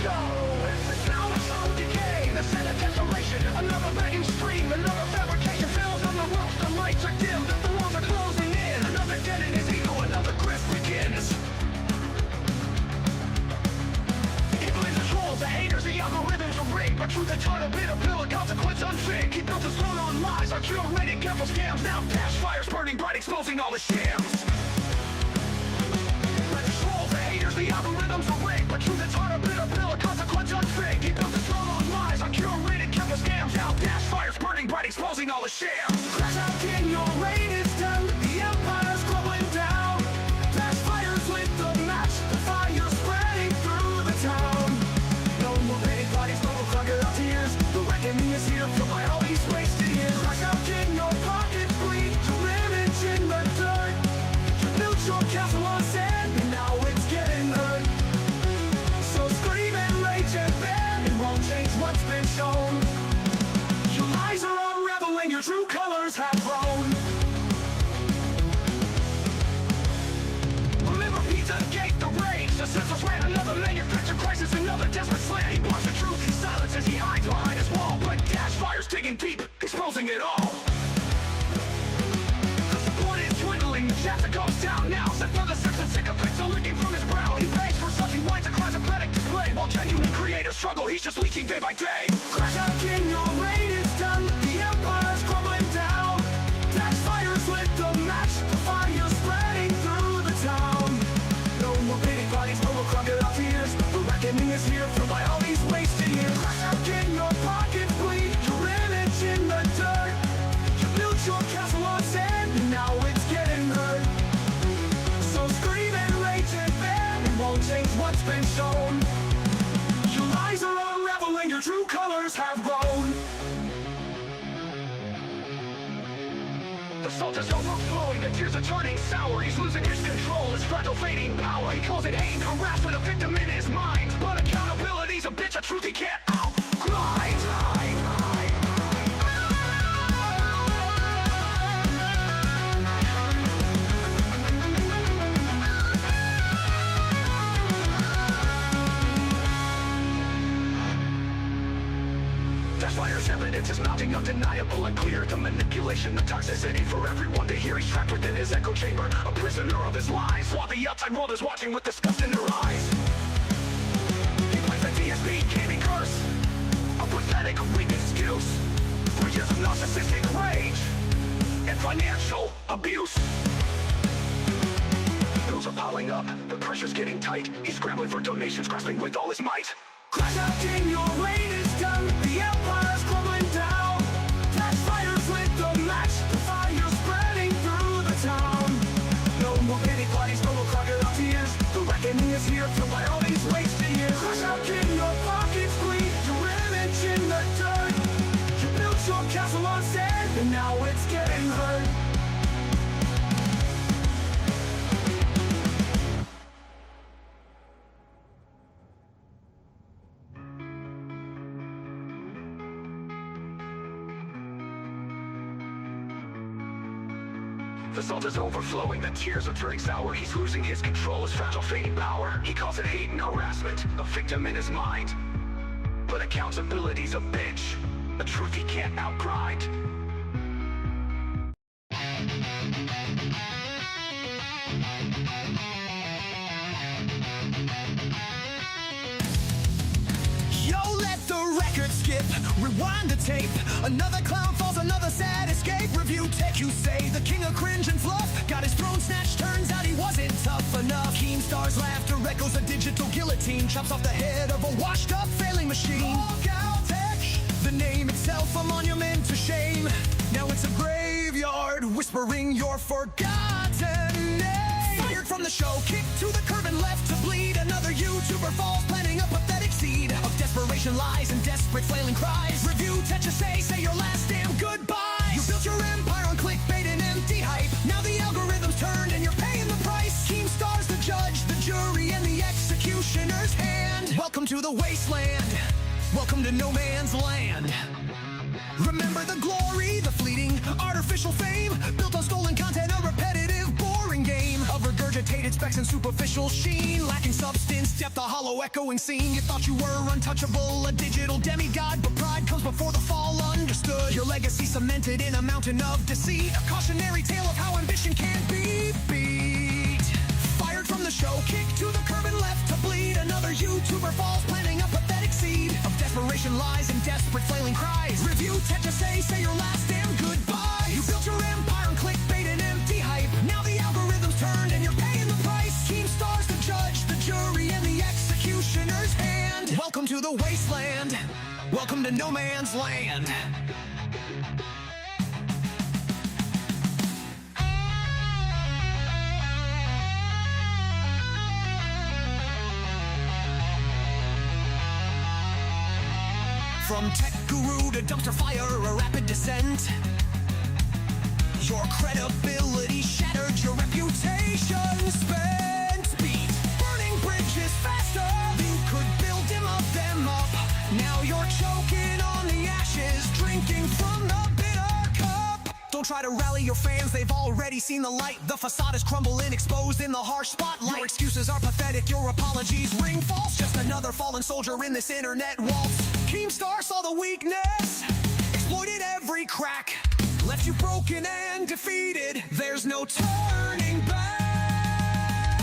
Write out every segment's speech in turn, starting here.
go. It's the sound of slow decay, the scent of desperation. Another begging stream, another fabrication fails on the roof. The lights are dim, the walls are closing in. Another dead in his ego, another grift begins. He blames the trolls, the haters, the algorithms are rigged. But truth is taught a bitter pill, a consequence unfit. He built his throne on lies, on curated careful scams. Now dash fires burning bright, exposing all the shams. The algorithms are rigged, but truth is hard, a bitter pill, a consequence unfit. He built his throne on lies, on curated careful scams. Now dash fires burning bright, exposing all the shams. Crash out, king, your reign is done. The empire's crumbling down. Dash fires lit the match, the fire spreading through the town. No more painted bodies, no more crocodile tears. The reckoning is here, filled by all these wasted years. Crash out, king, your pockets bleed. Your image in the dirt. You built your castle on sand, and now it's getting hurt. So scream and rage and bend, it won't change what's been shown. Your lies are unraveling, your true colors have grown. Remember Pizza Gate, the rage, the senseless ran, another manufactured crisis, another desperate slant. He blocks the truth, he silences, he hides behind his wall. But dash fires digging deep, exposing it all. The support is dwindling, the chapter goes down now. Set for the sex and sycophants are leaking from his brow. He begs for such, he whines a climactic display. While genuine creators struggle, he's just leeching day by day. Crash out, king, your reign is done. The empire's crumbling down. Dash fires lit the match, the fire spreading through the town. No more pity bodies, no more crocodile tears. The reckoning is here, filled by all these wasted years. Crash out, king, your pockets bleed. Your image in the dirt. You built your castle on sand, and now it's getting hurt. So scream and rage and bend, it won't change what's been shown. Your lies are unraveling, your true colors have grown. The salt is overflowing, the tears are turning sour. He's losing his control, his fragile fading power. He calls it hate, harassment, a victim in his mind. But accountability's a bitch, a truth he can't outgrind. Fire's evidence is mounting, undeniable and clear. The manipulation, the toxicity for everyone to hear. He's trapped within his echo chamber, a prisoner of his lies, while the outside world is watching with disgust in their eyes. He plays the DSP gaming curse, a pathetic weak excuse for years of narcissistic rage and financial abuse. Bills are piling up, the pressure's getting tight. He's scrambling for donations, grasping with all his might. Crash out, king, your reign is done. The empire's crumbling down. Dash fires lit the match, the fire spreading through the town. No more pity bodies, no more crocodile tears. The reckoning is here, filled by all these wasted years. Crash out, king, your pockets bleed. Your image in the dirt. You built your castle on sand, and now it's getting hurt. The salt is overflowing, the tears are turning sour. He's losing his control, his fragile fading power. He calls it hate and harassment, a victim in his mind. But accountability's a bitch, a truth he can't outgrind. Yo, let the record skip, rewind the tape. Another clown falls, another sad escape. Review take, you say, the king of cringe and fluff got his throne snatched, turns out he wasn't tough enough. Keemstar's laughter echoes a digital guillotine, chops off the head of a washed up failing machine. LOLCOW Tech, the name itself a monument to shame. Now it's a graveyard whispering your forgotten name. Fired from the show, kicked to the curb and left to bleed. Another YouTuber falls, planting a pathetic seed of desperation, lies, and desperate flailing cries. Review tech, you say your last damn goodbye. You built your empire on clickbait and empty hype. Now the algorithm's turned and you're paying the price. Keemstar's the judge, the jury, and the executioner's hand. Welcome to the wasteland. Welcome to no man's land. Remember the glory, the fleeting, artificial fame, built on stolen content, a repetitive, boring game of regurgitated outdated specs and superficial sheen, lacking substance, depth, a hollow echoing scene. You thought you were untouchable, a digital demigod, but pride comes before the fall. Understood your legacy cemented in a mountain of deceit, a cautionary tale of how ambition can't be beat. Fired from the show, kicked to the curb and left to bleed. Another YouTuber falls, planting a pathetic seed of desperation, lies, and desperate flailing cries. Review tend to say your last damn goodbye. You built your empire on clickbait and empty hype. Now the algorithm's turned and you're paying the price. Keemstar's the judge, the jury, and the executioner's hand. Welcome to the wasteland. Welcome to no man's land. From tech guru to dumpster fire, a rapid descent. Your credibility shattered, your reputation spent. Speed, burning bridges faster. You could build them up. Now you're choking on the ashes, drinking from the bitter cup. Don't try to rally your fans, they've already seen the light. The facade is crumbling, exposed in the harsh spotlight. Your excuses are pathetic, your apologies ring false. Just another fallen soldier in this internet waltz. Keemstar saw the weakness, exploited every crack, left you broken and defeated. There's no turning back.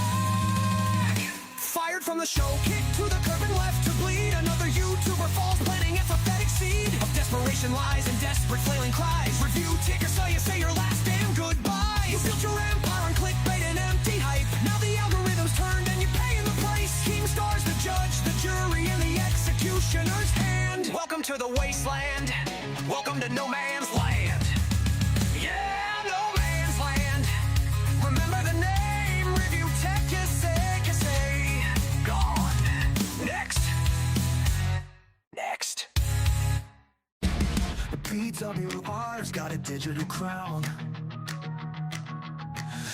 Fired from the show, kicked to the curb and left to bleed. Another YouTuber falls, planting a pathetic seed of desperation, lies, and desperate flailing cries. Review ticker so you say your last damn goodbye. You built your empire on clickbait and empty hype. Now the algorithm's turned and you're paying the price. Keemstar's the judge, the jury, and the executioner's hand. Welcome to the wasteland. Welcome to no man's land. Yeah, no man's land. Remember the name. Review tech, you say. Gone. Next. The PWR's got a digital crown,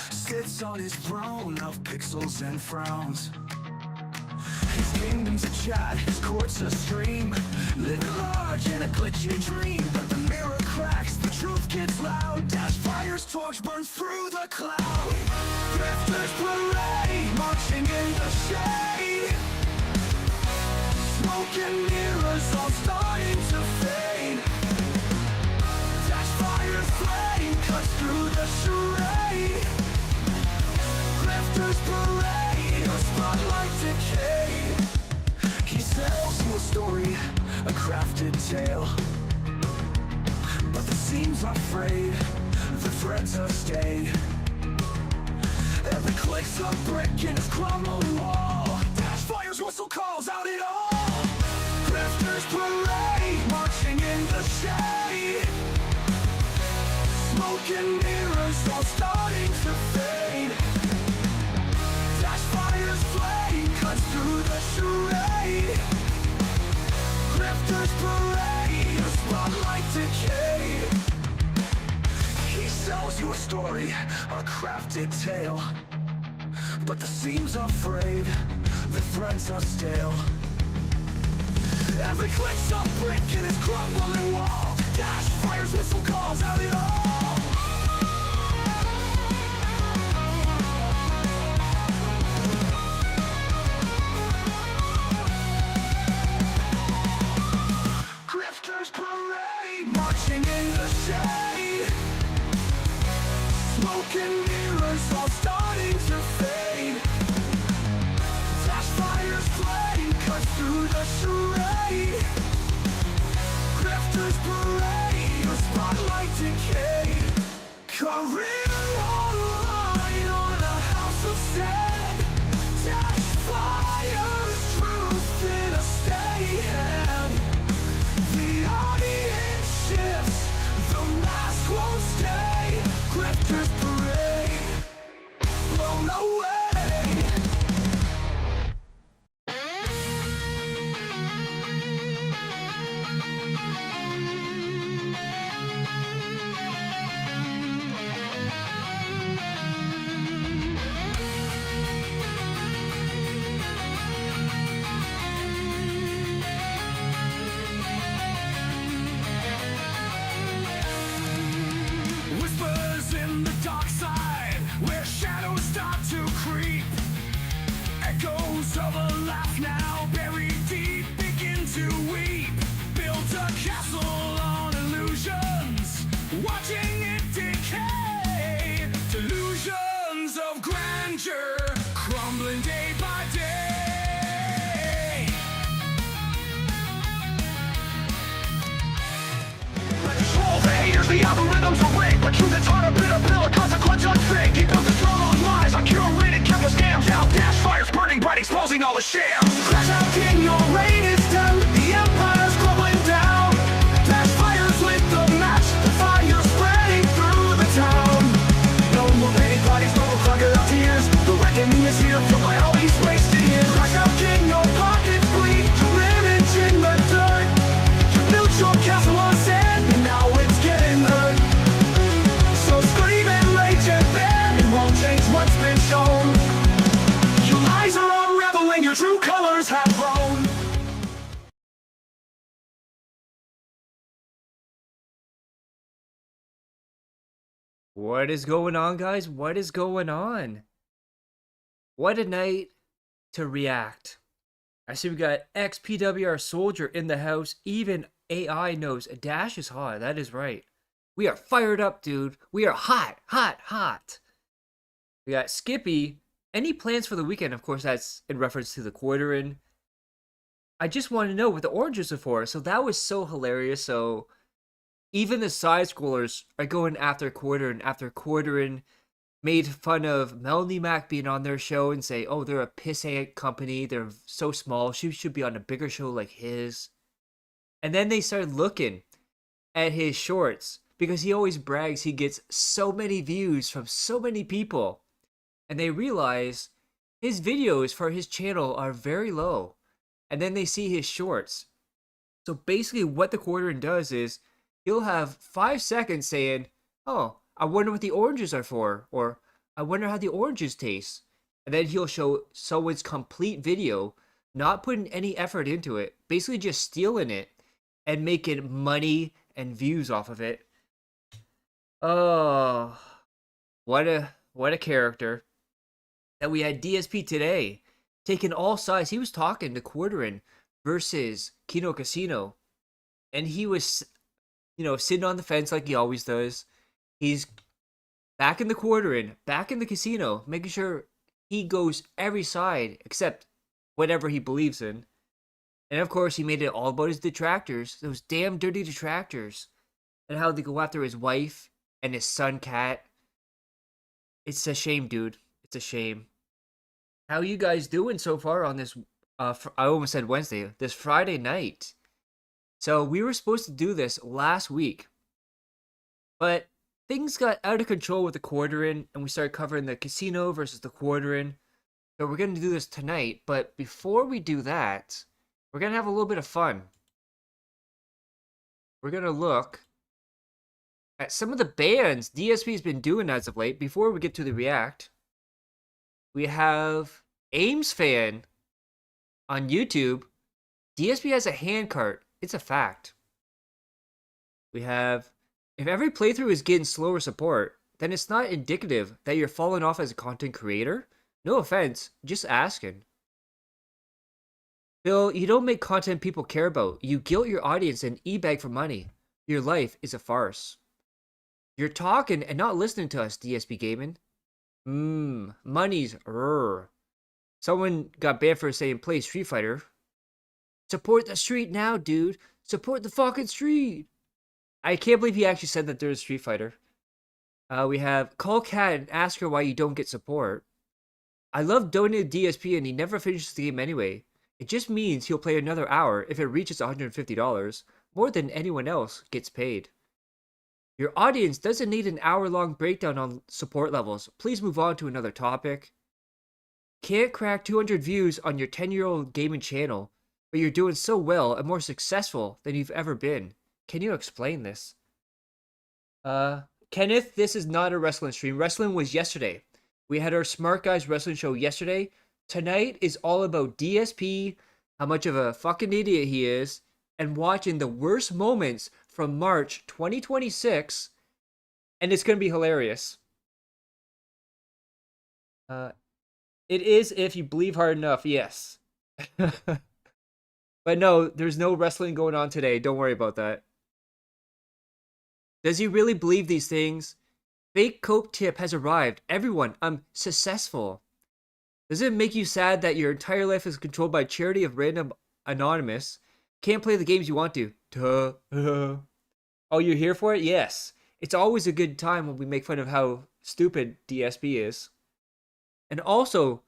sits on his throne of pixels and frowns. His kingdom's a chat, his court's a stream, living large in a glitchy dream. But the mirror cracks, the truth gets loud. Dash fire's torch burns through the cloud. Drifters parade, marching in the shade. Smoke and mirrors all starting to fade. Dash fire's flame cuts through the charade. Drifters parade, a spotlight decay. He sells you a story, a crafted tale, but the seams are frayed, the threads have stayed. Every click's a brick in his crumbling wall. Dash fire's whistle calls out it all. Drifters parade, marching in the shade. Smoke and mirrors all starting to fade. Dash fire's flame cuts through the charade. Drifters parade, a spotlight decay. He sells you a story, a crafted tale, but the seams are frayed, the threads are stale. Every click's a brick in his crumbling wall. Dash fire's whistle calls out it all. Grifters parade, marching in the shade. Smoke and mirrors all starting to fade. Dash fire's flame cuts through the charade. Grifters parade, a spotlight decay. Career on the line on a house of sand. Dash fire's truth in a steady hand. The audience shifts, the mask won't stay. Grifters parade, blown away. the algorithms are rigged, but truth is hard to bitter pill, a consequence unfake. He built his throne on lies, on curated countless scams. Now dash fires burning bright, exposing all the shams. Crash out king, your reign is done, the empire's crumbling down. Dash fires lit the match, the fire spreading through the town. No more painted bodies, no more crocodile tears. The reckoning is here, filled by all these wasted years. Crash out king, your pockets bleed, your image in the dirt. You built your castle on sand, and now it's getting hurt. So scream and rage and bend, it won't change what's been shown. Your lies are unraveling, your true colors have grown. What is going on, guys? What is going on? What a night to react. I see we got XPWR Soldier in the house. Even AI knows Dash is hot. That is right. We are fired up, dude. We are hot, hot, hot. We got Skippy. Any plans for the weekend? Of course, that's in reference to the quarter-in. I just want to know what the oranges are for. So that was so hilarious. So even the side scrollers are going after quarter-in, made fun of Melanie Mac being on their show and say, oh, they're a pissant company. They're so small. She should be on a bigger show like his. And then they started looking at his shorts because he always brags he gets so many views from so many people. And they realize his videos for his channel are very low. And then they see his shorts. So basically what the quarter-in does is he'll have 5 seconds saying, oh, I wonder what the oranges are for, or I wonder how the oranges taste. And then he'll show someone's complete video, not putting any effort into it, basically just stealing it and making money and views off of it. Oh, what a character. That we had DSP today, taking all sides. He was talking to quarter-in versus Kino Casino, and he was, sitting on the fence like he always does. He's back in the quarter-in, back in the casino, making sure he goes every side except whatever he believes in. And of course, he made it all about his detractors, those damn dirty detractors, and how they go after his wife and his son, Cat. It's a shame, dude. It's a shame. How you guys doing so far on this, I almost said Wednesday, this Friday night? So we were supposed to do this last week, but things got out of control with the quarter-in, and we started covering the casino versus the quarter-in. So we're going to do this tonight, but before we do that, we're going to have a little bit of fun. We're going to look at some of the bands DSP's been doing as of late. Before we get to the react, we have Ames Fan on YouTube. DSP has a handcart. It's a fact. We have, if every playthrough is getting slower support, then it's not indicative that you're falling off as a content creator. No offense, just asking. Bill, you don't make content people care about. You guilt your audience and e-bag for money. Your life is a farce. You're talking and not listening to us, DSP Gaming. Money's Someone got banned for saying play Street Fighter. Support the street now, dude. Support the fucking street. I can't believe he actually said that there's Street Fighter. We have call Cat and ask her why you don't get support. I love donating to DSP and he never finishes the game anyway. It just means he'll play another hour if it reaches $150, more than anyone else gets paid. Your audience doesn't need an hour-long breakdown on support levels. Please move on to another topic. Can't crack 200 views on your 10-year-old gaming channel, but you're doing so well and more successful than you've ever been. Can you explain this? Kenneth, this is not a wrestling stream. Wrestling was yesterday. We had our Smart Guys wrestling show yesterday. Tonight is all about DSP, how much of a fucking idiot he is, and watching the worst moments from March 2026, and it's going to be hilarious. It is if you believe hard enough, yes. But no, there's no wrestling going on today. Don't worry about that. Does he really believe these things? Fake Coke tip has arrived. Everyone, I'm successful. Does it make you sad that your entire life is controlled by charity of random anonymous? Can't play the games you want to. Duh. Oh, you're here for it? Yes. It's always a good time when we make fun of how stupid DSP is. And also,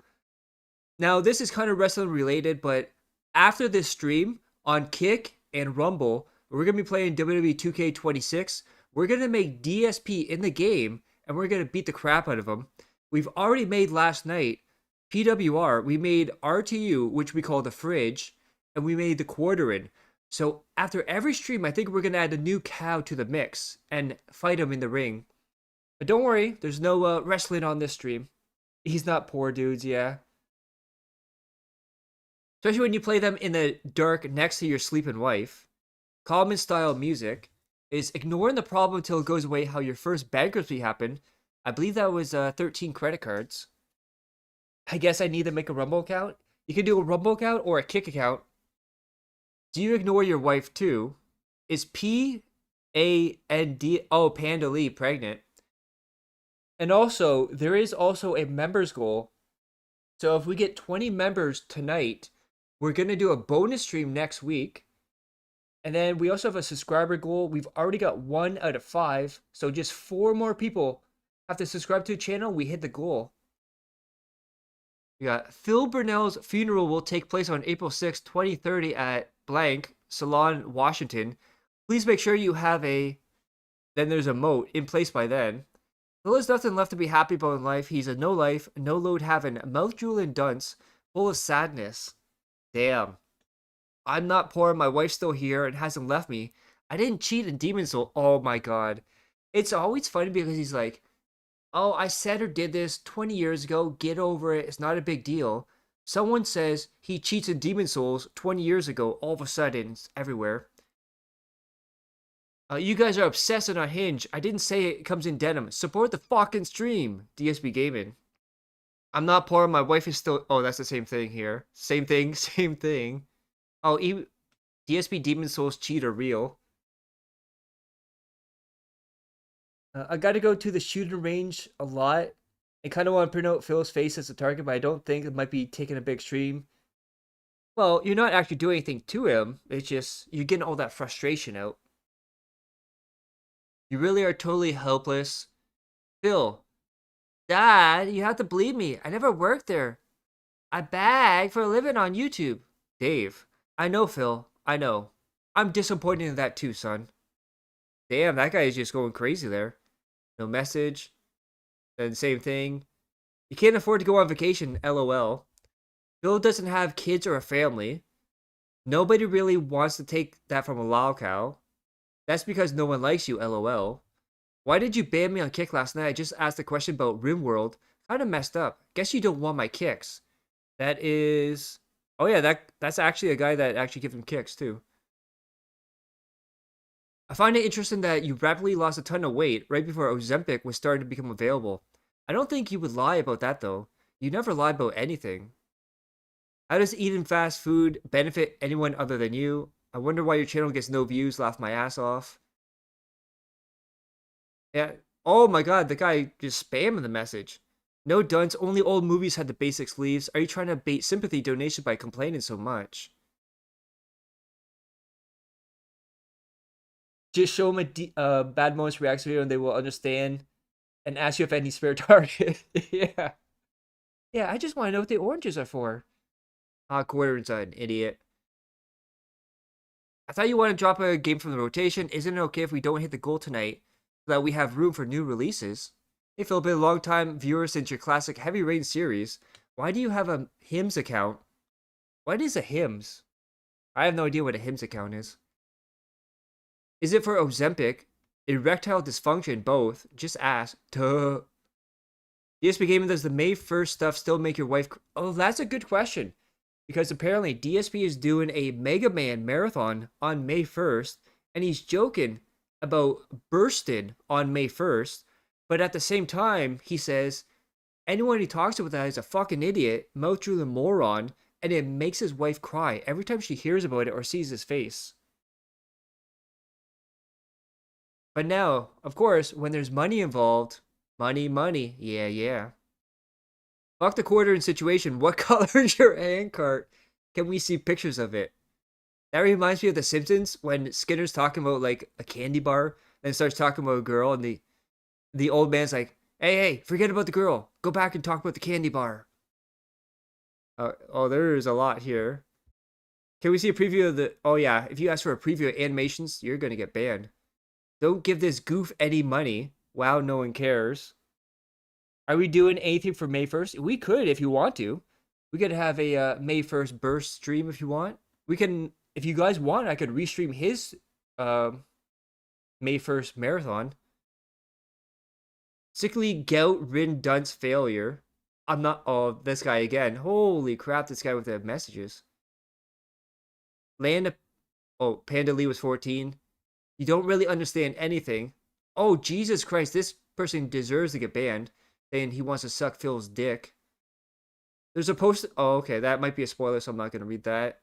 now this is kind of wrestling related, but after this stream on Kick and Rumble, we're going to be playing WWE 2K26. We're going to make DSP in the game, and we're going to beat the crap out of him. We've already made last night PWR. We made RTU, which we call the fridge, and we made the quarterin. So after every stream, I think we're going to add a new cow to the mix and fight him in the ring. But don't worry, there's no wrestling on this stream. He's not poor dudes, yeah. Especially when you play them in the dark next to your sleeping wife. Common style music is ignoring the problem until it goes away how your first bankruptcy happened. I believe that was 13 credit cards. I guess I need to make a Rumble account. You can do a Rumble account or a Kick account. Do you ignore your wife too? Is P-A-N-D... Oh, Panda Lee pregnant. And also, there is also a members goal. So if we get 20 members tonight, we're going to do a bonus stream next week. And then we also have a subscriber goal. We've already got 1 out of 5. So just 4 more people have to subscribe to the channel. We hit the goal. We got Phil Burnell's funeral will take place on April 6, 2030 at blank, Salon, Washington. Please make sure you have a... Then there's a moat in place by then. Phil has nothing left to be happy about in life. He's a no-life, no-load having, mouth-drooling dunce, full of sadness. Damn. I'm not poor, my wife's still here and hasn't left me. I didn't cheat in Demon's Soul. Oh my god. It's always funny because he's like, oh, I said or did this 20 years ago, get over it, it's not a big deal. Someone says he cheats in Demon's Souls 20 years ago, all of a sudden, it's everywhere. You guys are obsessing on Hinge. I didn't say it comes in denim. Support the fucking stream, DSP Gaming. I'm not poor, my wife is still... Oh, that's the same thing here. Same thing, same thing. Oh, DSP Demon's Souls cheat are real. I gotta go to the shooting range a lot. I kind of want to print out Phil's face as a target, but I don't think it might be taking a big stream. Well, you're not actually doing anything to him. It's just, you're getting all that frustration out. You really are totally helpless. Phil. Dad, you have to believe me. I never worked there. I bag for a living on YouTube. Dave. I know, Phil. I know. I'm disappointed in that too, son. Damn, that guy is just going crazy there. No message. Then same thing. You can't afford to go on vacation, LOL. Phil doesn't have kids or a family. Nobody really wants to take that from a LOLCOW. That's because no one likes you, LOL. Why did you ban me on Kick last night? I just asked a question about RimWorld. Kinda messed up. Guess you don't want my kicks. That is... Oh yeah, that's actually a guy that actually gives him kicks too. I find it interesting that you rapidly lost a ton of weight right before Ozempic was starting to become available. I don't think you would lie about that though. You never lie about anything. How does eating fast food benefit anyone other than you? I wonder why your channel gets no views, laugh my ass off. Yeah. Oh my god, the guy just spamming the message. No dunce, only old movies had the basic sleeves. Are you trying to bait sympathy donation by complaining so much? Just show them a bad moments reacts video and they will understand and ask you if any spare target. Yeah. Yeah, I just want to know what the oranges are for. Quarters an idiot. I thought you wanted to drop a game from the rotation. Isn't it okay if we don't hit the goal tonight so that we have room for new releases? Hey Phil, been a long time viewer since your classic Heavy Rain series. Why do you have a hymns account? What is a hymns? I have no idea what a hymns account is. Is it for Ozempic? Erectile dysfunction, both? Just ask. Duh. DSP Gaming, does the May 1st stuff still make your wife... Oh, that's a good question. Because apparently DSP is doing a Mega Man marathon on May 1st. And he's joking about bursting on May 1st. But at the same time, he says, anyone he talks about that is a fucking idiot, mouth-drooling moron, and it makes his wife cry every time she hears about it or sees his face. But now, of course, when there's money involved, money, yeah. Fuck the quartering situation, what color is your handcart? Can we see pictures of it? That reminds me of The Simpsons, when Skinner's talking about, like, a candy bar. and starts talking about a girl, and the old man's like, hey, forget about the girl. Go back and talk about the candy bar. Oh, there's a lot here. Can we see a preview of the... Oh, yeah. If you ask for a preview of animations, you're going to get banned. Don't give this goof any money. Wow, no one cares. Are we doing anything for May 1st? We could if you want to. We could have a May 1st burst stream if you want. We can... If you guys want, I could restream his May 1st marathon. Sickly gout ridden dunce failure. I'm not... Oh, this guy again. Holy crap, this guy with the messages. Oh, Panda Lee was 14. You don't really understand anything. Oh, Jesus Christ, this person deserves to get banned. Saying he wants to suck Phil's dick. There's a post... Oh, okay, that might be a spoiler, so I'm not going to read that.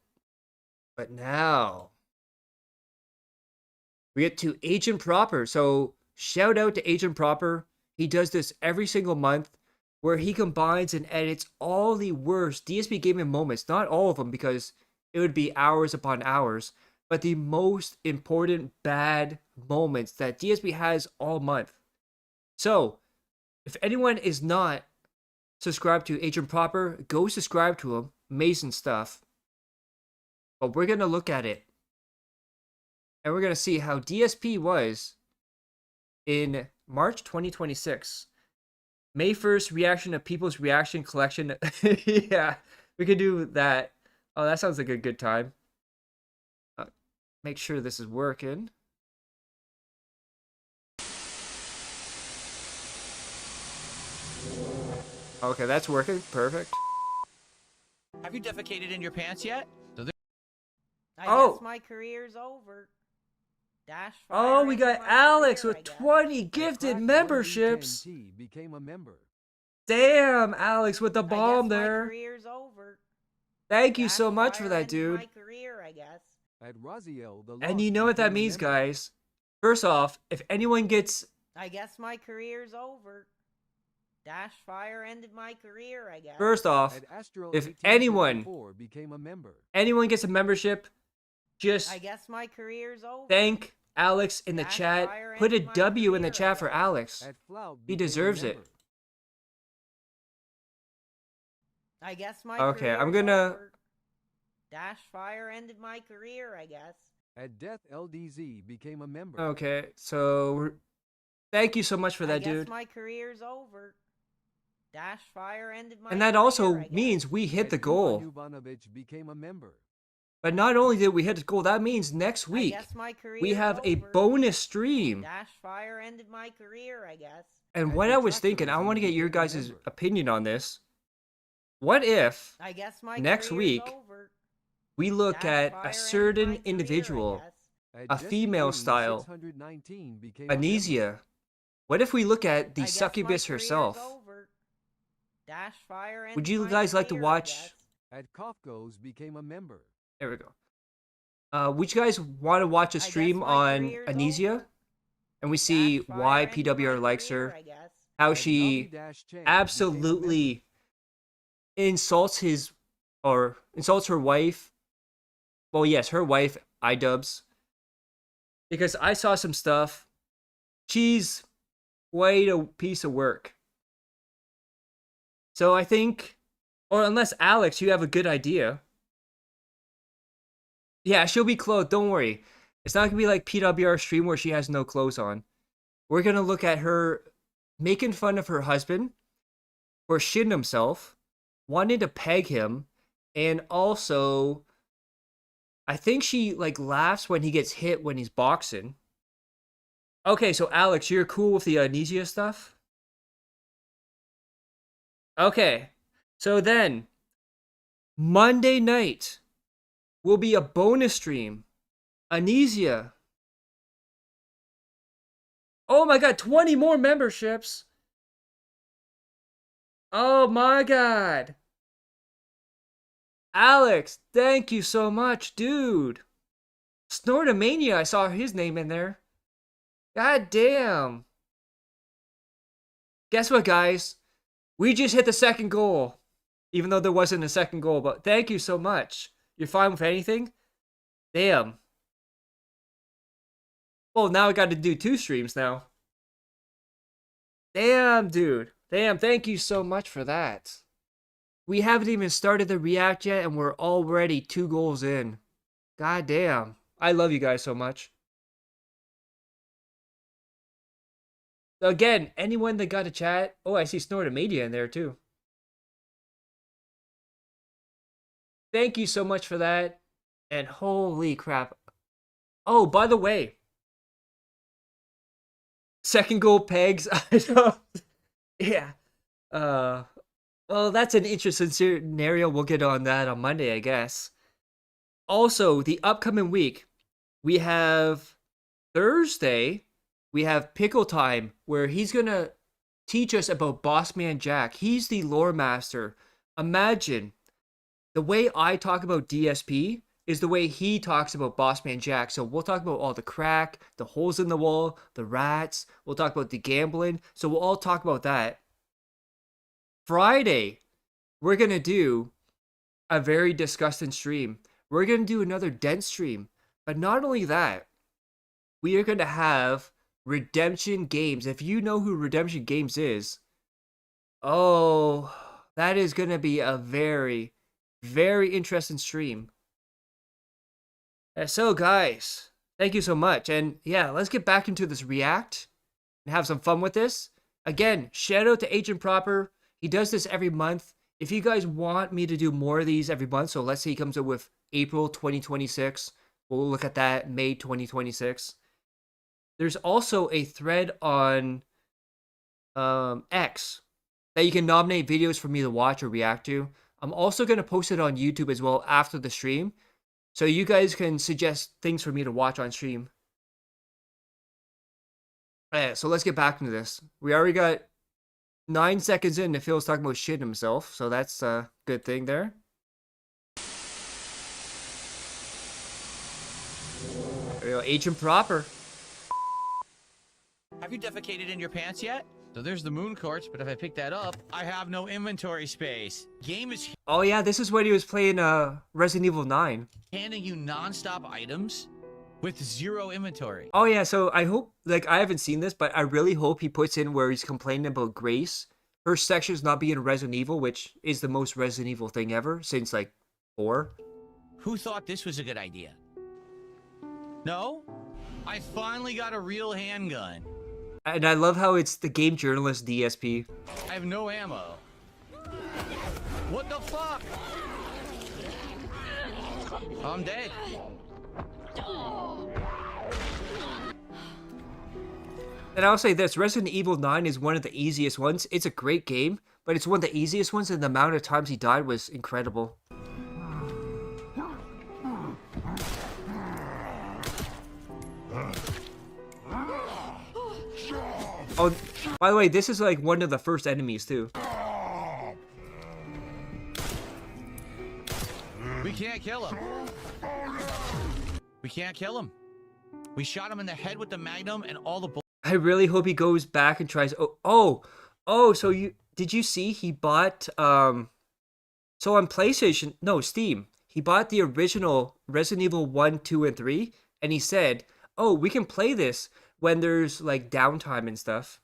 But now... we get to Agent Proper. So, shout out to Agent Proper. He does this every single month, where he combines and edits all the worst DSP gaming moments. Not all of them, because it would be hours upon hours. But the most important bad moments that DSP has all month. So, if anyone is not subscribed to Agent Proper, go subscribe to him. Amazing stuff. But we're going to look at it. And we're going to see how DSP was in March 2026. May 1st reaction to People's Reaction Collection. Yeah, we could do that. Oh, that sounds like a good time. Make sure this is working. Okay, that's working. Perfect. Have you defecated in your pants yet? I Oh. guess my career's over. Dash Oh, fire we ended got my Alex career, with I guess. 20 gifted memberships. Became a member. Damn, Alex with the I bomb guess there. My career's over. Thank you Dash so much for fire that, ended dude. My career, I guess. At Raziel, the And Lost you know what that became a means, member. guys. First off, if anyone gets... I guess my career's over. Dash fire ended my career, I guess. First off, At Astral if 1854 became a member. anyone gets a membership, just I guess my career's over. thank Alex in the Dash chat. fire Put a ended my W in the career, chat I for guess. Alex. At Flout He became a deserves it. member. I guess my Okay, I'm career's gonna- over. Dash fire ended my career, I guess. At Death LDZ became a member. Okay, so... Thank you so much for I that, guess dude. my career's over. Dash fire ended my And that career, also I guess. means we hit At the goal. Ivan Yuvanovich became a member. But not only did we hit the goal, that means next I week guess my career's we have a over. bonus stream. Dash fire ended my career, I guess. And And what the I was thinking, I Tractorism want to get your became a guys' member. opinion on this. What if I guess my Next career's week, over. we look Dash at fire a ended certain my career, I individual, guess. At a Jesse female Green, style, 619 became a member. Anesia? What if we look at the I guess my succubus career's herself? over. Dash fire Would ended you my guys like to career, I watch? guess. At Kofko's became a member. There we go. Would you guys want to watch a I guess stream my on career's Anesia? over. And we see Dash fire why ended PWR my likes career, her, I guess. how At she Navi-Chan became a absolutely insults his or insults her wife. Well, yes, her wife, iDubbbz. Because I saw some stuff. She's quite a piece of work. So I think, or unless Alex, you have a good idea. Yeah, she'll be clothed. Don't worry. It's not gonna be like PWR stream where she has no clothes on. We're gonna look at her making fun of her husband for shitting himself, wanting to peg him, and also, I think she like laughs when he gets hit when he's boxing. Okay, so Alex, you're cool with the Anesia stuff? Okay, so then Monday night will be a bonus stream. Anesia. Oh my god, 20 more memberships. Oh my god. Alex, thank you so much, dude. Snortomania, I saw his name in there. God damn. Guess what, guys? We just hit the second goal. Even though there wasn't a second goal, but thank you so much. You're fine with anything? Damn. Well, now I got to do 2 streams now. Damn, dude. Damn, thank you so much for that. We haven't even started the react yet, and we're already 2 goals in. God damn. I love you guys so much. Again, anyone that got a chat. Oh, I see Snorted Media in there too. Thank you so much for that. And holy crap. Oh, by the way. Second goal pegs. Yeah. Well, that's an interesting scenario. We'll get on that on Monday, I guess. Also, the upcoming week, we have Thursday, we have Pickle Time, where he's going to teach us about Bossman Jack. He's the lore master. Imagine, the way I talk about DSP is the way he talks about Bossman Jack. So we'll talk about all the crack, the holes in the wall, the rats. We'll talk about the gambling. So we'll all talk about that. Friday, we're going to do a very disgusting stream. We're going to do another dense stream. But not only that, we are going to have Redemption Games. If you know who Redemption Games is, oh, that is going to be a very, very interesting stream. So, guys, thank you so much. And yeah, let's get back into this react and have some fun with this. Again, shout out to Agent Proper. He does this every month. If you guys want me to do more of these every month, so let's say he comes up with April 2026. We'll look at that, May 2026. There's also a thread on X that you can nominate videos for me to watch or react to. I'm also going to post it on YouTube as well after the stream. So you guys can suggest things for me to watch on stream. Alright, so let's get back into this. We already got 9 seconds in and Phil's talking about shitting himself. So that's a good thing there. There we go, Agent Proper. Have you defecated in your pants yet? So there's the moon quartz, but if I pick that up, I have no inventory space. Game is Oh yeah, this is when he was playing Resident Evil 9. handing you non-stop items with 0 inventory. Oh yeah, so I hope, like, I haven't seen this, but I really hope he puts in where he's complaining about Grace. Her section's not being Resident Evil, which is the most Resident Evil thing ever since, like, 4. Who thought this was a good idea? No? I finally got a real handgun. And I love how it's the game journalist DSP. I have no ammo. What the fuck? I'm dead. And I'll say this, Resident Evil 9 is one of the easiest ones. It's a great game, but it's one of the easiest ones, and the amount of times he died was incredible. Oh, by the way, this is like one of the first enemies too. We can't kill him. We can't kill him. We shot him in the head with the magnum and all the bullets. I really hope he goes back and tries. So did you see he bought so on PlayStation, no, Steam, he bought the original Resident Evil 1, 2, and 3, and he said, oh, we can play this when there's like downtime and stuff.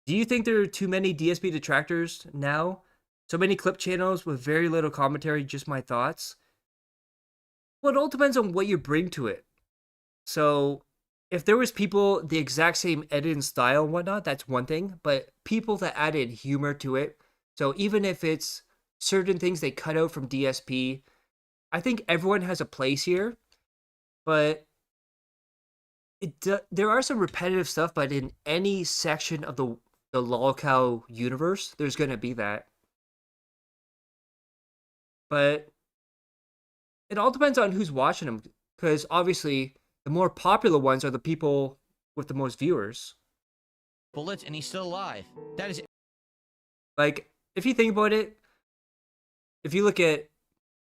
Do you think there are too many DSP detractors now? So many clip channels with very little commentary, just my thoughts? Well, it all depends on what you bring to it. So if there was people the exact same editing style and whatnot, that's one thing. But people that added humor to it, so even if it's certain things they cut out from DSP, I think everyone has a place here. But there are some repetitive stuff, but in any section of the LOLCOW universe, there's going to be that. But it all depends on who's watching them, because obviously the more popular ones are the people with the most viewers. Bullets and he's still alive. That is Like, if you think about it, if you look at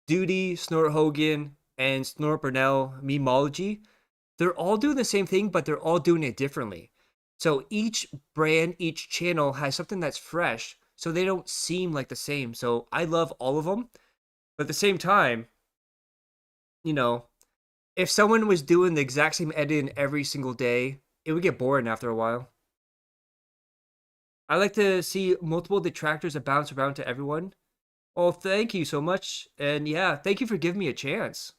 Duty, Snort Hogan, and Snort Burnell memology, they're all doing the same thing, but they're all doing it differently. So each brand, each channel has something that's fresh, so they don't seem like the same. So I love all of them, but at the same time, you know, If someone was doing the exact same editing every single day, it would get boring after a while. I like to see multiple detractors that bounce around to everyone. Oh, thank you so much. And yeah, thank you for giving me a chance.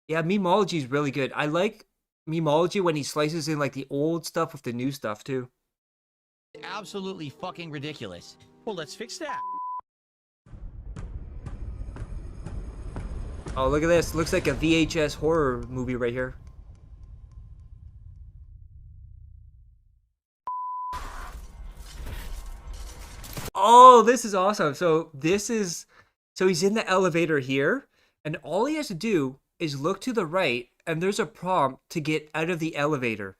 Yeah, memology is really good. I like memology when he slices in like the old stuff with the new stuff too. Absolutely fucking ridiculous. Well, let's fix that. Oh, look at this. Looks like a VHS horror movie right here. Oh, this is awesome. So he's in the elevator here, and all he has to do is look to the right, and there's a prompt to get out of the elevator.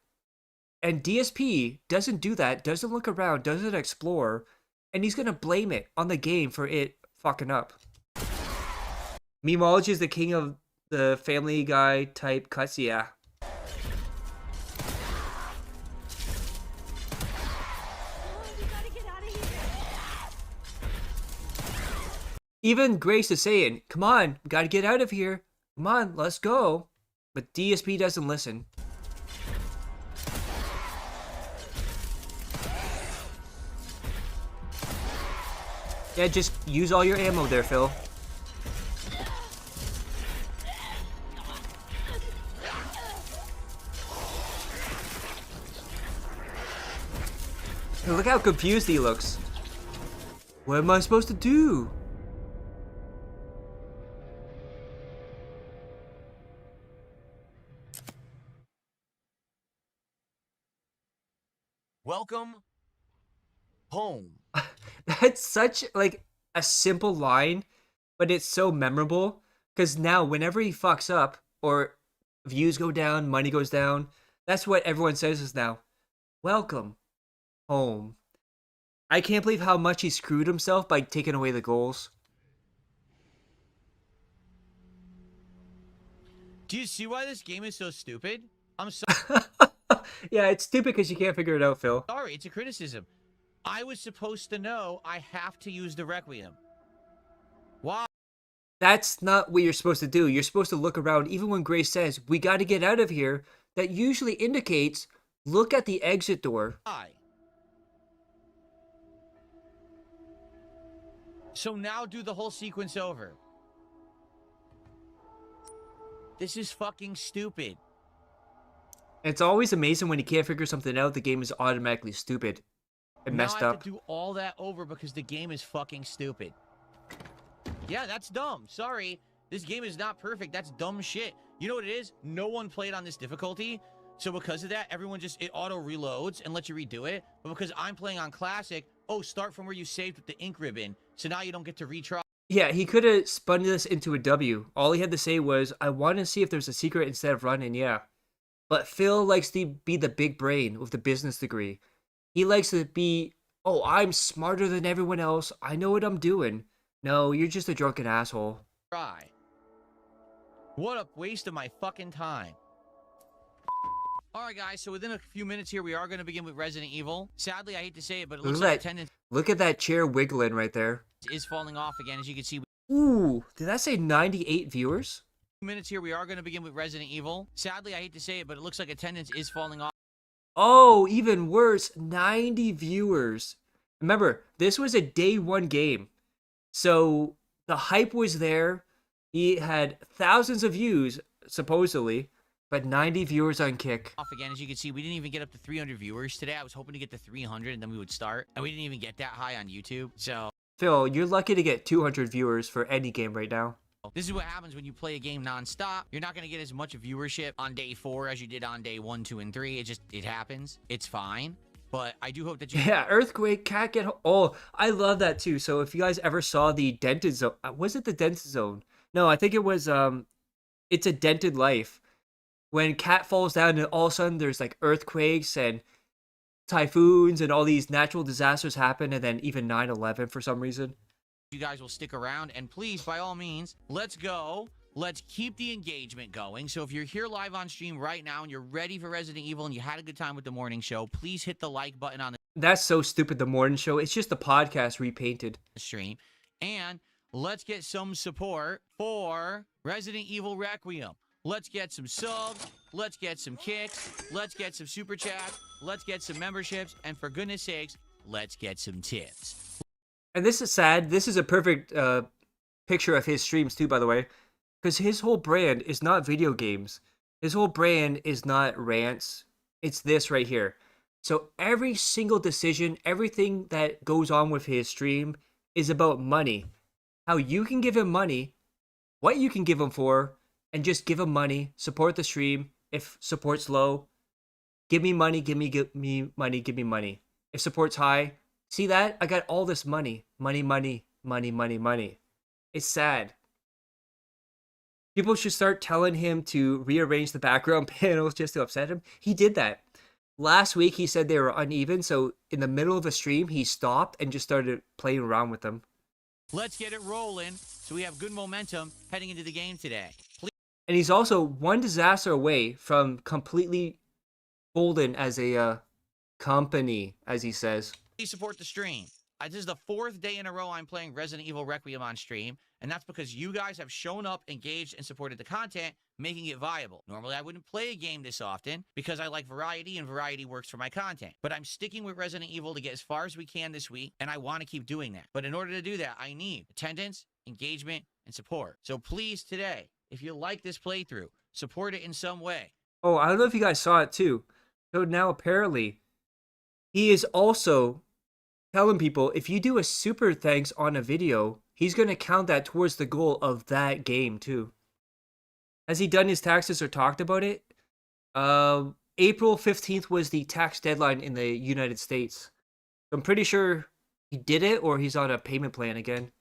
And DSP doesn't do that, doesn't look around, doesn't explore, and he's gonna blame it on the game for it fucking up. Memology is the king of the Family Guy type cuts, yeah. Even Grace is saying, come on, gotta get out of here. Come on, let's go. But DSP doesn't listen. Yeah, just use all your ammo there, Phil. Look how confused he looks. What am I supposed to do? Welcome home. That's such like a simple line, but it's so memorable because now whenever he fucks up or views go down, money goes down, that's what everyone says is now. Welcome home. I can't believe how much he screwed himself by taking away the goals. Do you see why this game is so stupid? I'm sorry. Yeah, it's stupid because you can't figure it out, Phil. Sorry, it's a criticism. I was supposed to know I have to use the Requiem. Why? That's not what you're supposed to do. You're supposed to look around. Even when Grace says, we got to get out of here, that usually indicates, look at the exit door. So now do the whole sequence over. This is fucking stupid. It's always amazing when you can't figure something out, the game is automatically stupid and messed now I up. have to do all that over because the game is fucking stupid. Yeah, that's dumb. Sorry. This game is not perfect. That's dumb shit. You know what it is? No one played on this difficulty. So because of that, everyone just, it auto reloads and lets you redo it. But because I'm playing on classic, oh, start from where you saved with the ink ribbon. So now you don't get to retry. Yeah, he could have spun this into a W. All he had to say was, I want to see if there's a secret instead of running, yeah. But Phil likes to be the big brain with the business degree. He likes to be, oh, I'm smarter than everyone else. I know what I'm doing. No, you're just a drunken asshole. What a waste of my fucking time. Alright guys, so within a few minutes here, we are going to begin with Resident Evil. Sadly, I hate to say it, but it looks like attendance Look at that chair wiggling right there. is falling off again, as you can see. Ooh, did that say 98 viewers? Minutes here, we are going to begin with Resident Evil. Sadly, I hate to say it, but it looks like attendance is falling off. Oh, even worse, 90 viewers. Remember, this was a day one game. So the hype was there. He had thousands of views, supposedly, but 90 viewers on Kick. Off again, as you can see, we didn't even get up to 300 viewers today. I was hoping to get to 300 and then we would start. And we didn't even get that high on YouTube. So Phil, you're lucky to get 200 viewers for any game right now. this is what happens when you play a game non-stop. You're not going to get as much viewership on day 4 as you did on day 1, 2, and 3. It happens. It's fine. But I do hope that you... Yeah, Earthquake, can't get... Oh, I love that too. So if you guys ever saw the Dented Zone... Was it the Dented Zone? No, I think it was... It's a Dented Life. When Cat falls down and all of a sudden there's like earthquakes and typhoons and all these natural disasters happen, and then even 9/11 for some reason. You guys will stick around, and please, by all means, let's go. Let's keep the engagement going. So if you're here live on stream right now and you're ready for Resident Evil and you had a good time with the morning show, please hit the like button on the That's so stupid, the morning show. It's just the podcast repainted. stream. And let's get some support for Resident Evil Requiem. Let's get some subs. Let's get some kicks. Let's get some super chat. Let's get some memberships. And for goodness sakes, let's get some tips. And this is sad. This is a perfect picture of his streams too, by the way. Because his whole brand is not video games. His whole brand is not rants. It's this right here. So every single decision, everything that goes on with his stream is about money. How you can give him money, what you can give him for, and just give him money. Support the stream. If support's low, give me money, give me money, give me money. If support's high, see that? I got all this money. Money, money, money, money, money. It's sad. People should start telling him to rearrange the background panels just to upset him. He did that. Last week, he said they were uneven, so in the middle of a stream, he stopped and just started playing around with them. Let's get it rolling so we have good momentum heading into the game today. And he's also one disaster away from completely golden as a company, as he says. Please support the stream. This is the 4th day in a row I'm playing Resident Evil Requiem on stream, and that's because you guys have shown up, engaged, and supported the content, making it viable. Normally, I wouldn't play a game this often because I like variety, and variety works for my content. But I'm sticking with Resident Evil to get as far as we can this week, and I want to keep doing that. But in order to do that, I need attendance, engagement, and support. So please, today, if you like this playthrough, support it in some way. Oh, I don't know if you guys saw it too. So now apparently, he is also telling people if you do a super thanks on a video, he's going to count that towards the goal of that game too. Has he done his taxes or talked about it? April 15th was the tax deadline in the United States. I'm pretty sure he did it or he's on a payment plan again.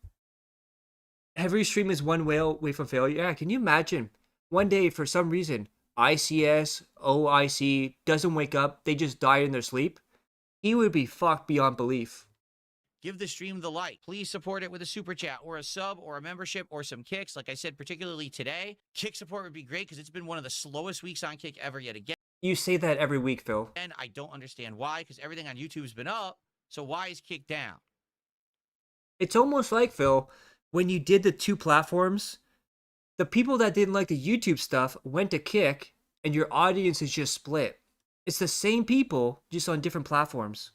Every stream is one way away from failure. Yeah, can you imagine? One day, for some reason, ICS, OIC doesn't wake up. They just die in their sleep. He would be fucked beyond belief. Give the stream the like. Please support it with a super chat or a sub or a membership or some kicks. Like I said, particularly today, kick support would be great because it's been one of the slowest weeks on Kick ever yet again. You say that every week, Phil. And I don't understand why, because everything on YouTube's been up. So why is Kick down? It's almost like, Phil, when you did the two platforms, the people that didn't like the YouTube stuff went to Kick, and your audience is just split. It's the same people, just on different platforms.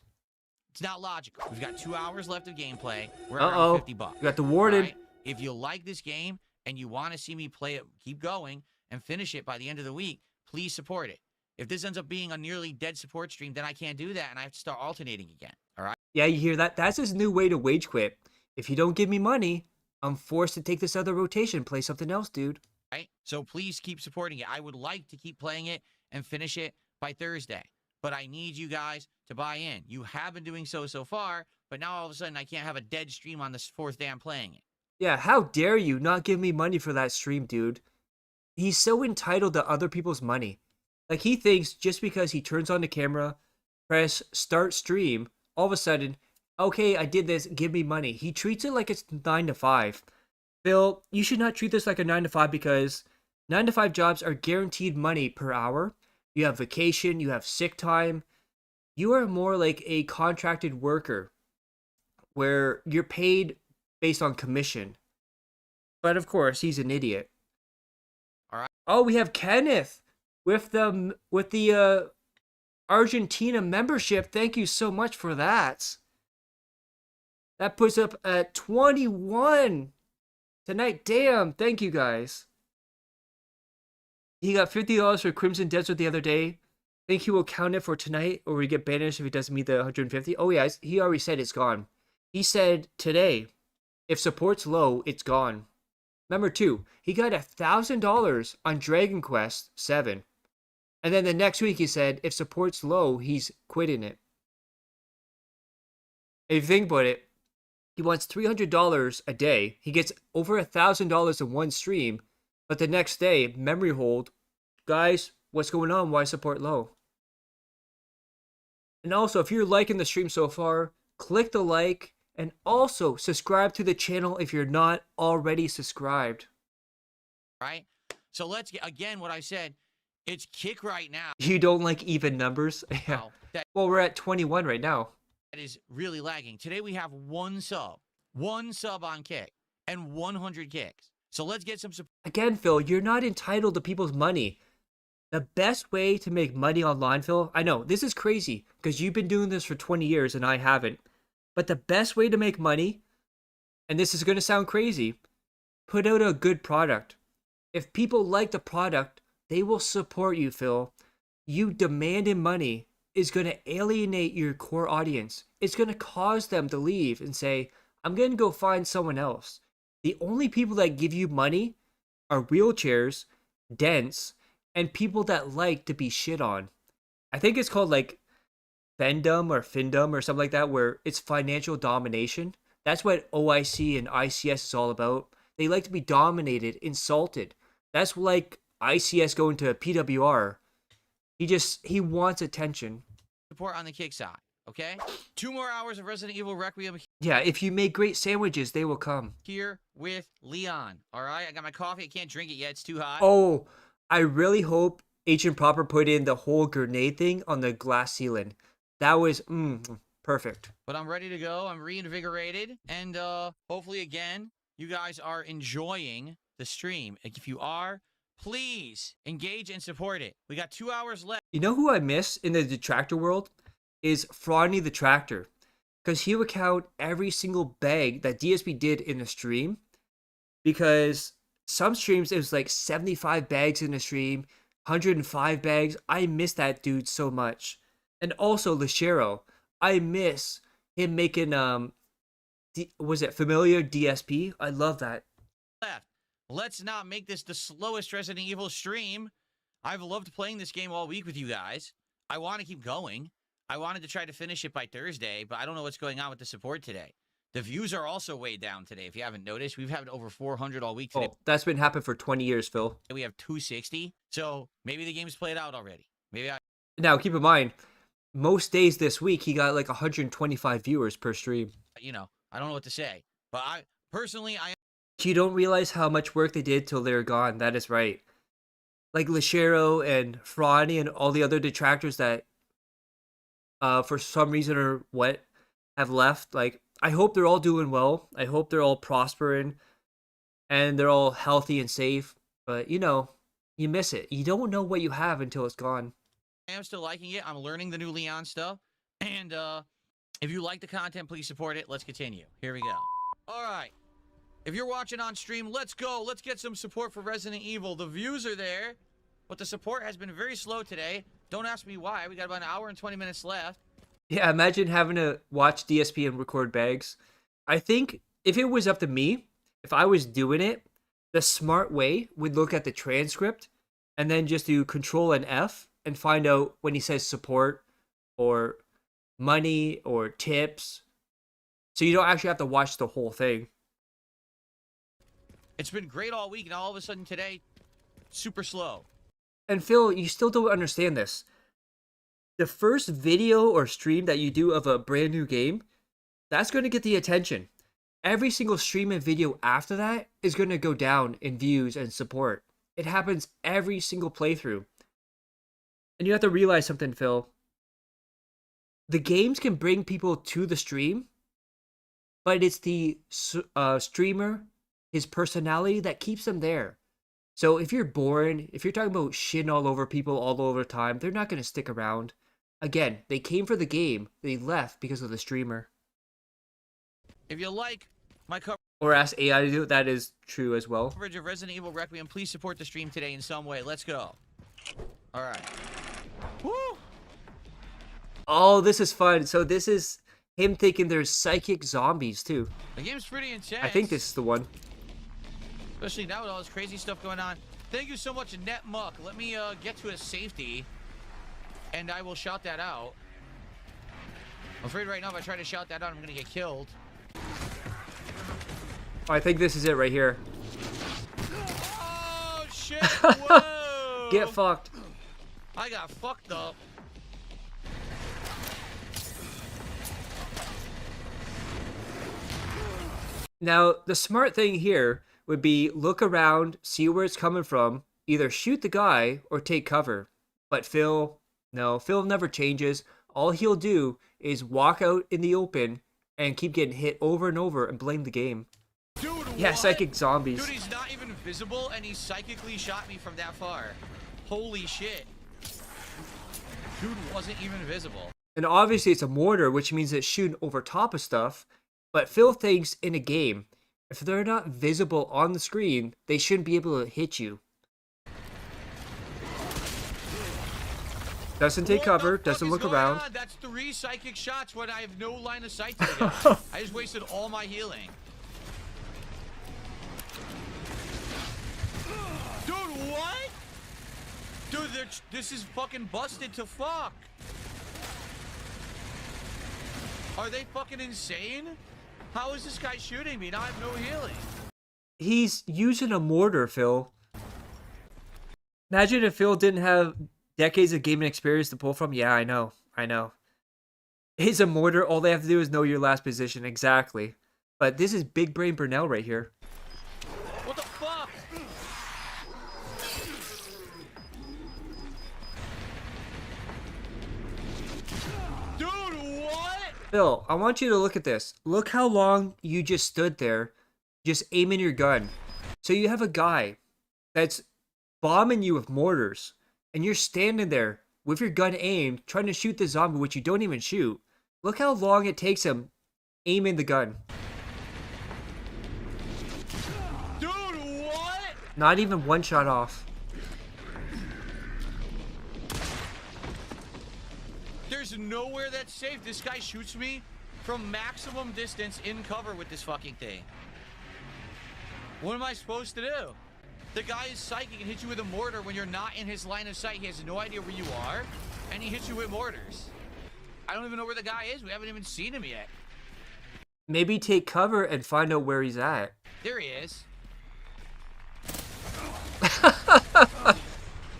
It's not logical. We've got 2 hours left of gameplay. We're at around $50. You got the warden. Right? If you like this game and you want to see me play it, keep going, and finish it by the end of the week, please support it. If this ends up being a nearly dead support stream, then I can't do that, and I have to start alternating again. All right? Yeah, you hear that? That's his new way to wage quit. If you don't give me money, I'm forced to take this other rotation, play something else, dude. Right? So please keep supporting it. I would like to keep playing it and finish it by Thursday. But I need you guys to buy in. You have been doing so far, but now all of a sudden I can't have a dead stream on this 4th day I'm playing it. Yeah, how dare you not give me money for that stream, dude? He's so entitled to other people's money. Like, he thinks just because he turns on the camera, press start stream, all of a sudden, okay, I did this, give me money. He treats it like it's 9 to 5. Phil, you should not treat this like a 9 to 5 because 9 to 5 jobs are guaranteed money per hour. You have vacation, you have sick time. You are more like a contracted worker where you're paid based on commission. But of course, he's an idiot. All right. Oh, we have Kenneth with the Argentina membership. Thank you so much for that. That puts up at 21 tonight. Damn, thank you guys. He got $50 for Crimson Desert the other day. Think he will count it for tonight, or we get banished if he doesn't meet the 150? Oh yeah, he already said it's gone. He said today, if support's low, it's gone. Number 2, he got $1,000 on Dragon Quest 7. And then the next week he said, if support's low, he's quitting it. If you think about it, he wants $300 a day. He gets over $1,000 in one stream. But the next day, memory hold, guys, what's going on? Why support low? And also, if you're liking the stream so far, click the like and also subscribe to the channel if you're not already subscribed. Right? So let's get, again, what I said, it's Kick right now. You don't like even numbers? Yeah. Wow, that Well, we're at 21 right now. is really lagging. Today we have one sub on Kick and 100 kicks. So let's get some support. Again, Phil, you're not entitled to people's money. The best way to make money online, Phil, I know this is crazy because you've been doing this for 20 years and I haven't. But the best way to make money, and this is going to sound crazy, put out a good product. If people like the product, they will support you, Phil. You demanding money is going to alienate your core audience. It's going to cause them to leave and say, I'm going to go find someone else. The only people that give you money are wheelchairs, dents, and people that like to be shit on. I think it's called like Fendom or Findom or something like that, where it's financial domination. That's what OIC and ICS is all about. They like to be dominated, insulted. That's like ICS going to PWR. He wants attention. Support on the kick side, okay? 2 more hours of Resident Evil Requiem Yeah, if you make great sandwiches, they will come. here with Leon, all right? I got my coffee. I can't drink it yet. It's too hot. Oh, I really hope Agent Proper put in the whole grenade thing on the glass ceiling. That was perfect. But I'm ready to go. I'm reinvigorated. And hopefully, again, you guys are enjoying the stream. If you are, please engage and support it. We got 2 hours left. You know who I miss in the detractor world? Is Froggy the Tractor. Because he would count every single bag that DSP did in a stream. Because some streams, it was like 75 bags in a stream, 105 bags. I miss that dude so much. And also Lashero. I miss him making, was it Familiar DSP? I love that. Left. Let's not make this the slowest Resident Evil stream. I've loved playing this game all week with you guys. I want to keep going. I wanted to try to finish it by Thursday, but I don't know what's going on with the support today. The views are also way down today. If you haven't noticed, we've had over 400 all week today. Oh, that's been happening for 20 years, Phil. We have 260. So maybe the game's played out already. Now, keep in mind, most days this week, he got like 125 viewers per stream. You know, I don't know what to say. But I personally, You don't realize how much work they did till they're gone. That is right. Like Lashero and Froggy and all the other detractors that, for some reason or what, have left. Like, I hope they're all doing well. I hope they're all prospering and they're all healthy and safe. But, you know, you miss it. You don't know what you have until it's gone. I am still liking it. I'm learning the new Leon stuff. And if you like the content, please support it. Let's continue. Here we go. All right. If you're watching on stream, let's go. Let's get some support for Resident Evil. The views are there, but the support has been very slow today. Don't ask me why. We got about an hour and 20 minutes left. Yeah, imagine having to watch DSP and record bags. I think if it was up to me, if I was doing it, the smart way would look at the transcript and then just do Control and F and find out when he says support or money or tips. So you don't actually have to watch the whole thing. It's been great all week, and all of a sudden today, super slow. And Phil, you still don't understand this. The first video or stream that you do of a brand new game, that's going to get the attention. Every single stream and video after that is going to go down in views and support. It happens every single playthrough. And you have to realize something, Phil. The games can bring people to the stream, but it's the streamer, his personality that keeps them there. So if you're boring, if you're talking about shitting all over people all over time, they're not going to stick around. Again, they came for the game. They left because of the streamer. If you like my Or ask AI to do it, that is true as well. coverage of Resident Evil Requiem, please support the stream today in some way. Let's go. All right. Woo! Oh, this is fun. So this is him thinking there's psychic zombies too. The game's pretty intense. I think this is the one. Especially now with all this crazy stuff going on. Thank you so much, NetMuck. Let me get to a safety, and I will shout that out. I'm afraid right now if I try to shout that out, I'm going to get killed. I think this is it right here. Oh, shit. Whoa. Get fucked. I got fucked up. Now, the smart thing here would be look around, see where it's coming from, either shoot the guy or take cover. But Phil never changes. All he'll do is walk out in the open and keep getting hit over and over and blame the game. Dude, Yeah, what? psychic zombies. Dude, he's not even invisible and he psychically shot me from that far. Holy shit. Dude wasn't even visible. And obviously it's a mortar, which means it's shooting over top of stuff. But Phil thinks in a game, if they're not visible on the screen, they shouldn't be able to hit you. Doesn't take cover, doesn't look around. That's 3 psychic shots when I have no line of sight to the guy. I just wasted all my healing. Dude, what? Dude, this is fucking busted to fuck. Are they fucking insane? How is this guy shooting me? Now I have no healing. He's using a mortar, Phil. Imagine if Phil didn't have decades of gaming experience to pull from. Yeah, I know. He's a mortar. All they have to do is know your last position. Exactly. But this is big brain Burnell right here. What the fuck? Dude, what? Phil, I want you to look at this. Look how long you just stood there, just aiming your gun. So you have a guy that's bombing you with mortars, and you're standing there with your gun aimed, trying to shoot the zombie, which you don't even shoot. Look how long it takes him aiming the gun. Dude, what? Not even one shot off. There's nowhere that's safe. This guy shoots me from maximum distance in cover with this fucking thing. What am I supposed to do? The guy is psychic and hits you with a mortar when you're not in his line of sight. He has no idea where you are, and he hits you with mortars. I don't even know where the guy is. We haven't even seen him yet. Maybe take cover and find out where he's at. There he is.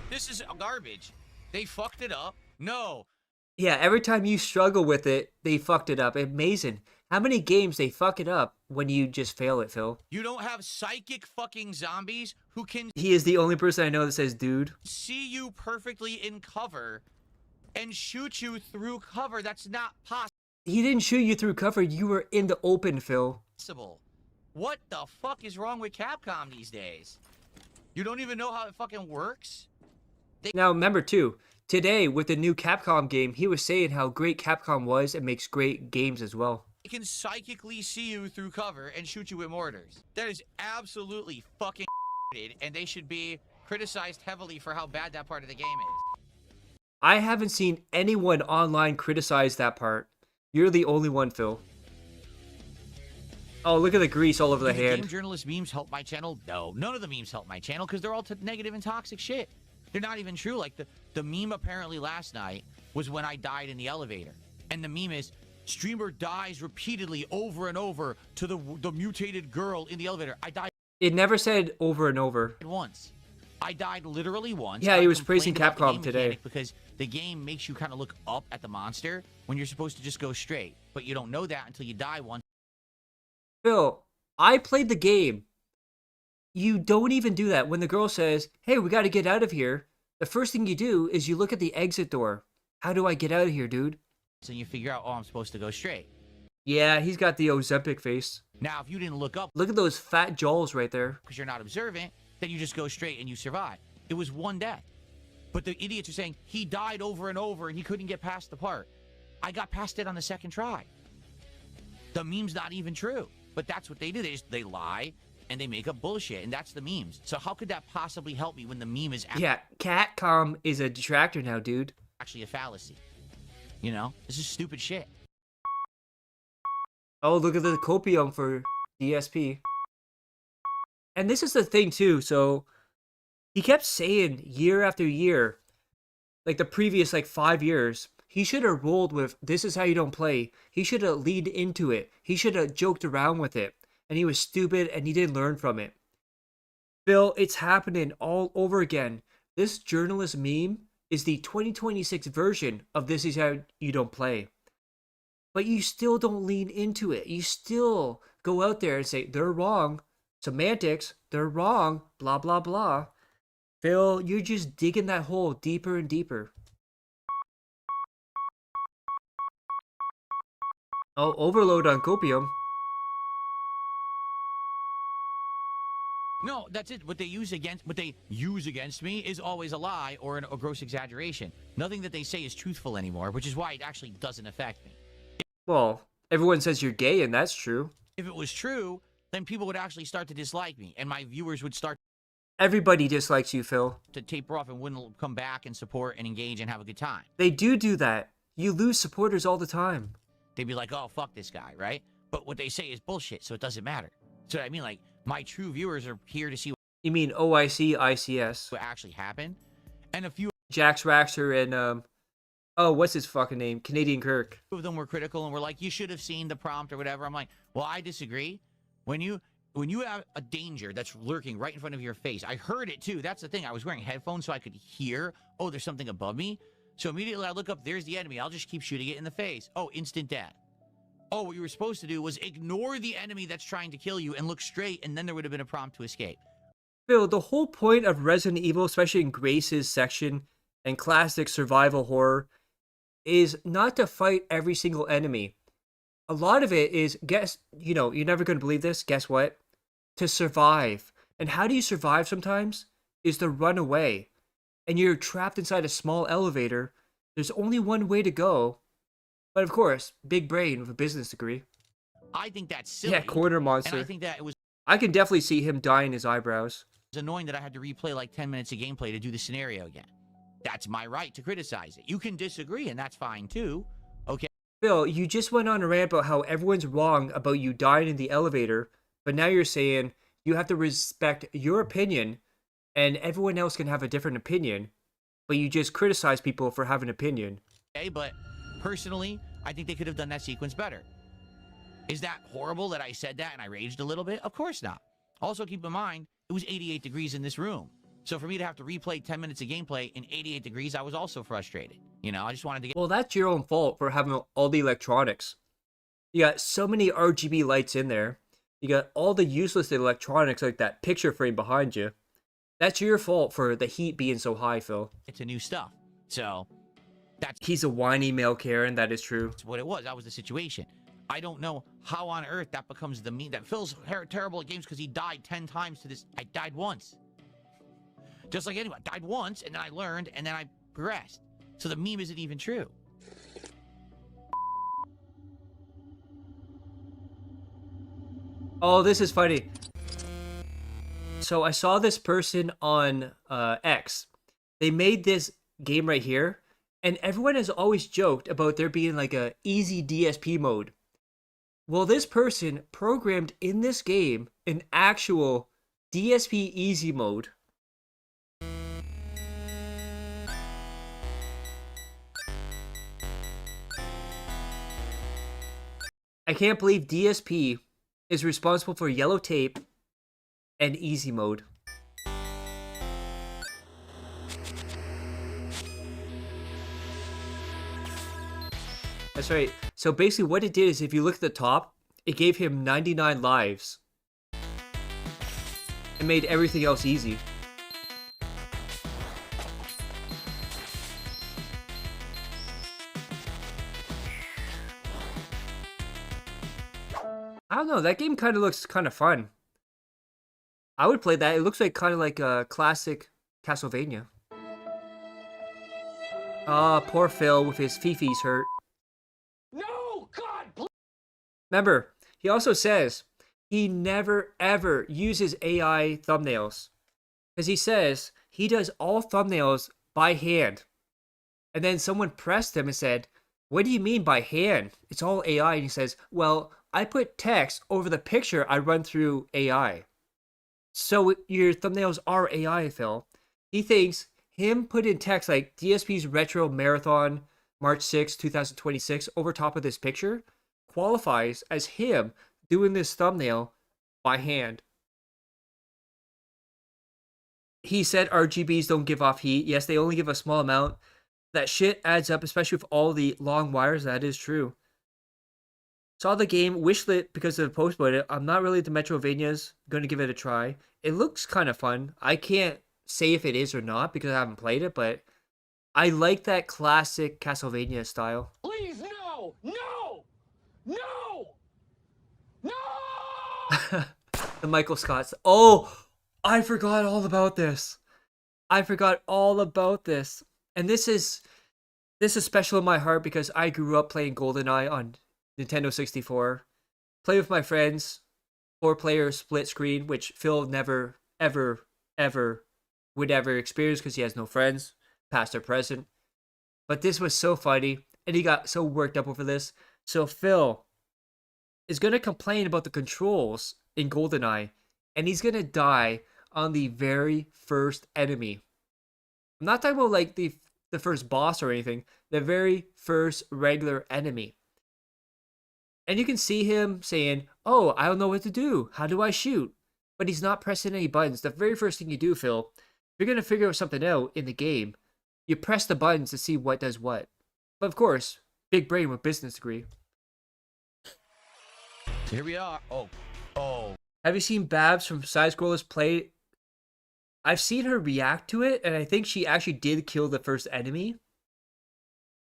This is garbage. They fucked it up. No. Yeah, every time you struggle with it, they fucked it up. Amazing. How many games they fuck it up when you just fail it, Phil? You don't have psychic fucking zombies who can He is the only person I know that says dude. see you perfectly in cover and shoot you through cover. That's not He didn't shoot you through cover. You were in the open, Phil. possible. What the fuck is wrong with Capcom these days? You don't even know how it fucking works? Now, remember, too, today with the new Capcom game, he was saying how great Capcom was and makes great games as well. They can psychically see you through cover and shoot you with mortars. That is absolutely fucking and they should be criticized heavily for how bad that part of the game is. I haven't seen anyone online criticize that part. You're the only one, Phil. Oh, look at the grease all over the Do the hand. game journalist memes help my channel? No, none of the memes help my channel because they're all negative and toxic shit. They're not even true. Like the meme apparently last night was when I died in the elevator. And the meme is, streamer dies repeatedly over and over to the mutated girl in the elevator. I died It never said over and over. once. I died literally once. Yeah, I he was praising complained about the Capcom game today. mechanic because the game makes you kind of look up at the monster when you're supposed to just go straight. But you don't know that until you die once. Phil, I played the game. You don't even do that. When the girl says, hey, we got to get out of here, the first thing you do is you look at the exit door. How do I get out of here, dude? And you figure out, oh, I'm supposed to go straight. Yeah, he's got the Ozempic face. Now, if you didn't look up Look at those fat jaws right there. because you're not observant, then you just go straight and you survive. It was one death. But the idiots are saying he died over and over and he couldn't get past the part. I got past it on the second try. The meme's not even true. But that's what they do. They lie and they make up bullshit. And that's the memes. So how could that possibly help me when the meme is Yeah, Catcom is a detractor now, dude. actually a fallacy? You know? This is stupid shit. Oh, look at the copium for DSP. And this is the thing, too. So, he kept saying year after year, like the previous, 5 years, he should have rolled with, this is how you don't play. He should have leaned into it. He should have joked around with it. And he was stupid and he didn't learn from it. Phil, it's happening all over again. This journalist meme is the 2026 version of this is how you don't play. But you still don't lean into it. You still go out there and say, they're wrong. Semantics, they're wrong. Blah, blah, blah. Phil, you're just digging that hole deeper and deeper. Oh, overload on copium. No, that's it. What they use against me is always a lie or a gross exaggeration. Nothing that they say is truthful anymore, which is why it actually doesn't affect me. Well, everyone says you're gay, and that's true. If it was true, then people would actually start to dislike me, and my viewers would start Everybody dislikes you, Phil. to taper off and wouldn't come back and support and engage and have a good time. They do that. You lose supporters all the time. They'd be like, oh, fuck this guy, right? But what they say is bullshit, so it doesn't matter. So I mean, like, my true viewers are here to see You mean OIC, ICS? what actually happened. And a few Jax Raxter and, oh, what's his fucking name? Canadian Kirk. of them were critical and were like, you should have seen the prompt or whatever. I'm like, well, I disagree. When you have a danger that's lurking right in front of your face, I heard it too. That's the thing. I was wearing headphones so I could hear, oh, there's something above me. So immediately I look up, there's the enemy. I'll just keep shooting it in the face. Oh, instant death. Oh, what you were supposed to do was ignore the enemy that's trying to kill you and look straight, and then there would have been a prompt to escape. Phil, the whole point of Resident Evil, especially in Grace's section and classic survival horror, is not to fight every single enemy. A lot of it is, you're never going to believe this, guess what? To survive. And how do you survive sometimes? Is to run away. And you're trapped inside a small elevator. There's only one way to go. But of course, big brain with a business degree. I think that's silly. Yeah, corner monster. And I think that it was I can definitely see him dyeing his eyebrows. annoying that I had to replay like 10 minutes of gameplay to do the scenario again. That's my right to criticize it. You can disagree, and that's fine too. Okay. Phil, you just went on a rant about how everyone's wrong about you dying in the elevator, but now you're saying you have to respect your opinion and everyone else can have a different opinion, but you just criticize people for having an opinion. Okay, but personally, I think they could have done that sequence better. Is that horrible that I said that and I raged a little bit? Of course not. Also, keep in mind, it was 88 degrees in this room. So for me to have to replay 10 minutes of gameplay in 88 degrees, I was also frustrated. You know, I just wanted to get... Well, that's your own fault for having all the electronics. You got so many RGB lights in there. You got all the useless electronics like that picture frame behind you. That's your fault for the heat being so high, Phil. to new stuff. So that's He's a whiny male Karen, that is true. what it was. That was the situation. I don't know how on earth that becomes the meme. That Phil's terrible at games because he died 10 times to this. I died once. Just like anyone. I died once, and then I learned, and then I progressed. So the meme isn't even true. Oh, this is funny. So I saw this person on X. They made this game right here, and everyone has always joked about there being like a easy DSP mode. Well, this person programmed in this game an actual DSP easy mode. I can't believe DSP is responsible for yellow tape and easy mode. That's right. So basically what it did is if you look at the top, it gave him 99 lives. It made everything else easy. I don't know, that game kind of looks kind of fun. I would play that. It looks like kind of like a classic Castlevania. Ah, poor Phil with his fifis hurt. No, God, please. Remember, he also says he never ever uses AI thumbnails. Because he says he does all thumbnails by hand. And then someone pressed him and said, "What do you mean by hand? It's all AI." And he says, "Well, I put text over the picture I run through AI. So your thumbnails are AI, Phil." He thinks him putting text like DSP's Retro Marathon March 6, 2026 over top of this picture qualifies as him doing this thumbnail by hand. He said RGBs don't give off heat. Yes, they only give a small amount. That shit adds up, especially with all the long wires. That is true. Saw the game, wishlit because of the post about it. I'm not really into Metrovanias. Gonna give it a try. It looks kind of fun. I can't say if it is or not because I haven't played it, but I like that classic Castlevania style. Please, no, no, no, no. The Michael Scott. Oh, I forgot all about this. I forgot all about this. And this is special in my heart because I grew up playing GoldenEye on Nintendo 64. Play with my friends, 4-player split screen, which Phil never, ever, ever would ever experience because he has no friends, past or present. But this was so funny, and he got so worked up over this. So Phil is going to complain about the controls in GoldenEye, and he's going to die on the very first enemy. I'm not talking about like the first boss or anything, the very first regular enemy. And you can see him saying, "Oh, I don't know what to do. How do I shoot?" But he's not pressing any buttons. The very first thing you do, Phil, if you're going to figure something out in the game, you press the buttons to see what does what. But of course, big brain with business degree. Here we are. Oh. Have you seen Babs from Side Scrollers play? I've seen her react to it, and I think she actually did kill the first enemy.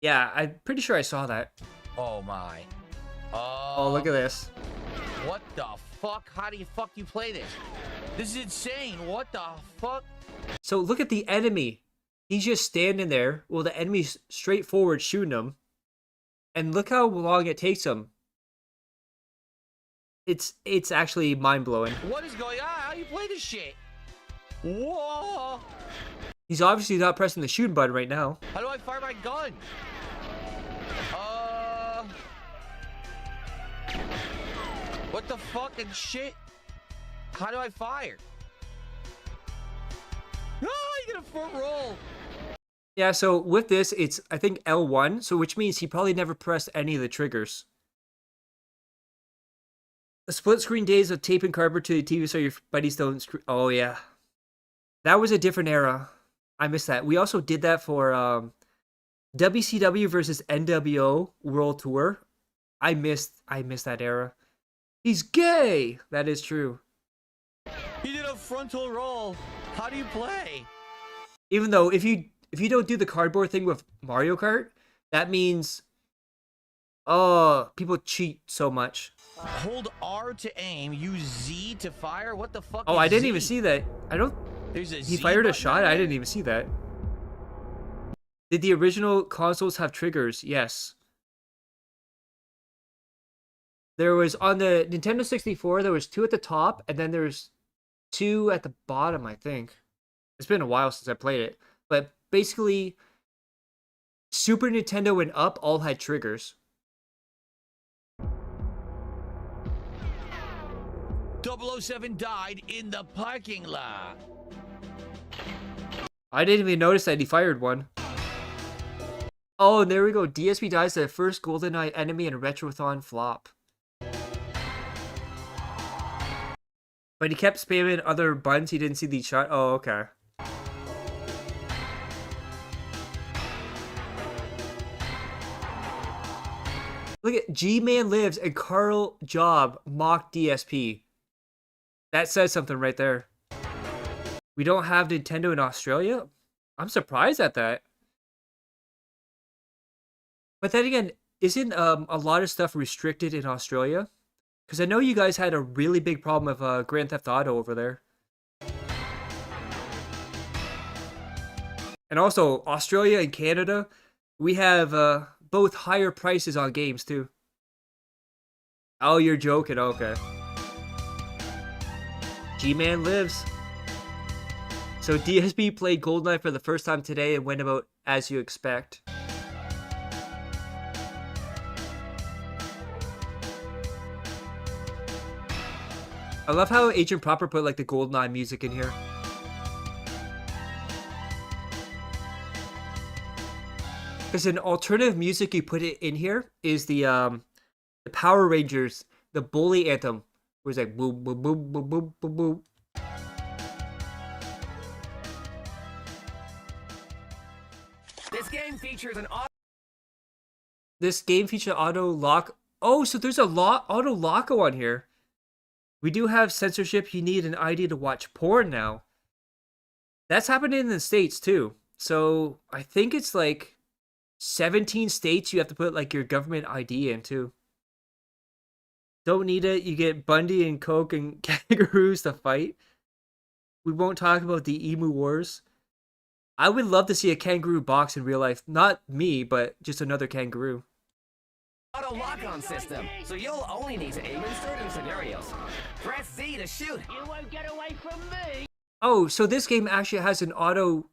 Yeah, I'm pretty sure I saw that. Oh my. Oh, look at this. What the fuck? How do you play this? This is insane. What the fuck? So look at the enemy. He's just standing there while the enemy's straightforward shooting him. And look how long it takes him. It's actually mind-blowing. What is going on? How do you play this shit? Whoa! He's obviously not pressing the shooting button right now. How do I fire my gun? What the fucking shit? How do I fire? Ah, you get a front roll. Yeah, so with this, it's, I think, L1, so which means he probably never pressed any of the triggers. The split screen days of taping cardboard to the TV so your buddies don't oh, yeah. That was a different era. I missed that. We also did that for WCW versus NWO World Tour. I missed that era. He's gay! That is true. He did a frontal roll. How do you play? Even though if you don't do the cardboard thing with Mario Kart, that means people cheat so much. Hold R to aim, use Z to fire. What the fuck? Oh, is I didn't Z? even see that. There's a He Z fired a button shot? on I it? didn't even see that. Did the original consoles have triggers? Yes. There was, on the Nintendo 64, there was 2 at the top, and then there's 2 at the bottom, I think. It's been a while since I played it. But basically, Super Nintendo and up all had triggers. 007 died in the parking lot. I didn't even notice that he fired one. Oh, and there we go. DSP dies to the first GoldenEye enemy in a Retrothon flop. But he kept spamming other buttons. He didn't see the shot. Oh, okay. Look at G-Man Lives and Carl Job mock DSP. That says something right there. We don't have Nintendo in Australia? I'm surprised at that. But then again, isn't a lot of stuff restricted in Australia? Because I know you guys had a really big problem with Grand Theft Auto over there. And also, Australia and Canada, we have both higher prices on games too. Oh, you're joking. Okay. G-Man Lives. So DSP played GoldenEye for the first time today and went about as you expect. I love how Agent Proper put like the GoldenEye music in here. Because an alternative music you put it in here is the Power Rangers, the Bully anthem, where it's like boom boom boom boom boom boom boom. This game features an This game features auto lock. Oh, so there's a auto locko on here. We do have censorship. You need an ID to watch porn now. That's happening in the States too. So I think it's like 17 states you have to put like your government ID in too. Don't need it. You get Bundy and Coke and kangaroos to fight. We won't talk about the emu wars. I would love to see a kangaroo box in real life. Not me, but just another kangaroo. Auto lock-on system, so you'll only need to aim in certain scenarios. Press Z to shoot. You won't get away from me. Oh, so this game actually has an auto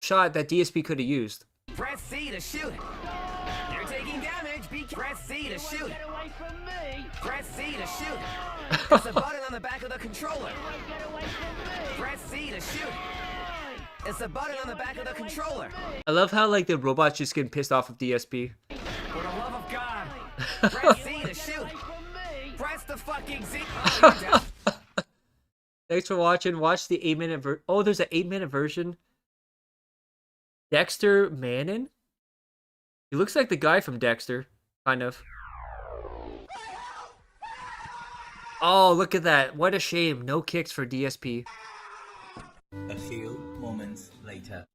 shot that DSP could have used. Press Z to shoot. You're taking damage. Press Z to shoot. Get away from me. Press Z to shoot. It's a button on the back of the controller. Get away from me. Press Z to shoot. It's a button on the back of the controller. I love how like the robots just getting pissed off with DSP. For the love of God. Press Z to shoot. Press the fucking Z. Oh, you're down. Thanks for watching. Watch the 8-minute oh, there's an 8-minute version. Dexter Mannon? He looks like the guy from Dexter, kind of. Oh, look at that. What a shame. No kicks for DSP. A few moments later.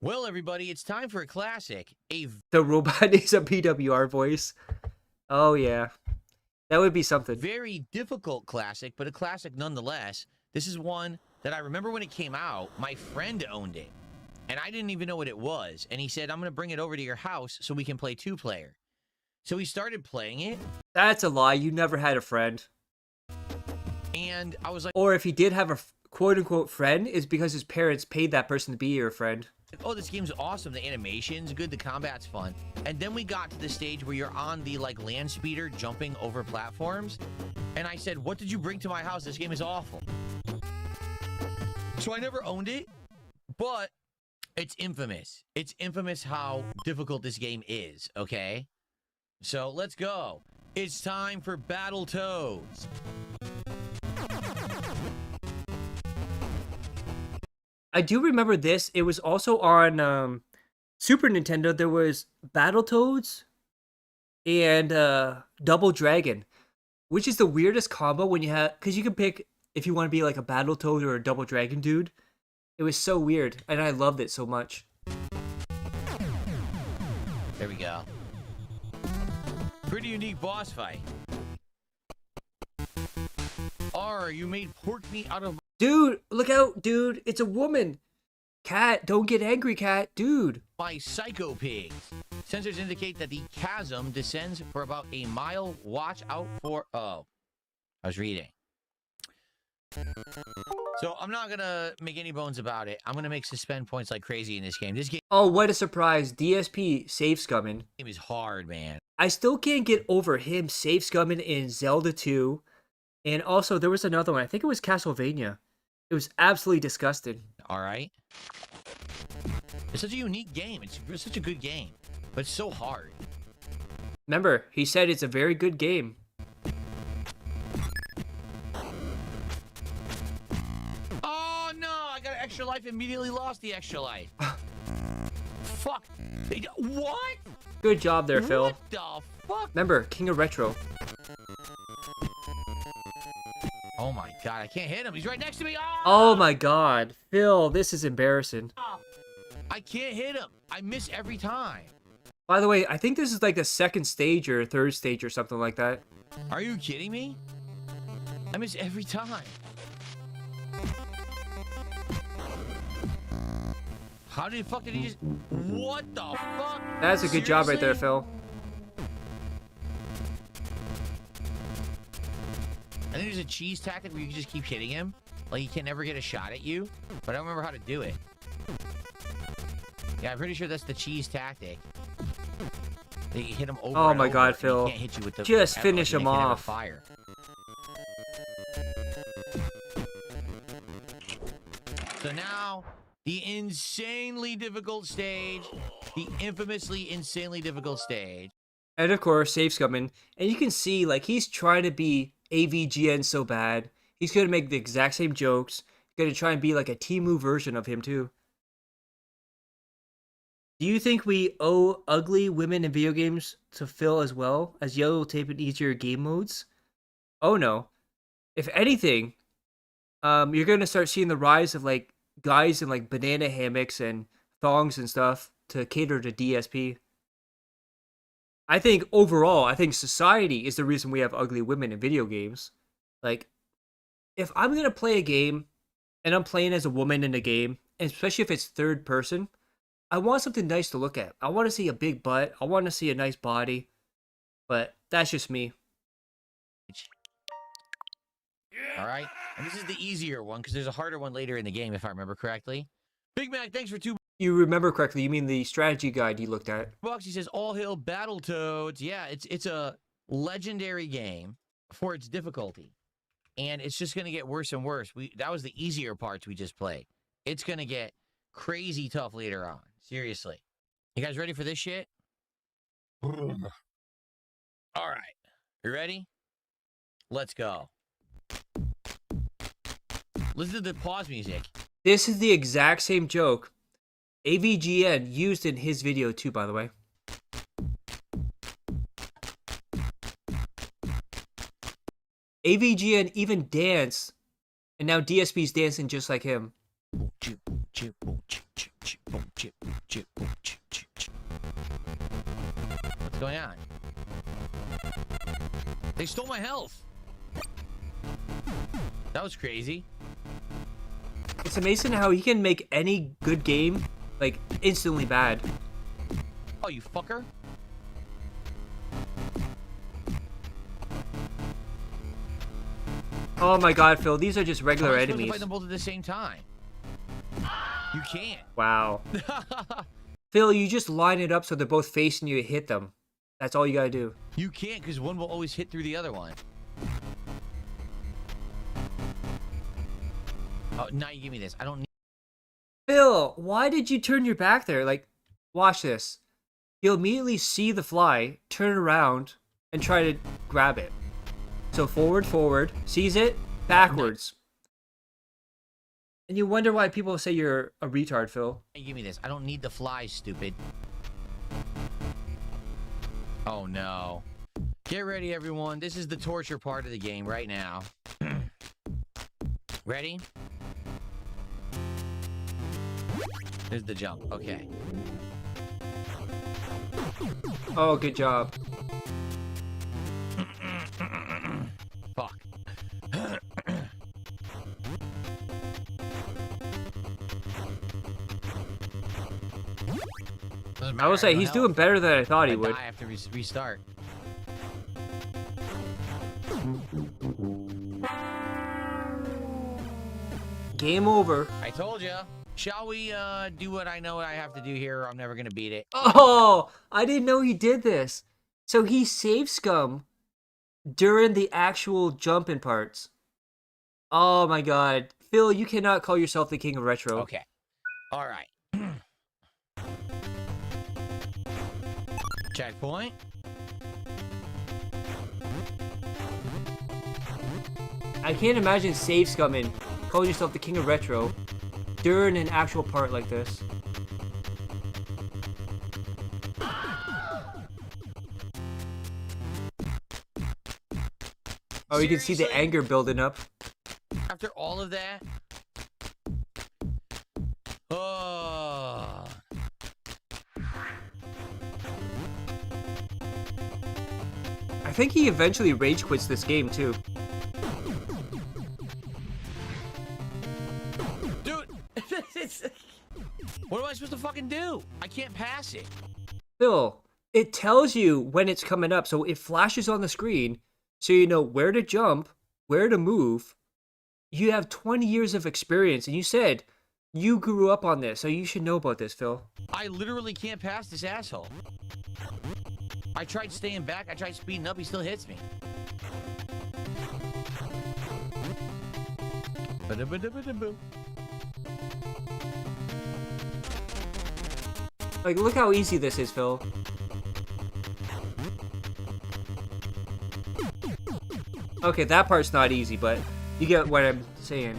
Well, everybody, it's time for a classic. The robot is a PWR voice. Oh, yeah. That would be something. Very difficult classic, but a classic nonetheless. This is one that I remember when it came out, my friend owned it. And I didn't even know what it was. And he said, I'm going to bring it over to your house so we can play 2-player. So we started playing it. That's a lie. You never had a friend. And I was like, Or if he did have a quote-unquote friend, it's because his parents paid that person to be your friend. oh, this game's awesome. The animation's good. The combat's fun. And then we got to the stage where you're on the like land speeder jumping over platforms. And I said, what did you bring to my house? This game is awful. So I never owned it, but it's infamous. It's infamous how difficult this game is, okay? So let's go. It's time for Battletoads. I do remember this. It was also on Super Nintendo. There was Battletoads and Double Dragon, which is the weirdest combo when you have, because you can pick if you want to be like a Battletoad or a Double Dragon dude. It was so weird, and I loved it so much. There we go. Pretty unique boss fight. R, you made pork meat out of... Dude, look out, dude. It's a woman. Cat, don't get angry, cat. Dude. My psycho pigs. Sensors indicate that the chasm descends for about a mile. Watch out for... Oh. I was reading. So I'm not going to make any bones about it. I'm going to make suspend points like crazy in this game. This game Oh, what a surprise. DSP safe scumming. is hard, man. I still can't get over him safe scumming in Zelda 2. And also, there was another one. I think it was Castlevania. It was absolutely disgusting. All right? It's such a unique game. It's such a good game. But it's so hard. Remember, he said it's a very good game. Oh, no! I got an extra life. Immediately lost the extra life. Fuck. What? Good job there, Phil. What the fuck? Remember, King of Retro. Oh my god, I can't hit him. He's right next to me. Oh my god. Phil, this is embarrassing. I can't hit him. I miss every time. By the way, I think this is like the second stage or third stage or something like that. Are you kidding me? I miss every time. How the fuck did he just... What the fuck? That's a good job right there, Seriously? Phil. I think there's a cheese tactic where you can just keep hitting him. Like, he can never get a shot at you. But I don't remember how to do it. Yeah, I'm pretty sure that's the cheese tactic. That you hit him over Oh and my over, God, and he Phil. can't hit you with the Just ever, finish like, him he can never off. Fire. So now, the insanely difficult stage. The infamously insanely difficult stage. And of course, safe scumming. And you can see, like, he's trying to be AVGN so bad. He's going to make the exact same jokes. He's going to try and be like a Temu version of him, too. Do you think we owe ugly women in video games to Phil as well, as yellow tape and easier game modes? Oh, no. If anything, you're going to start seeing the rise of, like, guys in, like, banana hammocks and thongs and stuff to cater to DSP. I think overall, I think society is the reason we have ugly women in video games. Like, if I'm gonna play a game and I'm playing as a woman in a game, and especially if it's third person, I want something nice to look at. I want to see a big butt. I want to see a nice body. But that's just me. All right, and this is the easier one because there's a harder one later in the game, if I remember correctly. Big Mac, thanks for $2. You remember correctly. You mean the strategy guide you looked at. He says, all hail Battletoads. Yeah, it's a legendary game for its difficulty. And it's just going to get worse and worse. That was the easier parts we just played. It's going to get crazy tough later on. Seriously. You guys ready for this shit? All right. You ready? Let's go. Listen to the pause music. This is the exact same joke AVGN used in his video too, by the way. AVGN even danced, and now DSP's dancing just like him. What's going on? They stole my health. That was crazy. It's amazing how he can make any good game, like, instantly bad. Oh, you fucker. Oh my god, Phil, these are just regular How am I supposed to enemies. fight them both at the same time? You can't. Wow. Phil, you just line it up so they're both facing you to hit them. That's all you gotta do. You can't, because one will always hit through the other one. Oh, now you give me this. I don't need... Phil, why did you turn your back there? Like, watch this. He'll immediately see the fly, turn around, and try to grab it. So forward, sees it, backwards. And you wonder why people say you're a retard, Phil. Give me this. I don't need the flies, stupid. Oh, no. Get ready, everyone. This is the torture part of the game right now. Ready? There's the jump. Okay. Oh, good job. Fuck. I will say, he's doing better than I thought he would. I have to restart. Game over. I told you. Shall we do what I know I have to do here, or I'm never going to beat it? Oh, I didn't know he did this. So he saved Scum during the actual jumping parts. Oh my god. Phil, you cannot call yourself the king of retro. Okay. All right. Checkpoint. I can't imagine save scumming, calling yourself the king of retro during an actual part like this. Oh, you can see the anger building up. After all of that. Oh. I think he eventually rage quits this game too. Dude, what am I supposed to fucking do? I can't pass it. Phil, it tells you when it's coming up, so it flashes on the screen, so you know where to jump, where to move. You have 20 years of experience, and you said you grew up on this, so you should know about this, Phil. I literally can't pass this asshole. I tried staying back, I tried speeding up, he still hits me. Like, look how easy this is, Phil. Okay, that part's not easy, but you get what I'm saying.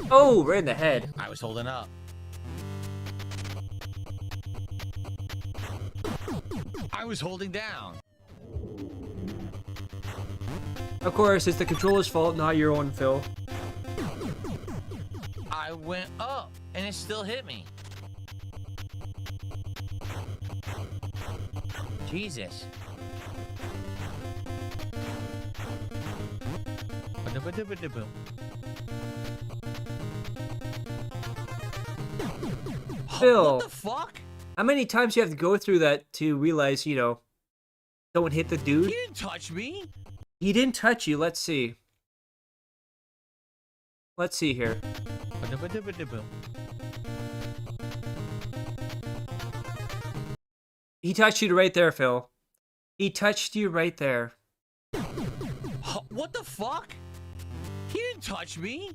Oh, right in the head. I was holding up. I was holding down. Of course, it's the controller's fault, not your own, Phil. I went up, and it still hit me. Jesus. Phil, What the fuck? how many times you have to go through that to realize, you know, don't hit the He dude? didn't touch me. He didn't touch you. Let's see. Let's see here. He touched you right there, Phil. He touched you right there. What the fuck? He didn't touch me.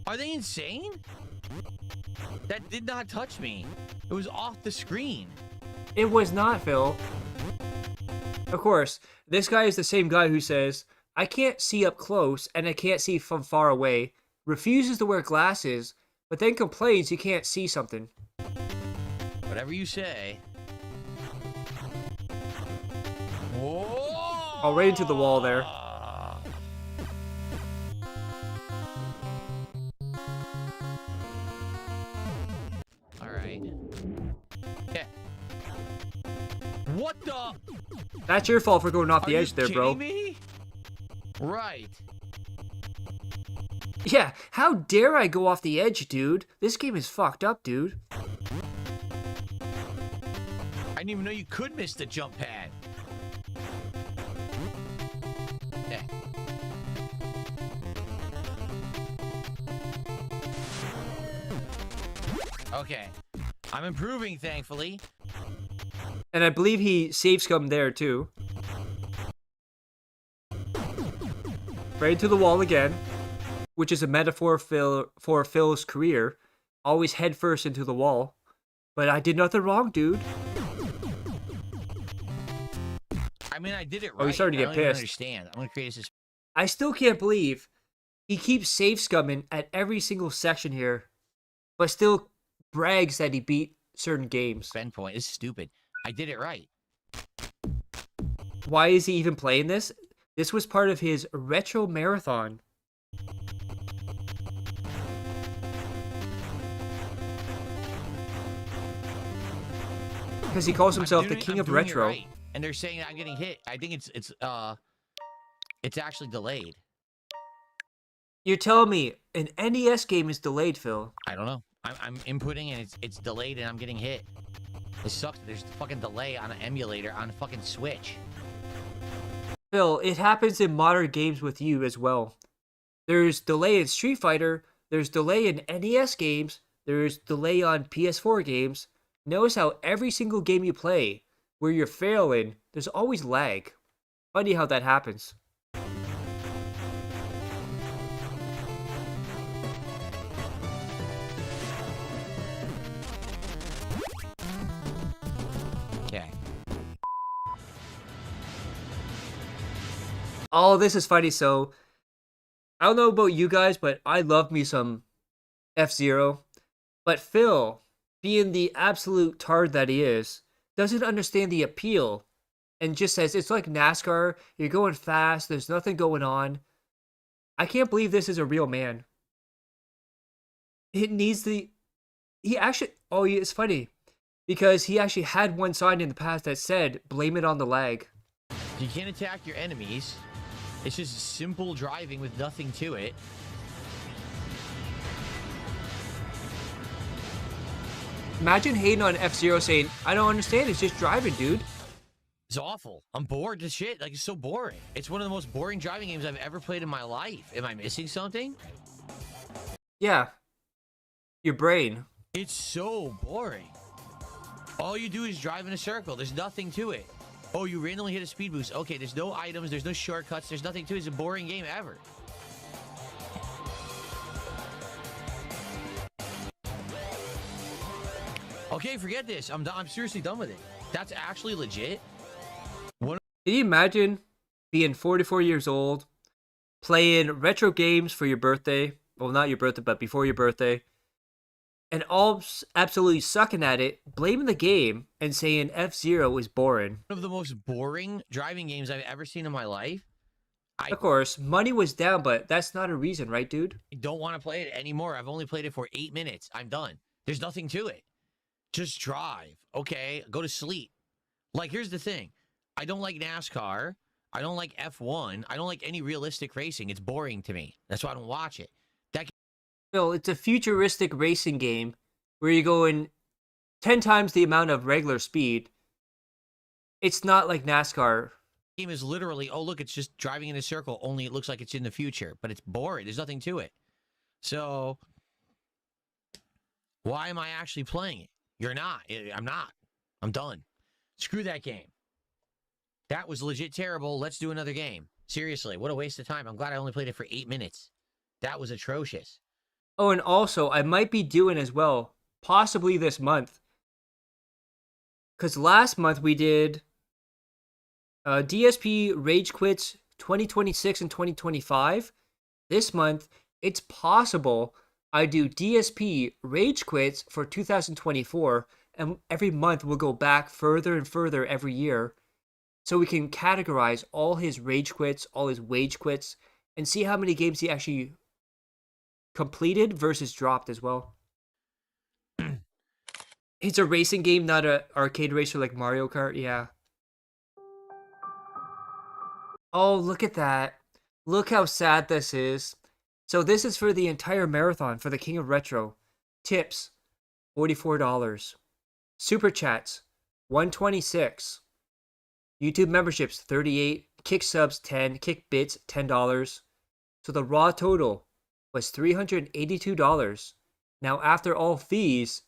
Are they insane? That did not touch me. It was off the screen. It was not, Phil. Of course, this guy is the same guy who says, I can't see up close and I can't see from far away, refuses to wear glasses, but then complains he can't see something. Whatever you say. Whoa! Oh, right into the wall there. Alright. Yeah. What the? That's your fault for going off the Are edge you there, bro. kidding me? Right. Yeah, how dare I go off the edge, dude? This game is fucked up, dude. I didn't even know you could miss the jump pad. Yeah. Okay. I'm improving, thankfully. And I believe he save scummed there, too. Right into the wall again, which is a metaphor for Phil's career. Always head first into the wall. But I did nothing wrong, dude. I mean, I did it right. Oh, he's starting to get I don't even pissed. understand. I'm gonna create this. I still can't believe he keeps save scumming at every single section here, but still brags that he beat certain games. Spend point. It's stupid. I did it right. Why is he even playing this? This was part of his retro marathon. Because he calls himself the king of I'm doing it retro. right. And they're saying I'm getting hit. I think it's actually delayed. You're telling me an NES game is delayed, Phil? I don't know. I'm inputting and it's delayed and I'm getting hit. It sucks. There's a fucking delay on an emulator on a fucking Switch. Phil, it happens in modern games with you as well. There's delay in Street Fighter, there's delay in NES games, there's delay on PS4 games. Notice how every single game you play, where you're failing, there's always lag. Funny how that happens. Okay. Oh, this is funny. So, I don't know about you guys, but I love me some F-Zero. But Phil, being the absolute tard that he is, doesn't understand the appeal and just says it's like NASCAR. You're going fast. There's nothing going on. I can't believe this is a real man. It needs the... He actually... Oh, it's funny. Because he actually had one sign in the past that said, blame it on the lag. You can't attack your enemies. It's just simple driving with nothing to it. Imagine hating on F-Zero saying, I don't understand, it's just driving, dude. It's awful. I'm bored as shit. Like, it's so boring. It's one of the most boring driving games I've ever played in my life. Am I missing something? Yeah. Your brain. It's so boring. All you do is drive in a circle. There's nothing to it. Oh, you randomly hit a speed boost. Okay, there's no items. There's no shortcuts. There's nothing to it. It's a boring game ever. Okay, forget this. I'm seriously done with it. That's actually legit. Can you imagine being 44 years old, playing retro games for your birthday? Well, not your birthday, but before your birthday. And all absolutely sucking at it, blaming the game, and saying F-Zero is boring. One of the most boring driving games I've ever seen in my life. Of course, money was down, but that's not a reason, right, dude? I don't want to play it anymore. I've only played it for 8 minutes. I'm done. There's nothing to it. Just drive. Okay, go to sleep. Like, here's the thing. I don't like NASCAR. I don't like F1. I don't like any realistic racing. It's boring to me. That's why I don't watch it. Phil, it's a futuristic racing game where you're going 10 times the amount of regular speed. It's not like NASCAR. Game is literally, oh, look, it's just driving in a circle, only it looks like it's in the future, but it's boring. There's nothing to it. So, why am I actually playing it? You're not. I'm not. I'm done. Screw that game. That was legit terrible. Let's do another game. Seriously, what a waste of time. I'm glad I only played it for 8 minutes. That was atrocious. Oh, and also, I might be doing as well, possibly this month. Because last month we did DSP Rage Quits 2026 and 2025. This month, it's possible I do DSP Rage Quits for 2024, and every month we'll go back further and further every year, so we can categorize all his Rage Quits, all his Wage Quits, and see how many games he actually completed versus dropped as well. It's a racing game, not an arcade racer like Mario Kart, yeah. Oh, look at that. Look how sad this is. So this is for the entire marathon for the King of Retro. Tips, $44. Super Chats, $126. YouTube memberships, $38. Kick subs, $10. Kick bits, $10. So the raw total was $382. Now after all fees,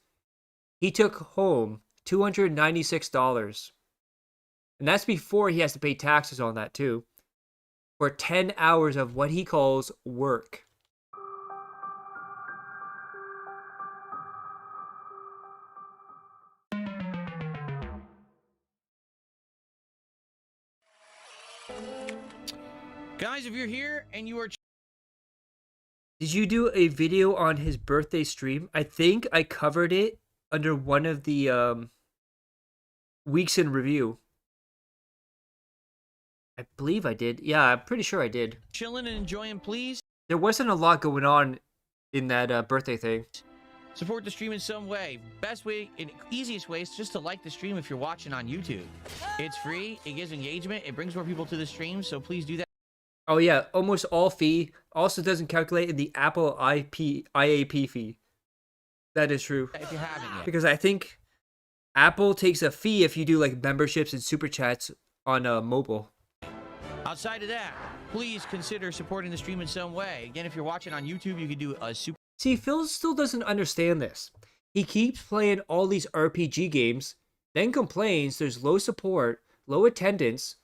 he took home $296. And that's before he has to pay taxes on that too. For 10 hours of what he calls work. Guys, if you're here and you are... Did you do a video on his birthday stream? I think I covered it under one of the weeks in review. I believe I did. Yeah, I'm pretty sure I did. Chilling and enjoying, please. There wasn't a lot going on in that birthday thing. Support the stream in some way. Best way and easiest way is just to like the stream if you're watching on YouTube. It's free. It gives engagement. It brings more people to the stream, so please do that. Oh yeah, almost all fee also doesn't calculate in the Apple IAP fee. That is true. If you haven't yet. Because I think Apple takes a fee if you do like memberships and super chats on mobile. Outside of that, please consider supporting the stream in some way. Again, if you're watching on YouTube, you can do a super... See, Phil still doesn't understand this. He keeps playing all these RPG games, then complains there's low support, low attendance,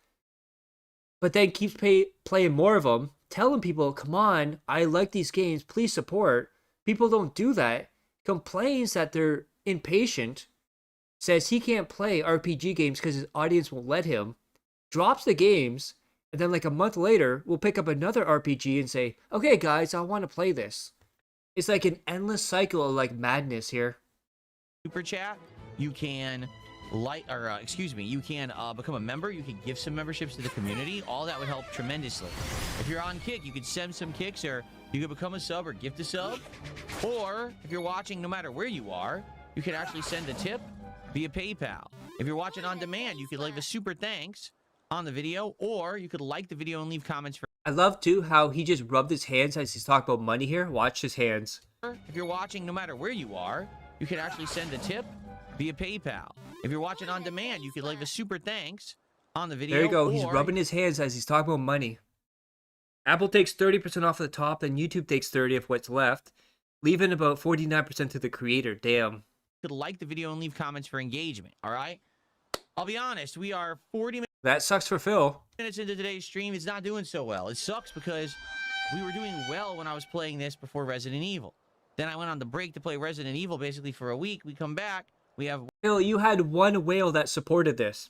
but then keeps playing more of them, telling people, come on, I like these games, please support. People don't do that. Complains that they're impatient, says he can't play RPG games because his audience won't let him, drops the games, and then like a month later, we'll pick up another RPG and say, okay guys, I want to play this. It's like an endless cycle of like madness here. Super chat. You can you can become a member. You can give some memberships to the community. All that would help tremendously. If you're on Kick, you could send some kicks, or you could become a sub or gift a sub. Or if you're watching, no matter where you are, you can actually send a tip via PayPal. If you're watching on demand, you could leave a super thanks on the video, or you could like the video and leave comments for... I love too how he just rubbed his hands as he's talking about money here. Watch his hands. If you're watching, no matter where you are, you can actually send a tip via PayPal. If you're watching on demand, you could leave a super thanks on the video. There you go. He's rubbing his hands as he's talking about money. Apple takes 30% off the top, then YouTube takes 30% of what's left, leaving about 49% to the creator. Damn. You could like the video and leave comments for engagement, all right? I'll be honest, we are 40 minutes... That sucks for Phil. Minutes into today's stream, it's not doing so well. It sucks because we were doing well when I was playing this before Resident Evil. Then I went on the break to play Resident Evil basically for a week. We come back, we have... Phil, you had one whale that supported this.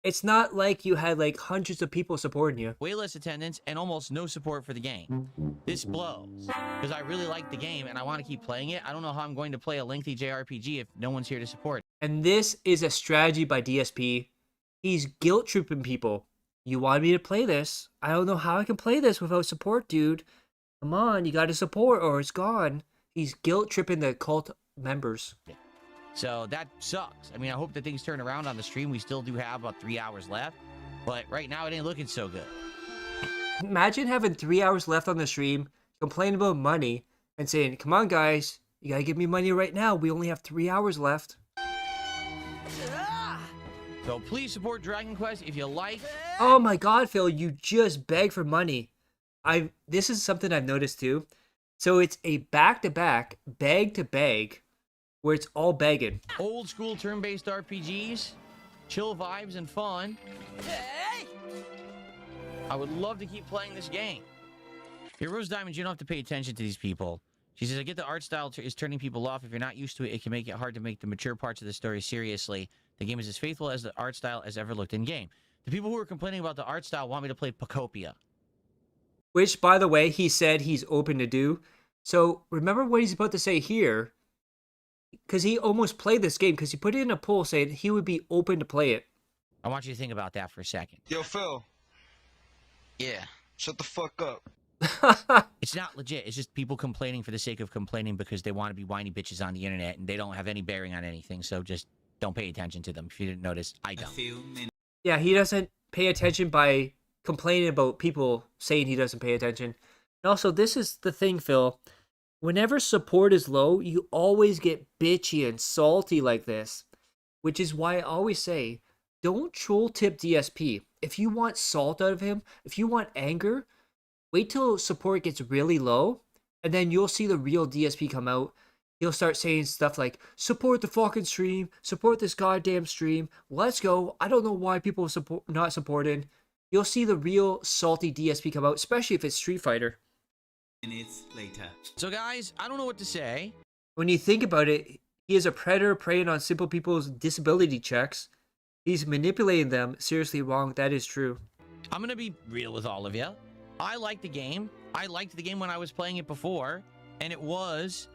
It's not like you had like hundreds of people supporting you. way less attendance and almost no support for the game. This blows because I really like the game and I want to keep playing it. I don't know how I'm going to play a lengthy JRPG if no one's here to support it. And this is a strategy by DSP. He's guilt tripping people. You wanted me to play this. I don't know how I can play this without support, dude. Come on, you got to support or it's gone. He's guilt tripping the cult members. So that sucks. I mean, I hope that things turn around on the stream. We still do have about 3 hours left. But right now, it ain't looking so good. Imagine having 3 hours left on the stream, complaining about money, and saying, come on, guys, you gotta give me money right now. We only have 3 hours left. So please support Dragon Quest if you like. Oh my god, Phil, you just beg for money. This is something I've noticed too. So it's a back-to-back, bag-to-bag, where it's all begging. Old school turn-based RPGs, chill vibes and fun. I would love to keep playing this game. Here, Rose Diamond, you don't have to pay attention to these people. She says, I get the art style is turning people off. If you're not used to it, it can make it hard to make the mature parts of the story seriously. The game is as faithful as the art style has ever looked in-game. The people who are complaining about the art style want me to play Pacopia. Which, by the way, he said he's open to do. So remember what he's about to say here. Because he almost played this game. Because he put it in a poll saying he would be open to play it. I want you to think about that for a second. Yo, Phil. Yeah. Shut the fuck up. It's not legit. It's just people complaining for the sake of complaining because they want to be whiny bitches on the internet and they don't have any bearing on anything. So just don't pay attention to them. If you didn't notice, I don't. Yeah, he doesn't pay attention by complaining about people saying he doesn't pay attention. And also, this is the thing, Phil. Whenever support is low, you always get bitchy and salty like this. Which is why I always say, don't troll tip DSP. If you want salt out of him, if you want anger, wait till support gets really low, and then you'll see the real DSP come out. He'll start saying stuff like, support the fucking stream, support this goddamn stream, let's go. I don't know why people are not supporting. You'll see the real salty DSP come out, especially if it's Street Fighter. Minutes later. So guys, I don't know what to say. When you think about it, he is a predator preying on simple people's disability checks. He's manipulating them. Seriously wrong, that is true. I'm going to be real with all of you. I like the game. I liked the game when I was playing it before, and it was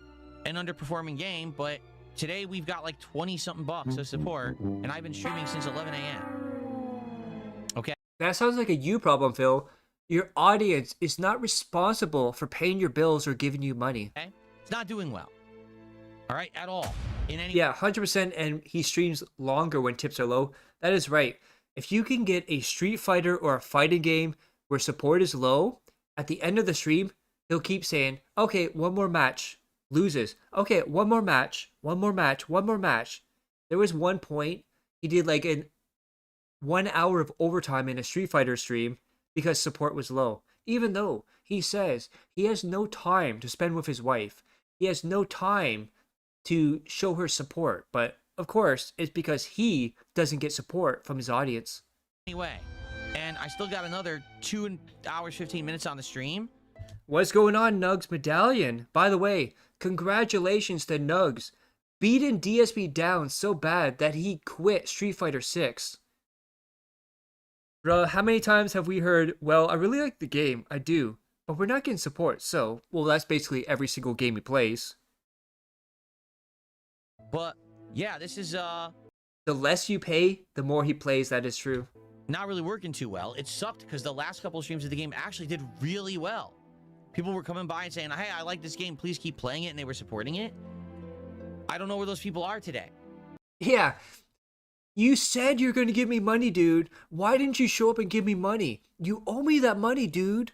an underperforming game, but today we've got like 20-something bucks of support, and I've been streaming since 11 a.m. Okay? That sounds like a you problem, Phil. Your audience is not responsible for paying your bills or giving you money. Okay? It's not doing well. All right? At all. In any Yeah, 100%, and he streams longer when tips are low. That is right. If you can get a Street Fighter or a fighting game where support is low, at the end of the stream, he'll keep saying, okay, one more match. Loses. Okay, one more match. One more match. One more match. There was one point, he did like 1 hour of overtime in a Street Fighter stream because support was low. Even though he says he has no time to spend with his wife. He has no time to show her support. But, of course, it's because he doesn't get support from his audience. way. And I still got another 2 hours, 15 minutes on the stream. What's going on, Nugs Medallion? By the way, congratulations to Nugs. Beating DSP down so bad that he quit Street Fighter 6. Bruh, how many times have we heard, well, I really like the game, I do, but we're not getting support, so, well, that's basically every single game he plays. But, yeah, this is, The less you pay, the more he plays, that is true. not really working too well. It sucked because the last couple of streams of the game actually did really well. People were coming by and saying, hey, I like this game, please keep playing it, and they were supporting it. I don't know where those people are today. Yeah. You said you're going to give me money, dude. Why didn't you show up and give me money? You owe me that money, dude.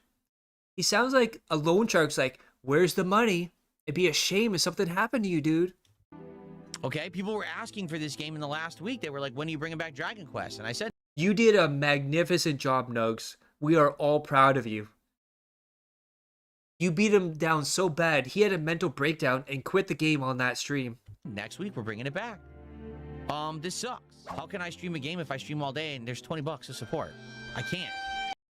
He sounds like a loan shark's like, where's the money? It'd be a shame if something happened to you, dude. Okay, people were asking for this game in the last week. They were like, when are you bringing back Dragon Quest? And I said, You did a magnificent job, Nugs. We are all proud of you. You beat him down so bad, he had a mental breakdown and quit the game on that stream. next week we're bringing it back. This sucks. How can I stream a game if I stream all day and there's 20 bucks of support? I can't.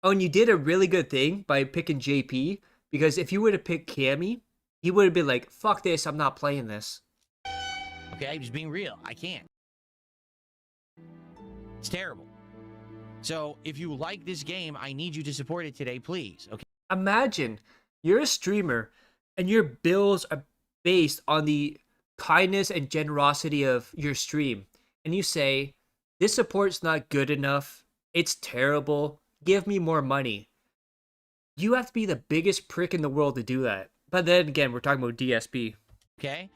Oh, and you did a really good thing by picking JP, because if you would have picked Cammy, he would have been like, fuck this, I'm not playing this. Okay, I'm just being real. I can't. It's terrible. So, if you like this game, I need you to support it today, please. Okay. Imagine you're a streamer and your bills are based on the kindness and generosity of your stream. And you say, this support's not good enough. It's terrible. Give me more money. You have to be the biggest prick in the world to do that. But then again, we're talking about DSP. Okay.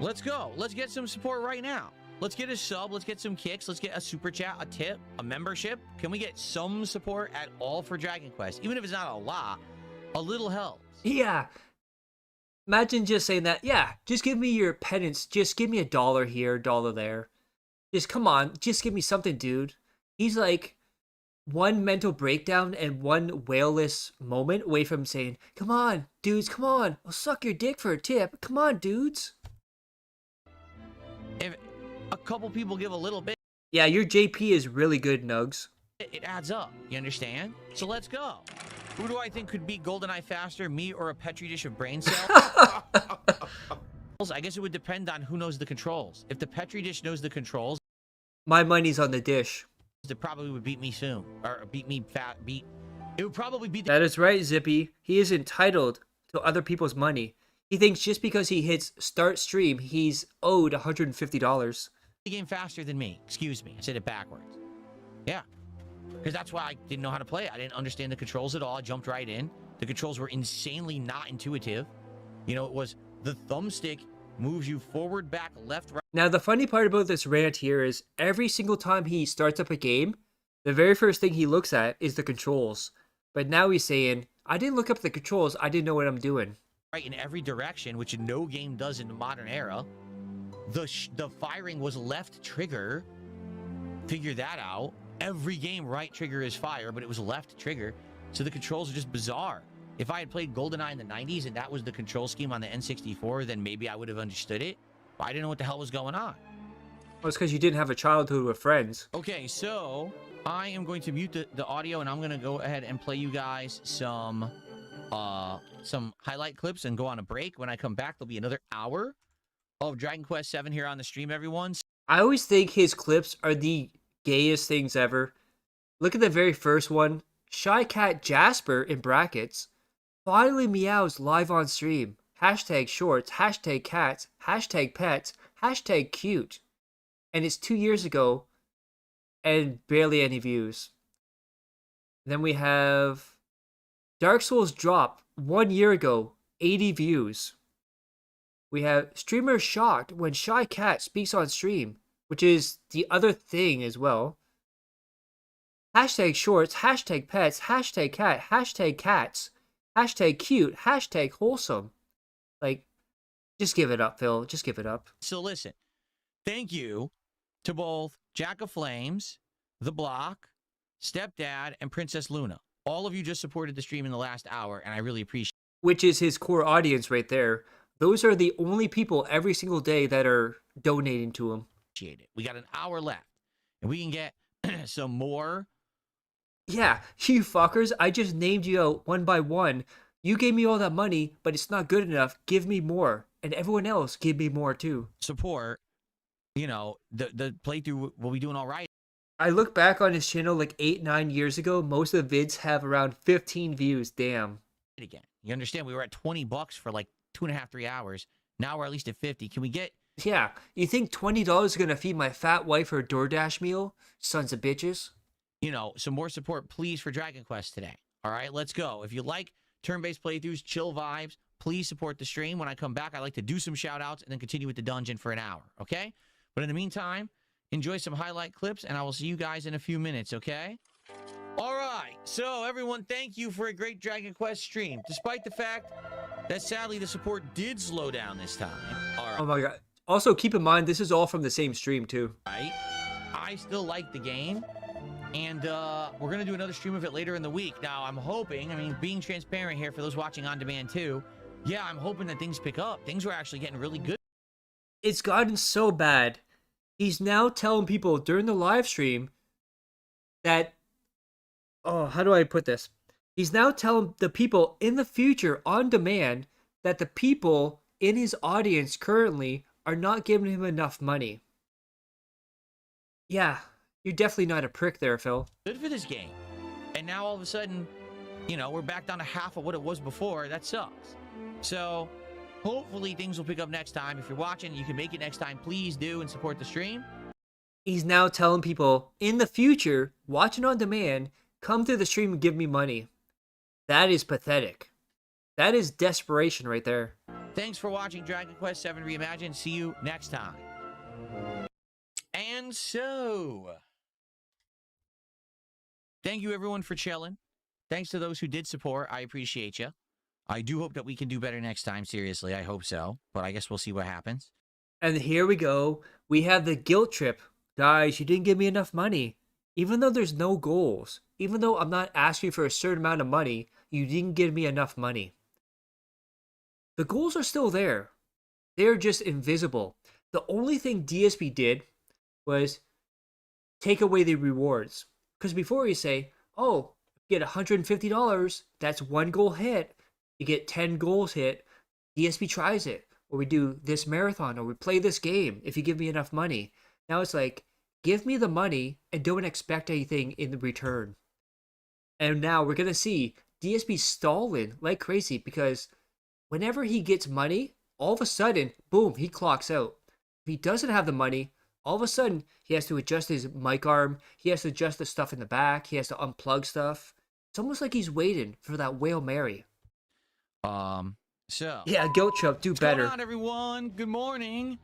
Let's go. Let's get some support right now. Let's get a sub. Let's get some kicks. Let's get a super chat, a tip, a membership. Can we get some support at all for Dragon Quest? Even if it's not a lot, a little helps. Yeah. Imagine just saying that. Yeah, just give me your penance. Just give me $1 here, $1 there. Just come on. Just give me something, dude. He's like one mental breakdown and one whaleless moment away from saying, come on, dudes, come on. I'll suck your dick for a tip. Come on, dudes. If a couple people give a little bit, Yeah, your JP is really good, Nugs. it adds up. You understand? So let's go. Who do I think could beat GoldenEye faster, me or a petri dish of brain cells? I guess it would depend on who knows the controls. If the petri dish knows the controls, My money's on the dish. it probably would beat me soon. Or beat me fat. It would probably beat the That is right, Zippy. He is entitled to other people's money. He thinks just because he hits start stream, he's owed $150. game faster than me. Excuse me. I said it backwards. Yeah. Because that's why I didn't know how to play it. I didn't understand the controls at all. I jumped right in. The controls were insanely not intuitive. You know, it was the thumbstick moves you forward, back, left, right. Now, the funny part about this rant here is every single time he starts up a game, the very first thing he looks at is the controls. But now he's saying, I didn't look up the controls. I didn't know what I'm doing. Right in every direction, which no game does in the modern era. The firing was left trigger. Figure that out. Every game right trigger is fire, but it was left trigger. So the controls are just bizarre. If I had played GoldenEye in the 90s and that was the control scheme on the N64, then maybe I would have understood it. But I didn't know what the hell was going on. Well, it's because you didn't have a childhood with friends. Okay, so I am going to mute the audio, and I'm going to go ahead and play you guys some highlight clips and go on a break. When I come back, there'll be another hour of Dragon Quest 7 here on the stream, everyone. I always think his clips are the gayest things ever. Look at the very first one. Shy Cat Jasper in brackets finally meows live on stream. Hashtag shorts, hashtag cats, hashtag pets, hashtag cute. And it's 2 years ago and barely any views. Then we have Dark Souls drop 1 year ago, 80 views. We have streamer shocked when Shy Cat speaks on stream, which is the other thing as well. Hashtag shorts, hashtag pets, hashtag cat, hashtag cats, hashtag cute, hashtag wholesome. Like, just give it up, Phil. Just give it up. So listen, thank you to both Jack of Flames, The Block, Stepdad, and Princess Luna. All of you just supported the stream in the last hour, and I really appreciate it. Which is his core audience right there. Those are the only people every single day that are donating to him. We got an hour left, and we can get some more. Yeah, you fuckers, I just named you out one by one. You gave me all that money, but it's not good enough. Give me more. And everyone else, give me more too. Support. You know, the playthrough will be doing all right. I look back on his channel like 8-9 years ago. Most of the vids have around 15 views. Damn. Again, you understand? We were at $20 for like 2.5, 3 hours. Now we're at least at 50. Can we get? Yeah, you think $20 is gonna feed my fat wife her DoorDash meal? Sons of bitches. You know, some more support, please, for Dragon Quest today. All right, let's go. If you like turn-based playthroughs, chill vibes, please support the stream. When I come back, I like to do some shout-outs and then continue with the dungeon for an hour, okay? But in the meantime, enjoy some highlight clips, and I will see you guys in a few minutes, okay? All right, so everyone, thank you for a great Dragon Quest stream, despite the fact that, sadly, the support did slow down this time. All right. Oh my god. Also, keep in mind, this is all from the same stream, too. Right? I still like the game. And we're going to do another stream of it later in the week. Now, I'm hoping, I mean, being transparent here for those watching on demand too, yeah, I'm hoping that things pick up. Things were actually getting really good. It's gotten so bad. He's now telling people during the live stream that, oh, how do I put this? He's now telling the people in the future on demand that the people in his audience currently are not giving him enough money. Yeah. You're definitely not a prick there, Phil. Good for this game. And now all of a sudden, you know, we're back down to half of what it was before. That sucks. So hopefully things will pick up next time. If you're watching, you can make it next time. Please do and support the stream. He's now telling people in the future, watching on demand, come through the stream and give me money. That is pathetic. That is desperation right there. Thanks for watching Dragon Quest 7 Reimagined. See you next time. So, thank you everyone for chilling. Thanks to those who did support. I appreciate you. I do hope that we can do better next time. Seriously, I hope so. But I guess we'll see what happens. And here we go. We have the guilt trip. Guys, you didn't give me enough money. Even though there's no goals, even though I'm not asking for a certain amount of money, you didn't give me enough money. The goals are still there. They're just invisible. The only thing DSP did was take away the rewards. Because before you say, oh, you get $150, that's one goal hit. You get 10 goals hit, DSP tries it. Or we do this marathon, or we play this game if you give me enough money. Now it's like, give me the money and don't expect anything in the return. And now we're going to see DSP stalling like crazy because whenever he gets money, all of a sudden, boom, he clocks out. If he doesn't have the money, all of a sudden, he has to adjust his mic arm. He has to adjust the stuff in the back. He has to unplug stuff. It's almost like he's waiting for that Whale Mary. So. Yeah, guilt trip, do better. What's going on, everyone? Good morning.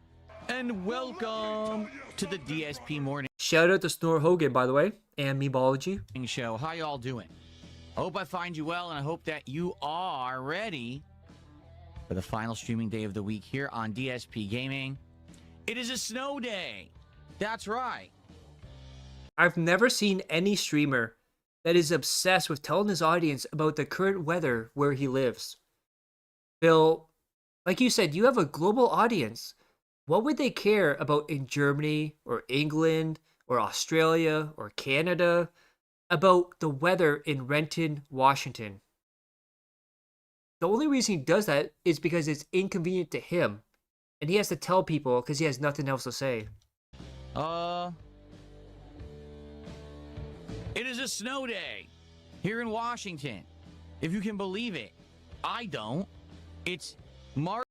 And welcome to the DSP Morning Shout out to Snore Hogan, by the way, and Meebology. Show. How y'all doing? I hope I find you well, and I hope that you are ready for the final streaming day of the week here on DSP Gaming. It is a snow day. That's right. I've never seen any streamer that is obsessed with telling his audience about the current weather where he lives. Bill, like you said, you have a global audience. What would they care about in Germany or England or Australia or Canada about the weather in Renton, Washington? The only reason he does that is because it's inconvenient to him. And he has to tell people because he has nothing else to say. It is a snow day here in Washington. If you can believe it. I don't. It's March.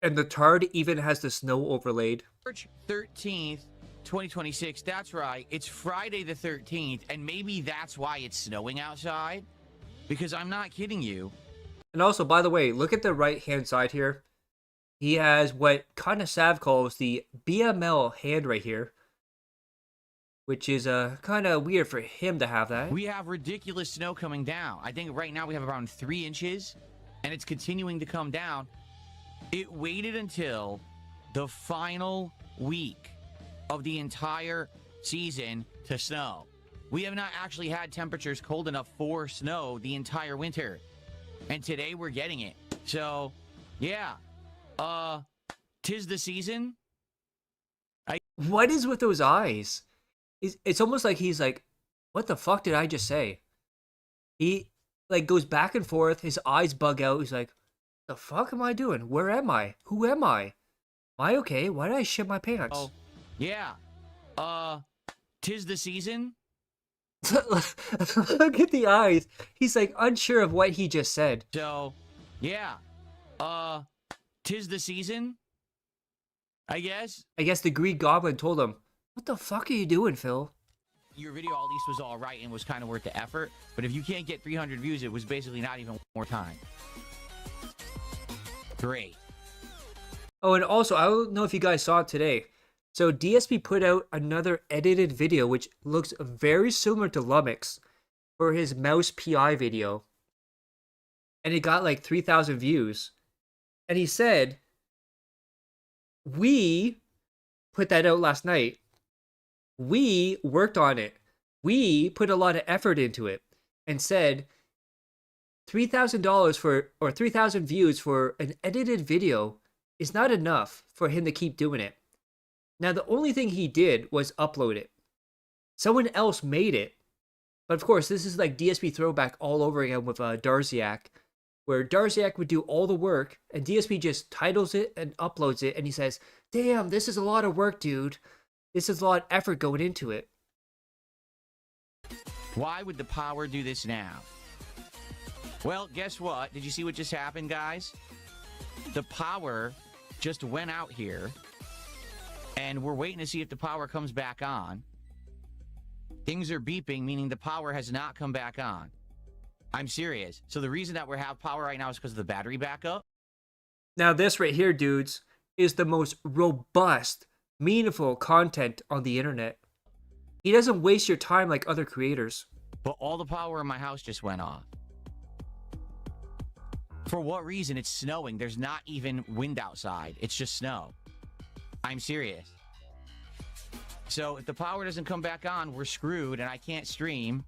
And the Tard even has the snow overlaid. March 13th, 2026. That's right. It's Friday the 13th. And maybe that's why it's snowing outside. Because I'm not kidding you. And also, by the way, look at the right-hand side here. He has what Kana Sav calls the BML hand right here. Which is kind of weird for him to have that. We have ridiculous snow coming down. I think right now we have around 3 inches. And it's continuing to come down. It waited until the final week of the entire season to snow. We have not actually had temperatures cold enough for snow the entire winter. And today we're getting it. So, yeah. 'Tis the season. What is with those eyes? It's almost like he's like, what the fuck did I just say? He like goes back and forth. His eyes bug out. He's like, the fuck am I doing? Where am I? Who am I? Am I okay? Why did I shit my pants? Oh, yeah. 'Tis the season. Look at the eyes. He's like unsure of what he just said. So, yeah. 'Tis the season. I guess the Green Goblin told him, what the fuck are you doing, Phil? your video at least was all right and was kind of worth the effort. But if you can't get 300 views, it was basically not even more time. Great. Oh, and also, I don't know if you guys saw it today. So DSP put out another edited video, which looks very similar to Lummox for his mouse PI video. And it got like 3,000 views. And he said, we put that out last night. We worked on it. We put a lot of effort into it. And said, $3,000 for, or 3,000 views for an edited video is not enough for him to keep doing it. Now, the only thing he did was upload it. Someone else made it. But of course, this is like DSP throwback all over again with Darziak, where Darziak would do all the work, and DSP just titles it and uploads it, and he says, damn, this is a lot of work, dude. This is a lot of effort going into it. Why would the power do this now? Well, guess what? Did you see what just happened, guys? The power just went out here, and we're waiting to see if the power comes back on. Things are beeping, meaning the power has not come back on. I'm serious. So the reason that we have power right now is because of the battery backup. Now, this right here, dudes, is the most robust meaningful content on the internet. He doesn't waste your time like other creators. But all the power in my house just went off. For what reason? It's snowing. There's not even wind outside. It's just snow. I'm serious. So if the power doesn't come back on, we're screwed and I can't stream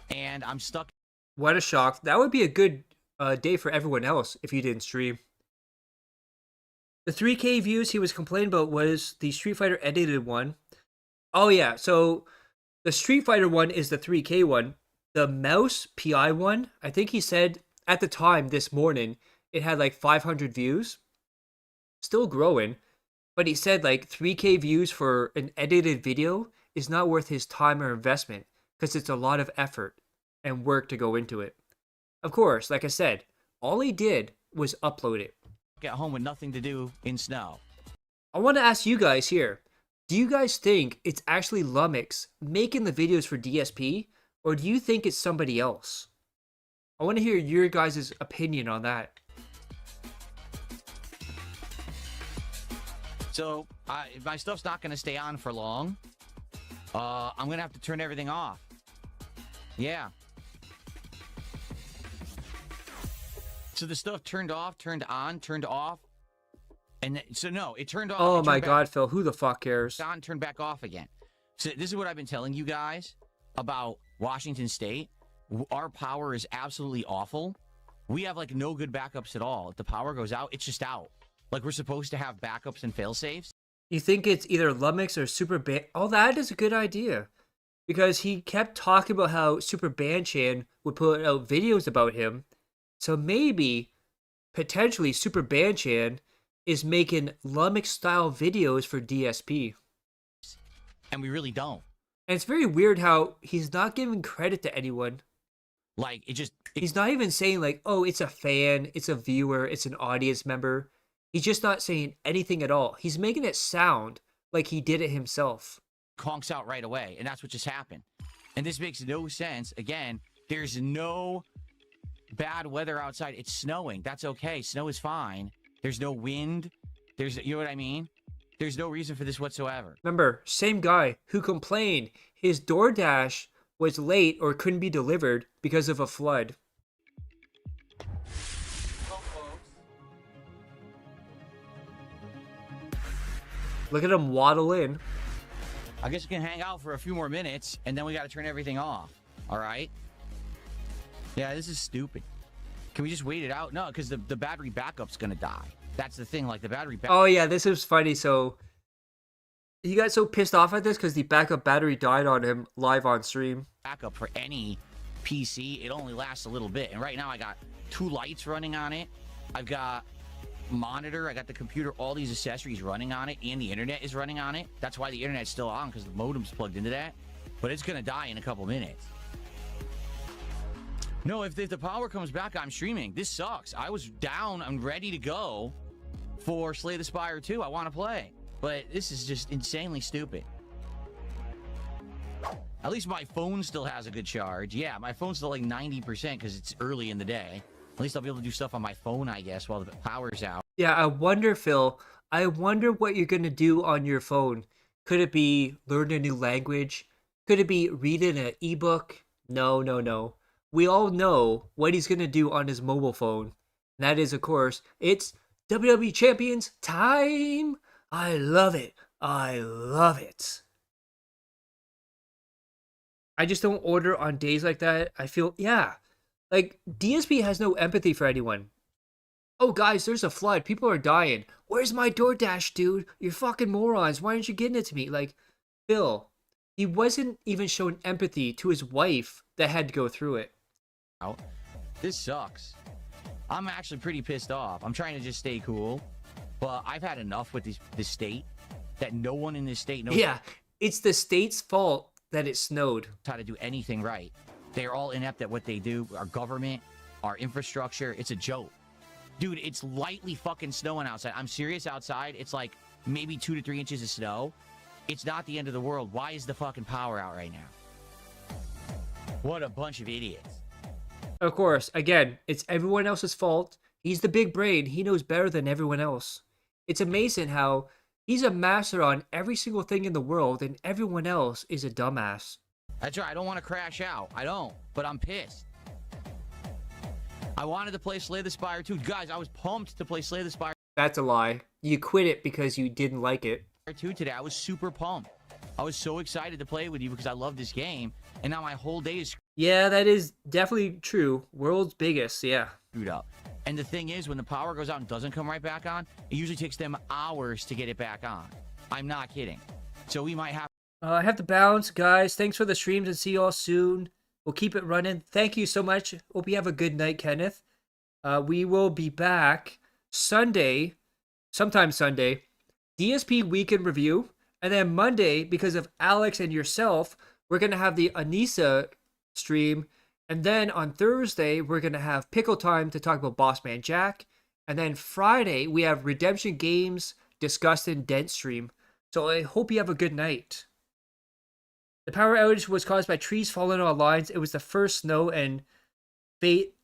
and I'm stuck. What a shock. That would be a good day for everyone else if you didn't stream. The 3K views he was complaining about was the Street Fighter edited one. Oh yeah, so the Street Fighter one is the 3K one. The Mouse PI one, I think he said at the time this morning, it had like 500 views. Still growing. But he said like 3K views for an edited video is not worth his time or investment because it's a lot of effort and work to go into it. Of course, like I said, all he did was upload it. At home with nothing to do in snow. I want to ask you guys here, do you guys think it's actually Lumix making the videos for DSP, or do you think it's somebody else? I want to hear your guys' opinion on that. So if my stuff's not going to stay on for long, I'm going to have to turn everything off. Yeah. So the stuff turned off, turned on, turned off. And so no, it turned off. Oh my God, Phil, who the fuck cares? On, turned back off again. So this is what I've been telling you guys about Washington State. Our power is absolutely awful. We have like no good backups at all. If the power goes out, it's just out. Like we're supposed to have backups and fail-safes. You think it's either Lumix or Super Ban? Oh, that is a good idea. Because he kept talking about how Super Banchan would put out videos about him. So maybe, potentially, Super Banchan is making Lumix-style videos for DSP. And we really don't. And it's very weird how he's not giving credit to anyone. Like, he's not even saying like, oh, it's a fan, it's a viewer, it's an audience member. He's just not saying anything at all. He's making it sound like he did it himself. Conks out right away, and that's what just happened. And this makes no sense. Again, there's no bad weather outside. It's snowing. That's okay. Snow is fine. There's no wind. You know what I mean? There's no reason for this whatsoever. Remember, same guy who complained his DoorDash was late or couldn't be delivered because of a flood. Look at him waddle in. I guess we can hang out for a few more minutes, and then we got to turn everything off. All right? Yeah, this is stupid. Can we just wait it out? No, because the battery backup's going to die. That's the thing, like the battery backup. Oh, yeah, this is funny. So he got so pissed off at this because the backup battery died on him live on stream. Backup for any PC, it only lasts a little bit. And right now I got 2 lights running on it. I've got monitor, I got the computer, all these accessories running on it, and the internet is running on it. That's why the internet's still on, because the modem's plugged into that. But it's gonna die in a couple minutes. No, if the power comes back, I'm streaming. This sucks. I was down, I'm ready to go for Slay the Spire 2. I want to play, but this is just insanely stupid. At least my phone still has a good charge. Yeah, my phone's still like 90% because it's early in the day. At least I'll be able to do stuff on my phone, I guess, while the power's out. Yeah, I wonder, Phil, I wonder what you're going to do on your phone. Could it be learn a new language? Could it be reading an ebook? No, no, no. We all know what he's going to do on his mobile phone. And that is, of course, it's WWE Champions time. I love it. I love it. I just don't order on days like that. I feel, yeah. Like, DSP has no empathy for anyone. Oh, guys, there's a flood. People are dying. Where's my DoorDash, dude? You're fucking morons. Why aren't you getting it to me? Like, Phil, he wasn't even showing empathy to his wife that had to go through it. This sucks. I'm actually pretty pissed off. I'm trying to just stay cool. But I've had enough with this state that no one in this state knows. Yeah, it's the state's fault that it snowed. How to do anything right. They're all inept at what they do. Our government, our infrastructure, it's a joke. Dude, it's lightly fucking snowing outside. I'm serious outside. It's like maybe 2 to 3 inches of snow. It's not the end of the world. Why is the fucking power out right now? What a bunch of idiots. Of course, again, it's everyone else's fault. He's the big brain. He knows better than everyone else. It's amazing how He's a master on every single thing in the world, and everyone else is a dumbass. That's right. I don't want to crash out. I don't. But I'm pissed. I wanted to play Slay the Spire 2. Guys, I was pumped to play Slay the Spire That's a lie. You quit it because you didn't like it. 2 today. I was super pumped. I was so excited to play with you because I love this game. And now my whole day is Yeah, that is definitely true. World's biggest, yeah. screwed up. And the thing is, when the power goes out and doesn't come right back on, it usually takes them hours to get it back on. I'm not kidding. So we might have... I have to bounce, guys. Thanks for the streams and see you all soon. We'll keep it running. Thank you so much. Hope you have a good night, Kenneth. We will be back Sunday, sometime Sunday, DSP Weekend Review. And then Monday, because of Alex and yourself, we're going to have the Anissa stream. And then on Thursday, we're going to have Pickle Time to talk about Bossman Jack. And then Friday, we have Redemption Games Discussed in Dent stream. So I hope you have a good night. The power outage was caused by trees falling on lines. It was the first snow and late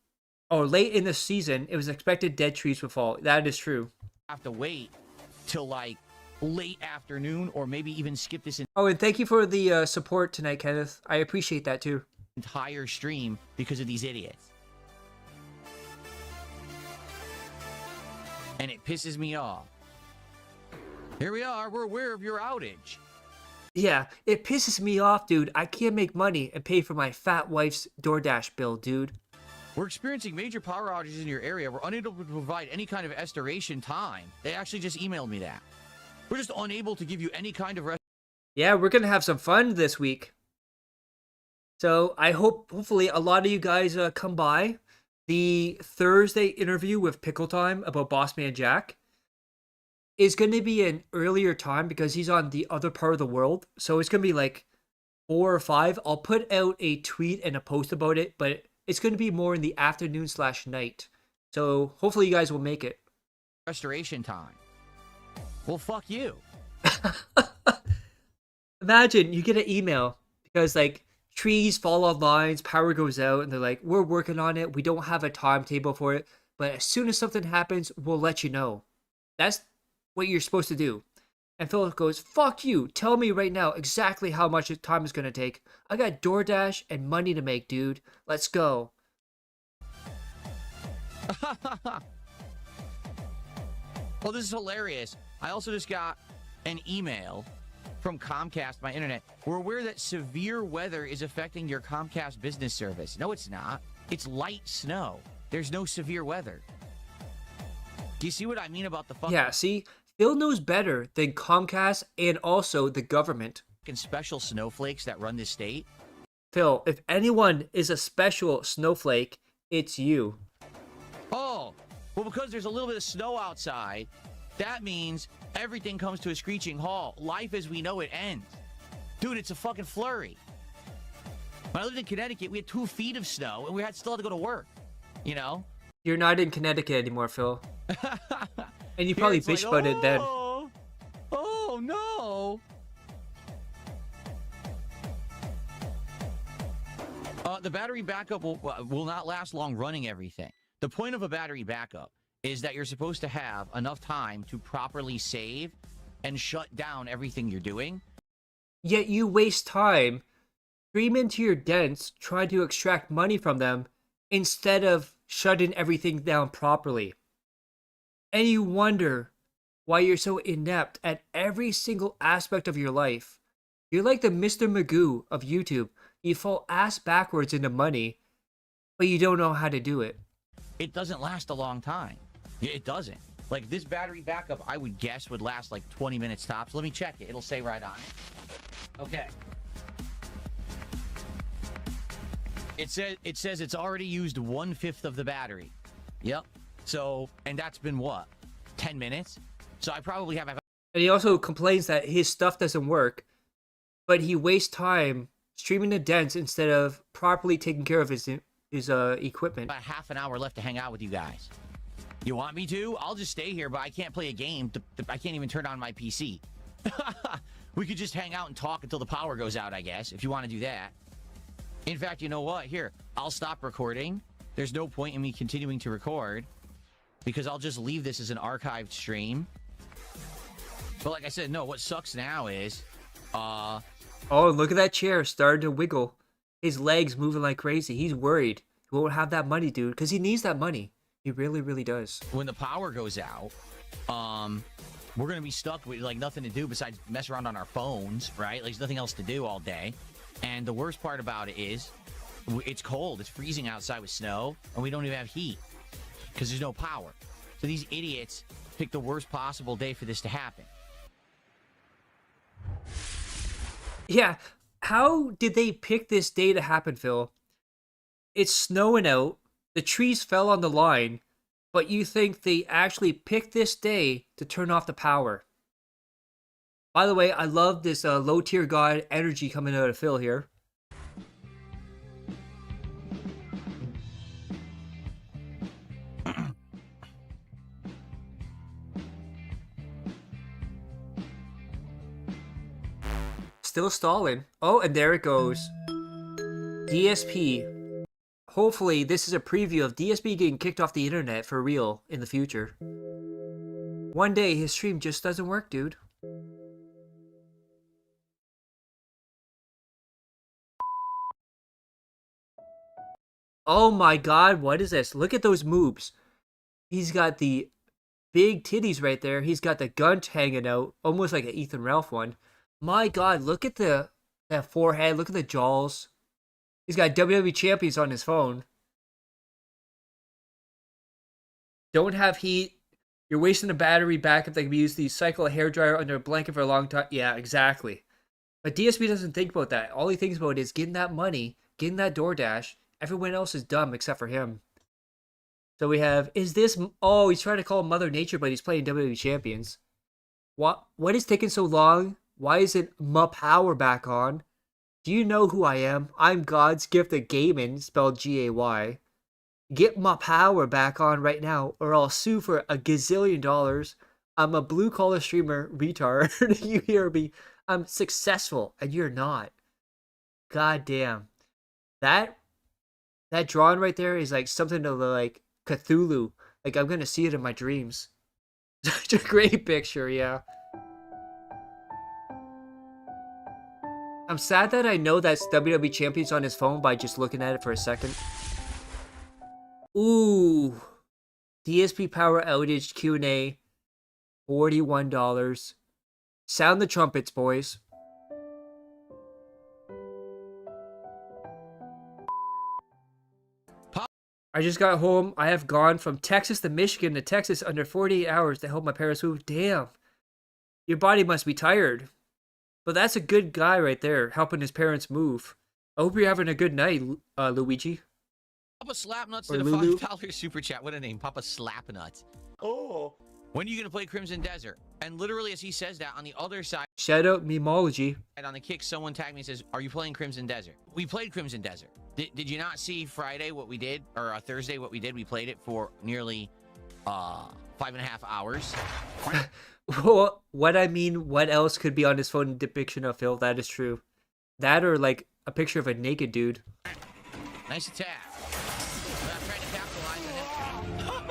in the season, it was expected dead trees would fall. That is true. have to wait till like late afternoon or maybe even skip this Oh, and thank you for the support tonight, Kenneth. I appreciate that too. entire stream because of these idiots. And it pisses me off. Here we are. We're aware of your outage. Yeah, it pisses me off, dude. I can't make money and pay for my fat wife's DoorDash bill, dude. We're experiencing major power outages in your area. We're unable to provide any kind of restoration time. They actually just emailed me that. We're just unable to give you any kind of Yeah, we're gonna have some fun this week. So I hopefully a lot of you guys come by. The Thursday interview with Pickle Time about Bossman Jack is going to be an earlier time because he's on the other part of the world. So it's going to be like 4 or 5. I'll put out a tweet and a post about it, but it's going to be more in the afternoon/night. So hopefully you guys will make it. restoration time. Well, fuck you. Imagine you get an email because like trees fall on lines, power goes out, and they're like, we're working on it. We don't have a timetable for it, but as soon as something happens, we'll let you know. That's what you're supposed to do. And Philip goes, fuck you. Tell me right now exactly how much time it's going to take. I got DoorDash and money to make, dude. Let's go. Well, this is hilarious. I also just got an email from Comcast, my internet. We're aware that severe weather is affecting your Comcast business service. No, it's not. It's light snow. There's no severe weather. Do you see what I mean about the fucking... Yeah, see? Phil knows better than Comcast and also the government. special snowflakes that run this state? Phil, if anyone is a special snowflake, it's you. Oh, well, because there's a little bit of snow outside, that means everything comes to a screeching halt. Life as we know it ends. Dude, it's a fucking flurry. When I lived in Connecticut, we had 2 feet of snow, and we still had to go to work. You know? You're not in Connecticut anymore, Phil. And you probably bitch about it then. Oh, no. The battery backup will not last long running everything. The point of a battery backup is that you're supposed to have enough time to properly save and shut down everything you're doing. Yet you waste time, stream into your dents, trying to extract money from them, instead of shutting everything down properly. And you wonder why you're so inept at every single aspect of your life. You're like the Mr. Magoo of YouTube. You fall ass backwards into money, but you don't know how to do it. It doesn't last a long time. It doesn't. Like, this battery backup, I would guess, would last like 20 minutes tops. Let me check it. It'll say right on it. Okay. It says it's already used 1/5 of the battery. Yep. So, and that's been what? 10 minutes? So I probably have... And he also complains that his stuff doesn't work, but he wastes time streaming the dents instead of properly taking care of his equipment. About half an hour left to hang out with you guys. You want me to? I'll just stay here, but I can't play a game. I can't even turn on my PC. We could just hang out and talk until the power goes out, I guess, if you want to do that. In fact, you know what? Here, I'll stop recording. There's no point in me continuing to record because I'll just leave this as an archived stream. But like I said, no, what sucks now is, Oh, look at that chair starting to wiggle. His legs moving like crazy. He's worried. He won't have that money, dude, because he needs that money. He really, really does. when the power goes out, we're gonna be stuck with like nothing to do besides mess around on our phones, right? Like there's nothing else to do all day. And the worst part about it is, it's cold. It's freezing outside with snow, and we don't even have heat because there's no power. So these idiots picked the worst possible day for this to happen. Yeah, how did they pick this day to happen, Phil? It's snowing out, the trees fell on the line, but you think they actually picked this day to turn off the power. By the way, I love this low-tier god energy coming out of Phil here. Still stalling. Oh, and there it goes. DSP. Hopefully, this is a preview of DSP getting kicked off the internet for real in the future. One day, his stream just doesn't work, dude. Oh my god, what is this? Look at those moves. He's got the big titties right there. He's got the gun hanging out, almost like an Ethan Ralph one. My god, look at that forehead. Look at the jaws. He's got WWE champions on his phone. Don't have heat. You're wasting a battery backup that can be used to cycle a hairdryer under a blanket for a long time. Yeah, exactly. But DSP doesn't think about that. All he thinks about is getting that money, getting that DoorDash. Everyone else is dumb except for him. So we have, is this... Oh, he's trying to call Mother Nature, but he's playing WWE champions. What is taking so long? Why isn't my power back on? Do you know who I am? I'm God's gift of gaming, spelled G-A-Y. Get my power back on right now, or I'll sue for $1 gazillion. I'm a blue-collar streamer, retard. You hear me? I'm successful, and you're not. God damn. That drawing right there is like something to like Cthulhu. Like, I'm gonna see it in my dreams. Such a great picture, yeah. I'm sad that I know that's WWE Champions on his phone by just looking at it for a second. Ooh. DSP Power Outage Q&A. $41. Sound the trumpets, boys. I just got home. I have gone from Texas to Michigan to Texas under 48 hours to help my parents move. Damn. Your body must be tired. But that's a good guy right there, helping his parents move. I hope you're having a good night, Luigi. Papa Slapnuts Or did a Lulu. $5 super chat. What a name, Papa Slapnuts. Oh. When are you gonna play Crimson Desert? And literally, as he says that, on the other side, Shout out Memology. on the kick, someone tagged me and says, "Are you playing Crimson Desert?" We played Crimson Desert. Did you not see Friday what we did, or Thursday what we did? We played it for nearly 5.5 hours. What I mean, what else could be on his phone depiction of Phil? That is true. That or like a picture of a naked dude. Nice attack. I'm not trying to capitalize on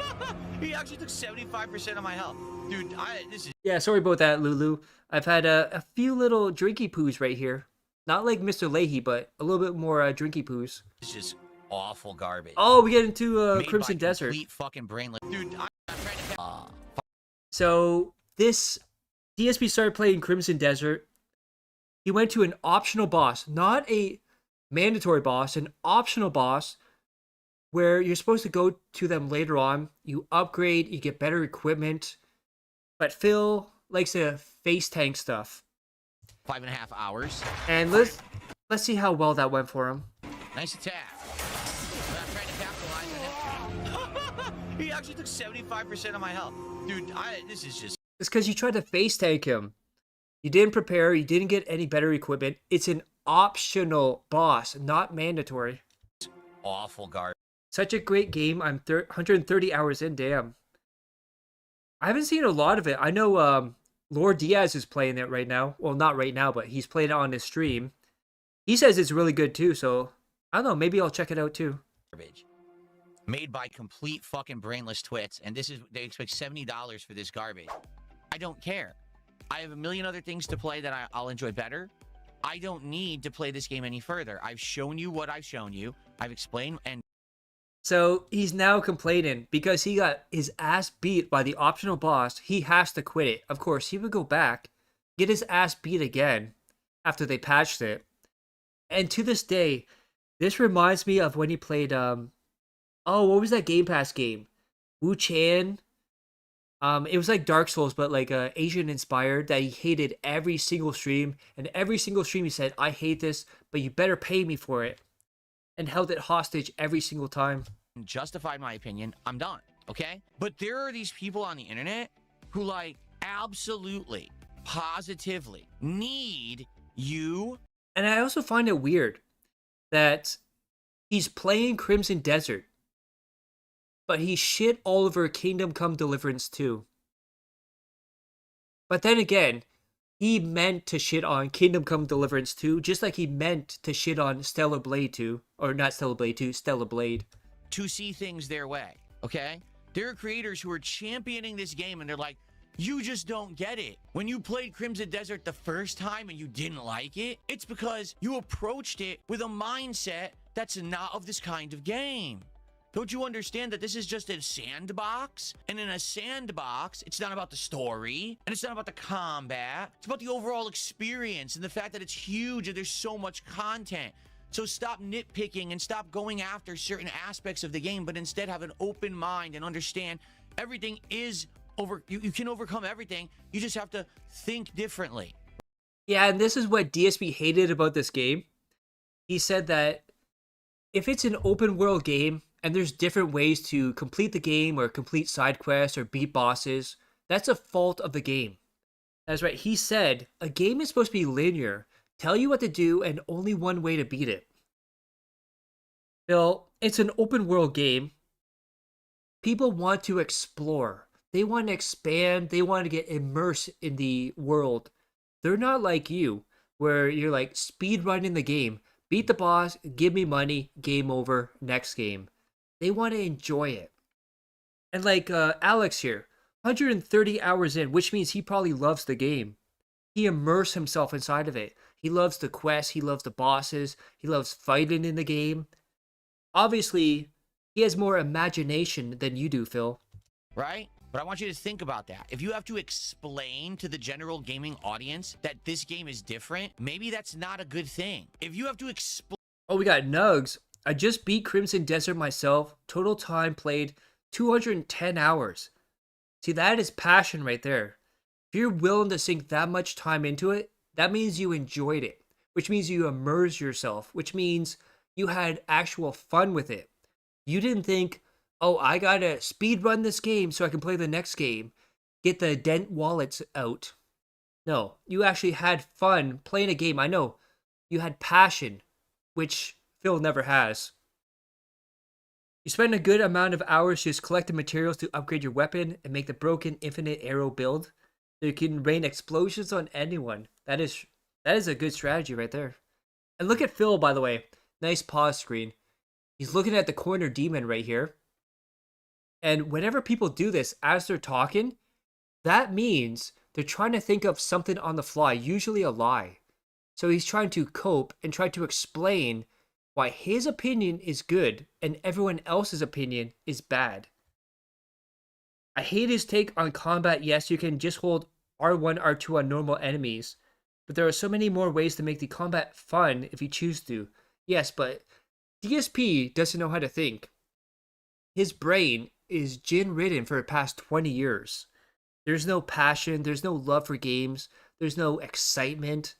it. He actually took 75% of my health. Dude, this is... Yeah, sorry about that, Lulu. I've had a few little drinky poos right here. Not like Mr. Leahy, but a little bit more drinky poos. It's just awful garbage. Oh, we get into Made Crimson by Desert. complete fucking brainless. Dude, I'm not trying to... So this DSP started playing Crimson Desert. He went to an optional boss, not a mandatory boss, an optional boss where you're supposed to go to them later on. You upgrade, you get better equipment. But Phil likes to face tank stuff. 5.5 hours. And let's see how well that went for him. Nice attack. I'm not trying to capitalize on it. He actually took 75% of my health. Dude, this is just... It's because you tried to face tank him. You didn't prepare, you didn't get any better equipment. It's an optional boss, not mandatory. awful garbage. Such a great game. I'm 130 hours in, damn. I haven't seen a lot of it. I know Lord Diaz is playing it right now. Well, not right now, but he's playing it on his stream. He says it's really good too, so I don't know, maybe I'll check it out too. Garbage. Made by complete fucking brainless twits, and this is, they expect $70 for this garbage. I don't care. I have a million other things to play that I'll enjoy better. I don't need to play this game any further. I've shown you what I've shown you. I've explained, and So he's now complaining because he got his ass beat by the optional boss. He has to quit it. Of course, he would go back, get his ass beat again after they patched it. And to this day, this reminds me of when he played, what was that Game Pass game? Wu Chan. It was like Dark Souls, but like Asian inspired, that he hated every single stream. And every single stream he said, I hate this, but you better pay me for it. And held it hostage every single time. justified my opinion. I'm done. Okay? But there are these people on the internet who, like, absolutely, positively need you. And I also find it weird that he's playing Crimson Desert, but he shit all over Kingdom Come Deliverance 2. But then again, he meant to shit on Kingdom Come Deliverance 2, just like he meant to shit on Stellar Blade 2. Or not Stellar Blade 2, Stellar Blade. To see things their way, okay? There are creators who are championing this game and they're like, you just don't get it. When you played Crimson Desert the first time and you didn't like it, it's because you approached it with a mindset that's not of this kind of game. Don't you understand that this is just a sandbox? And in a sandbox, it's not about the story, and it's not about the combat. It's about the overall experience and the fact that it's huge and there's so much content. So stop nitpicking and stop going after certain aspects of the game, but instead have an open mind and understand everything is you can overcome everything. You just have to think differently. Yeah, and this is what DSP hated about this game. He said that if it's an open world game and there's different ways to complete the game or complete side quests or beat bosses, that's a fault of the game. That's right. He said a game is supposed to be linear, tell you what to do, and only one way to beat it. Bill, it's an open world game. People want to explore. They want to expand. They want to get immersed in the world. They're not like you, where you're like speed running the game. Beat the boss, give me money, game over, next game. They want to enjoy it. And like Alex here, 130 hours in, which means he probably loves the game. He immersed himself inside of it. He loves the quests, he loves the bosses, he loves fighting in the game. Obviously, he has more imagination than you do, Phil. Right? But I want you to think about that. If you have to explain to the general gaming audience that this game is different, maybe that's not a good thing. If you have to explain... Oh, we got Nugs. I just beat Crimson Desert myself. Total time played 210 hours. See, that is passion right there. If you're willing to sink that much time into it, that means you enjoyed it, which means you immersed yourself, which means you had actual fun with it. You didn't think, oh, I gotta speed run this game so I can play the next game. Get the dent wallets out. No, you actually had fun playing a game. I know you had passion, which Phil never has. You spend a good amount of hours just collecting materials to upgrade your weapon and make the broken infinite arrow build so you can rain explosions on anyone. That is a good strategy right there. And look at Phil, by the way. Nice pause screen. He's looking at the corner demon right here. And whenever people do this as they're talking, that means they're trying to think of something on the fly, usually a lie. So he's trying to cope and try to explain why his opinion is good and everyone else's opinion is bad. I hate his take on combat. Yes, you can just hold R1, R2 on normal enemies, but there are so many more ways to make the combat fun if you choose to. Yes, but DSP doesn't know how to think. His brain is gin-ridden for the past 20 years. There's no passion, there's no love for games, there's no excitement.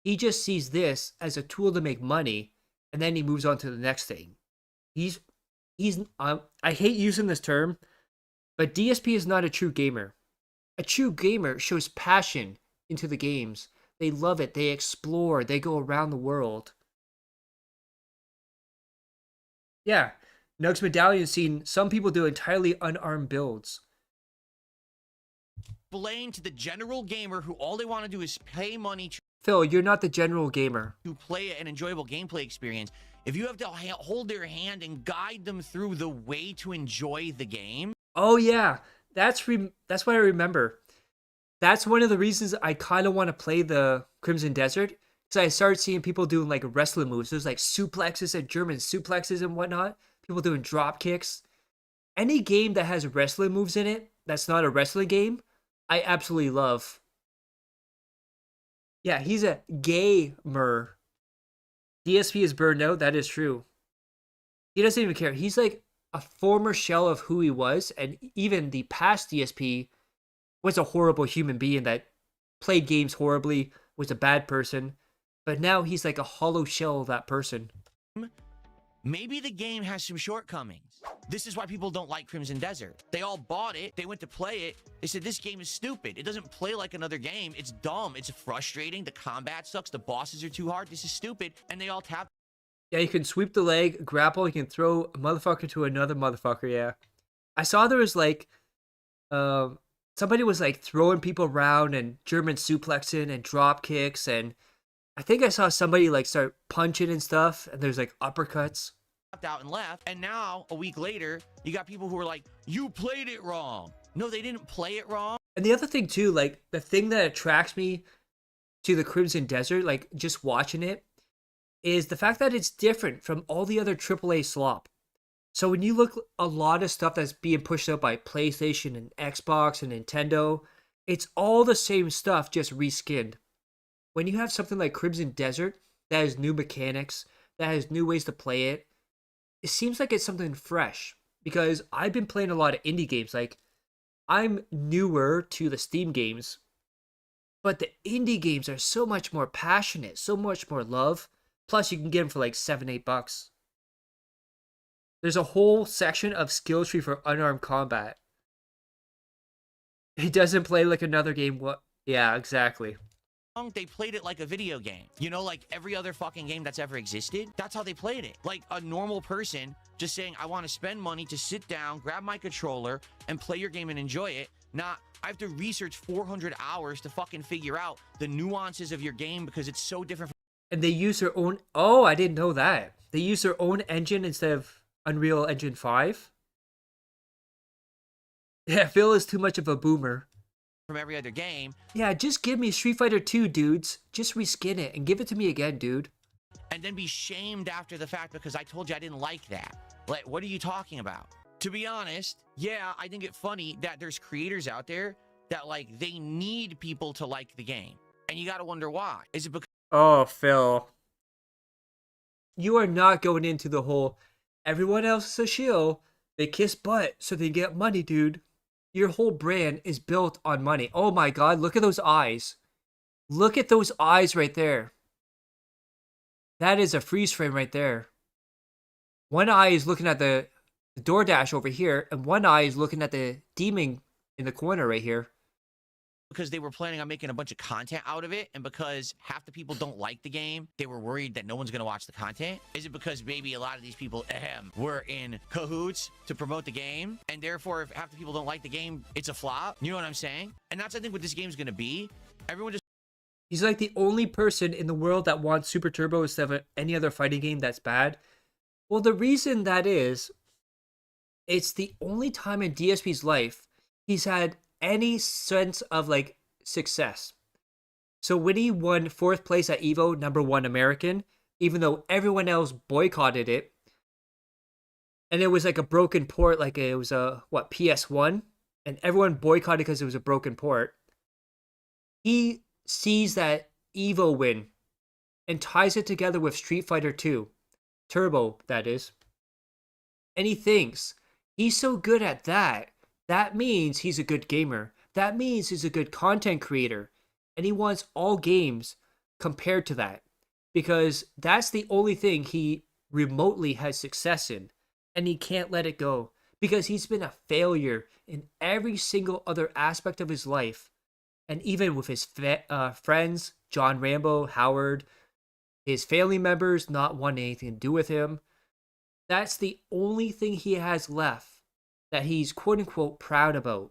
He just sees this as a tool to make money, and then he moves on to the next thing. I hate using this term, but DSP is not a true gamer. A true gamer shows passion into the games. They love it, they explore, they go around the world. Yeah, Nugs Medallion's seen some people do entirely unarmed builds. Explain to the general gamer who all they want to do is pay money Phil, you're not the general gamer. to play an enjoyable gameplay experience. If you have to hold their hand and guide them through the way to enjoy the game. Oh yeah, that's what I remember. That's one of the reasons I kind of want to play the Crimson Desert. Because I started seeing people doing like wrestling moves. There's like suplexes and German suplexes and whatnot. People doing drop kicks. Any game that has wrestling moves in it, that's not a wrestling game, I absolutely love. Yeah, he's a gamer. DSP is burned out. That is true. He doesn't even care. He's like a former shell of who he was. And even the past DSP was a horrible human being that played games horribly, was a bad person. But now he's like a hollow shell of that person. Maybe the game has some shortcomings. This is why people don't like Crimson Desert. They all bought it. They went to play it. They said, this game is stupid. It doesn't play like another game. It's dumb. It's frustrating. The combat sucks. The bosses are too hard. This is stupid. And they all tap. Yeah, you can sweep the leg, grapple. You can throw a motherfucker to another motherfucker. Yeah. I saw there was like, somebody was like throwing people around and German suplexing and drop kicks, and I think I saw somebody like start punching and stuff, and there's like uppercuts. Out and left, and now a week later you got people who are like, you played it wrong. No, they didn't play it wrong. And the other thing too, like the thing that attracts me to the Crimson Desert, like just watching it, is the fact that it's different from all the other AAA slop. So when you look a lot of stuff that's being pushed out by PlayStation and Xbox and Nintendo, it's all the same stuff, just reskinned. When you have something like Crimson Desert that has new mechanics, that has new ways to play it, it seems like it's something fresh. Because I've been playing a lot of indie games. Like, I'm newer to the Steam games, but the indie games are so much more passionate, so much more love. Plus, you can get them for like $7-8. There's a whole section of skill tree for unarmed combat. It doesn't play like another game. What? Yeah, exactly. They played it like a video game. You know, like every other fucking game that's ever existed. That's how they played it. Like a normal person just saying, I want to spend money to sit down, grab my controller, and play your game and enjoy it. Not, I have to research 400 hours to fucking figure out the nuances of your game because it's so different. And they use their own... Oh, I didn't know that. They use their own engine instead of Unreal Engine 5. Yeah, Phil is too much of a boomer. From every other game. Yeah, just give me Street Fighter 2, dudes. Just reskin it and give it to me again, dude. And then be shamed after the fact because I told you I didn't like that. Like, what are you talking about? To be honest, yeah, I think it's funny that there's creators out there that, like, they need people to like the game. And you gotta wonder why. Is it because... Oh, Phil. You are not going into the whole, everyone else is a shill. They kiss butt so they get money, dude. Your whole brand is built on money. Oh my god, look at those eyes. Look at those eyes right there. That is a freeze frame right there. One eye is looking at the DoorDash over here, and one eye is looking at the demon in the corner right here. Because they were planning on making a bunch of content out of it, and because half the people don't like the game, they were worried that no one's going to watch the content? Is it because maybe a lot of these people were in cahoots to promote the game, and therefore if half the people don't like the game, it's a flop? You know what I'm saying? And that's, I think, what this game's going to be. Everyone just... He's like the only person in the world that wants Super Turbo instead of any other fighting game that's bad. Well, the reason that is, it's the only time in DSP's life he's had any sense of like success. So when he won 4th place at Evo, #1 American, even though everyone else boycotted it, and it was like a broken port, like it was a PS1, and everyone boycotted because it was a broken port. He sees that Evo win and ties it together with Street Fighter 2 Turbo, that is, and he thinks he's so good at that. That means he's a good gamer. That means he's a good content creator. And he wants all games compared to that. Because that's the only thing he remotely has success in. And he can't let it go. Because he's been a failure in every single other aspect of his life. And even with his friends, John Rambo, Howard, his family members not wanting anything to do with him. That's the only thing he has left that he's quote-unquote proud about.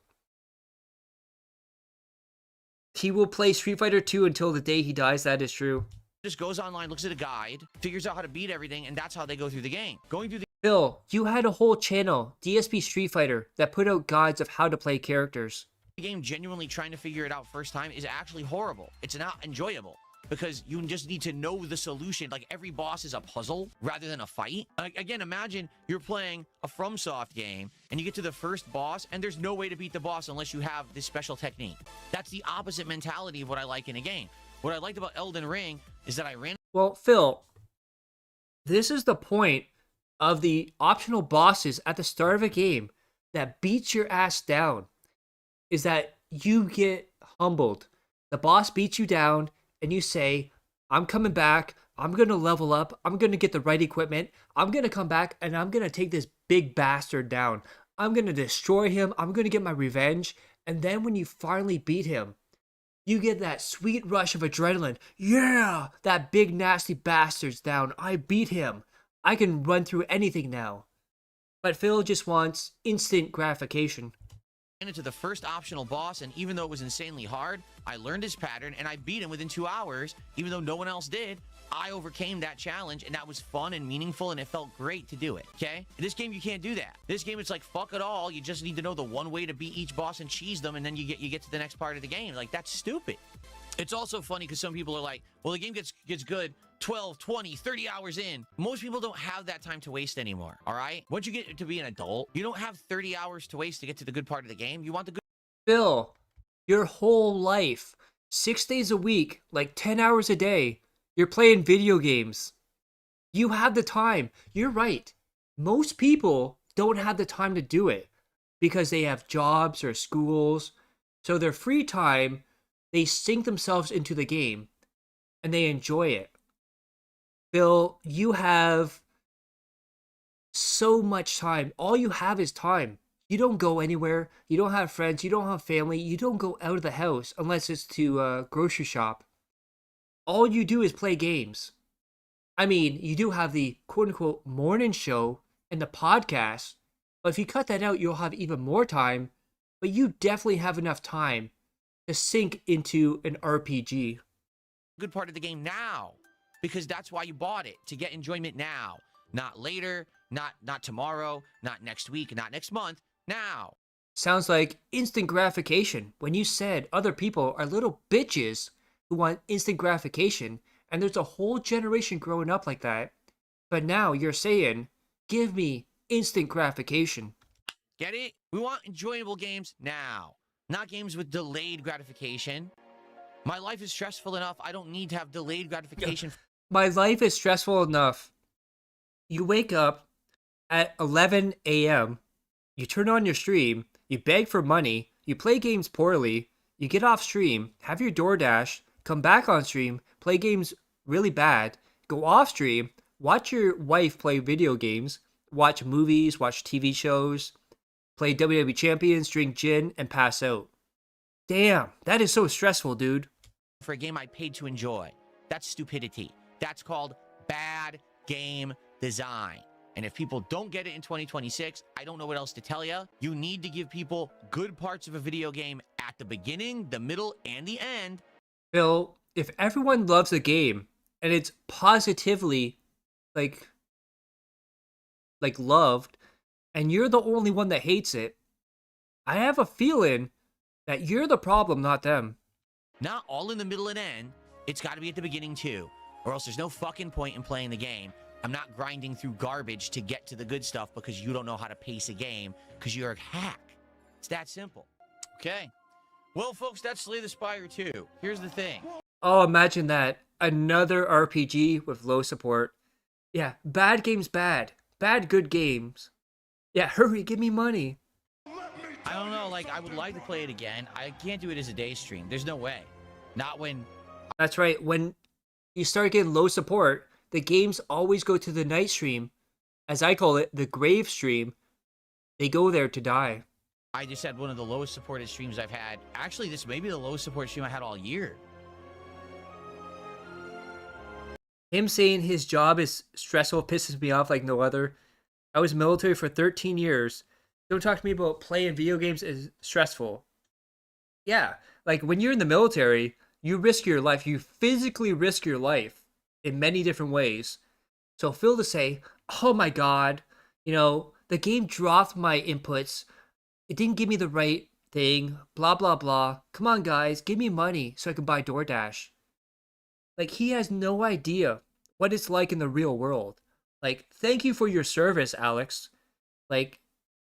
He will play Street Fighter 2 until the day he dies, that is true. Just goes online, looks at a guide, figures out how to beat everything, and that's how they go through the game. Going through the... Phil, you had a whole channel, DSP Street Fighter, that put out guides of how to play characters. game genuinely trying to figure it out first time is actually horrible. It's not enjoyable because you just need to know the solution. Like every boss is a puzzle rather than a fight. Like, again, imagine you're playing a FromSoft game and you get to the first boss and there's no way to beat the boss unless you have this special technique. That's the opposite mentality of what I like in a game. What I liked about Elden Ring is that I ran. Well, Phil, this is the point of the optional bosses at the start of a game that beats your ass down, is that you get humbled. The boss beats you down and you say, I'm coming back, I'm going to level up, I'm going to get the right equipment, I'm going to come back and I'm going to take this big bastard down. I'm going to destroy him, I'm going to get my revenge. And then when you finally beat him, you get that sweet rush of adrenaline. Yeah, that big nasty bastard's down. I beat him. I can run through anything now. But Phil just wants instant gratification. Into the first optional boss, and even though it was insanely hard, I learned his pattern and I beat him within 2 hours. Even though no one else did, I overcame that challenge, and that was fun and meaningful, and it felt great to do it. Okay, in this game you can't do that. This game, it's like fuck it all. You just need to know the one way to beat each boss and cheese them, and then you get to the next part of the game. Like, that's stupid. It's also funny because some people are like, well, the game gets good 12, 20, 30 hours in. Most people don't have that time to waste anymore, all right? Once you get to be an adult, you don't have 30 hours to waste to get to the good part of the game. You want the good. Phil, your whole life, 6 days a week, like 10 hours a day, you're playing video games. You have the time. You're right. Most people don't have the time to do it because they have jobs or schools. So their free time, they sink themselves into the game and they enjoy it. Phil, you have so much time. All you have is time. You don't go anywhere. You don't have friends. You don't have family. You don't go out of the house unless it's to grocery shop. All you do is play games. I mean, you do have the quote-unquote morning show and the podcast, but if you cut that out, you'll have even more time, but you definitely have enough time to sink into an RPG. Good part of the game now, because that's why you bought it, to get enjoyment now, not later, not tomorrow, not next week, not next month, now. Sounds like instant gratification when you said other people are little bitches who want instant gratification, and there's a whole generation growing up like that. But now you're saying, give me instant gratification. Get it? We want enjoyable games now, not games with delayed gratification. My life is stressful enough. I don't need to have delayed gratification. My life is stressful enough. You wake up at 11 a.m., you turn on your stream, you beg for money, you play games poorly, you get off stream, have your DoorDash, come back on stream, play games really bad, go off stream, watch your wife play video games, watch movies, watch TV shows, play WWE Champions, drink gin, and pass out. Damn, that is so stressful, dude. For a game I paid to enjoy. That's stupidity. That's called bad game design. And if people don't get it in 2026, I don't know what else to tell you. You need to give people good parts of a video game at the beginning, the middle, and the end. Phil, if everyone loves a game and it's positively like loved, and you're the only one that hates it, I have a feeling that you're the problem, not them. Not all in the middle and end. It's got to be at the beginning too, or else there's no fucking point in playing the game. I'm not grinding through garbage to get to the good stuff because you don't know how to pace a game because you're a hack. It's that simple. Okay. Well, folks, that's Slay the Spire 2. Here's the thing. Oh, imagine that. Another RPG with low support. Yeah, bad games bad. Bad good games. Yeah, hurry, give me money. I don't know, like, I would like to play it again. I can't do it as a day stream. There's no way. Not when... That's right. When you start getting low support, the games always go to the night stream. As I call it, the grave stream. They go there to die. I just had one of the lowest supported streams I've had. Actually, this may be the lowest supported stream I had all year. Him saying his job is stressful pisses me off like no other. I was military for 13 years. Don't talk to me about playing video games is stressful. Yeah, like when you're in the military, you risk your life. You physically risk your life in many different ways. So Phil to say, oh my God, you know, the game dropped my inputs. It didn't give me the right thing, blah, blah, blah. Come on, guys, give me money so I can buy DoorDash. Like, he has no idea what it's like in the real world. Like, thank you for your service, Alex. Like,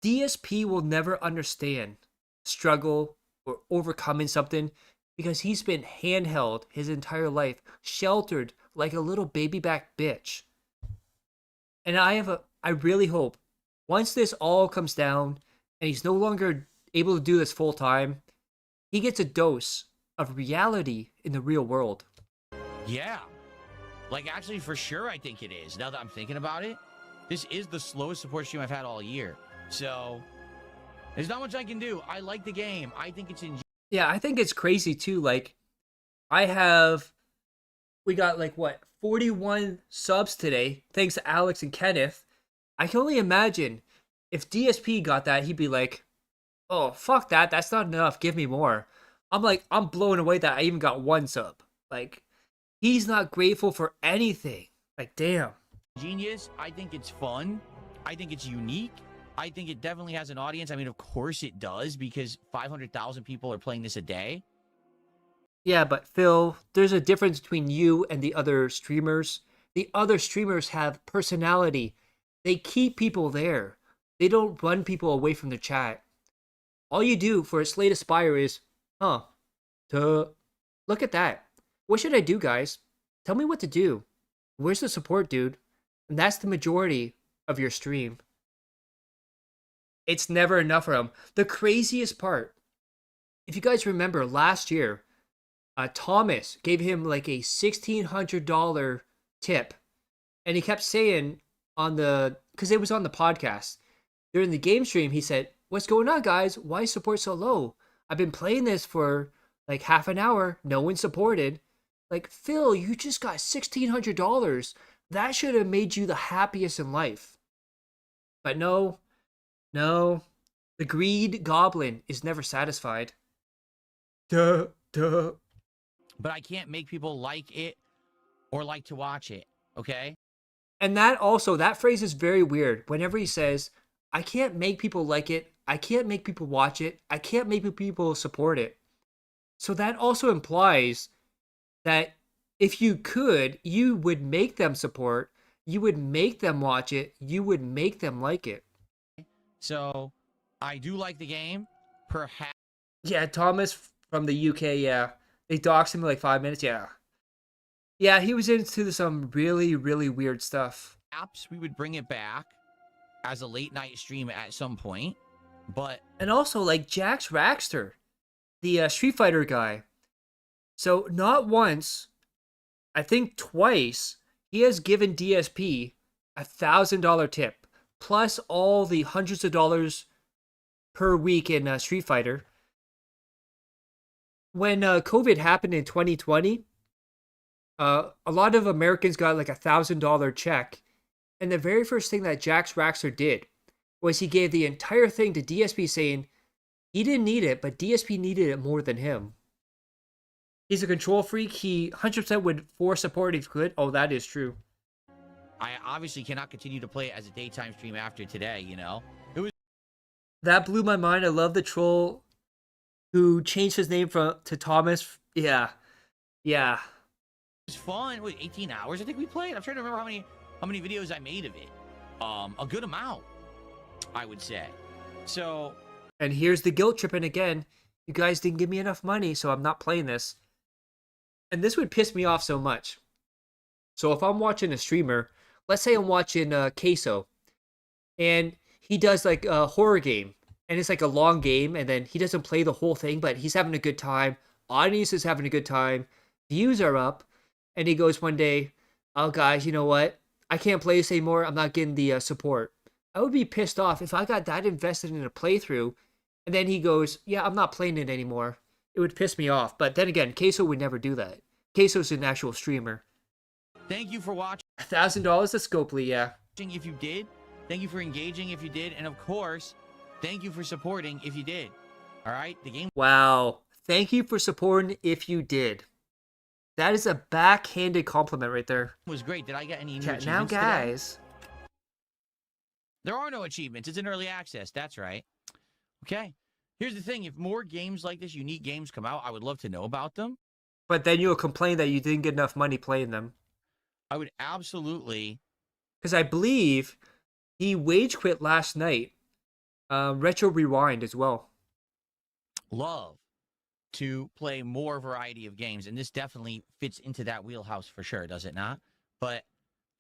DSP will never understand struggle or overcoming something because he's been handheld his entire life, sheltered like a little baby back bitch. And I really hope once this all comes down and he's no longer able to do this full time, he gets a dose of reality in the real world. Yeah. Like, actually, for sure, I think it is. Now that I'm thinking about it, this is the slowest support stream I've had all year. So, there's not much I can do. I like the game. I think it's Yeah, I think it's crazy too. Like, we got like what, 41 subs today, thanks to Alex and Kenneth. I can only imagine if DSP got that, he'd be like, oh, fuck that. That's not enough. Give me more. I'm blown away that I even got 1 sub. Like, he's not grateful for anything. Like, damn. genius. I think it's fun. I think it's unique. I think it definitely has an audience. I mean, of course it does, because 500,000 people are playing this a day. Yeah, but Phil, there's a difference between you and the other streamers. The other streamers have personality. They keep people there. They don't run people away from the chat. All you do for a Slay Aspire is, look at that. What should I do, guys? Tell me what to do. Where's the support, dude? And that's the majority of your stream. It's never enough for him. The craziest part, if you guys remember last year, Thomas gave him like a $1,600 tip. And he kept saying because it was on the podcast, during the game stream, he said, what's going on, guys? Why is support so low? I've been playing this for like half an hour. No one supported. Like, Phil, you just got $1,600. That should have made you the happiest in life. But no, the greed goblin is never satisfied. Duh. But I can't make people like it or like to watch it, okay? And that phrase is very weird. Whenever he says, I can't make people like it, I can't make people watch it, I can't make people support it. So that also implies that if you could, you would make them support, you would make them watch it, you would make them like it. So, I do like the game. Perhaps. Yeah, Thomas from the UK, yeah. They doxed him in like 5 minutes, yeah. Yeah, he was into some really, really weird stuff. Perhaps we would bring it back as a late night stream at some point, but... And also, like, Jax Raxter, the Street Fighter guy. So, not once, I think twice, he has given DSP $1,000 tip, plus all the hundreds of dollars per week in Street Fighter. When COVID happened in 2020, a lot of Americans got like $1,000 check. And the very first thing that Jax Raxter did was he gave the entire thing to DSP, saying he didn't need it, but DSP needed it more than him. He's a control freak. He 100% would force support if he could. Oh, that is true. I obviously cannot continue to play it as a daytime stream after today, you know? That blew my mind. I love the troll who changed his name to Thomas. Yeah. It was fun. Wait, 18 hours I think we played? I'm trying to remember how many videos I made of it. A good amount, I would say. So... And here's the guilt tripping again. You guys didn't give me enough money, so I'm not playing this. And this would piss me off so much. So if I'm watching a streamer, let's say I'm watching Queso, and he does like a horror game, and it's like a long game, and then he doesn't play the whole thing, but he's having a good time. Audience is having a good time. Views are up. And he goes one day, oh, guys, you know what? I can't play this anymore. I'm not getting the support. I would be pissed off if I got that invested in a playthrough, and then he goes, yeah, I'm not playing it anymore. It would piss me off. But then again, Queso would never do that. Queso's an actual streamer. Thank you for watching. $1,000 to Scopely, yeah. If you did. Thank you for engaging if you did. And of course, thank you for supporting if you did. All right? The game... Wow. Thank you for supporting if you did. That is a backhanded compliment right there. Was great. Did I get any new achievements now, guys. Today? There are no achievements. It's in early access. That's right. Okay. Here's the thing. If more games like this, unique games come out, I would love to know about them. But then you'll complain that you didn't get enough money playing them. I would absolutely. Because I believe he wage quit last night. Retro Rewind as well. Love to play more variety of games, and this definitely fits into that wheelhouse for sure, does it not? But,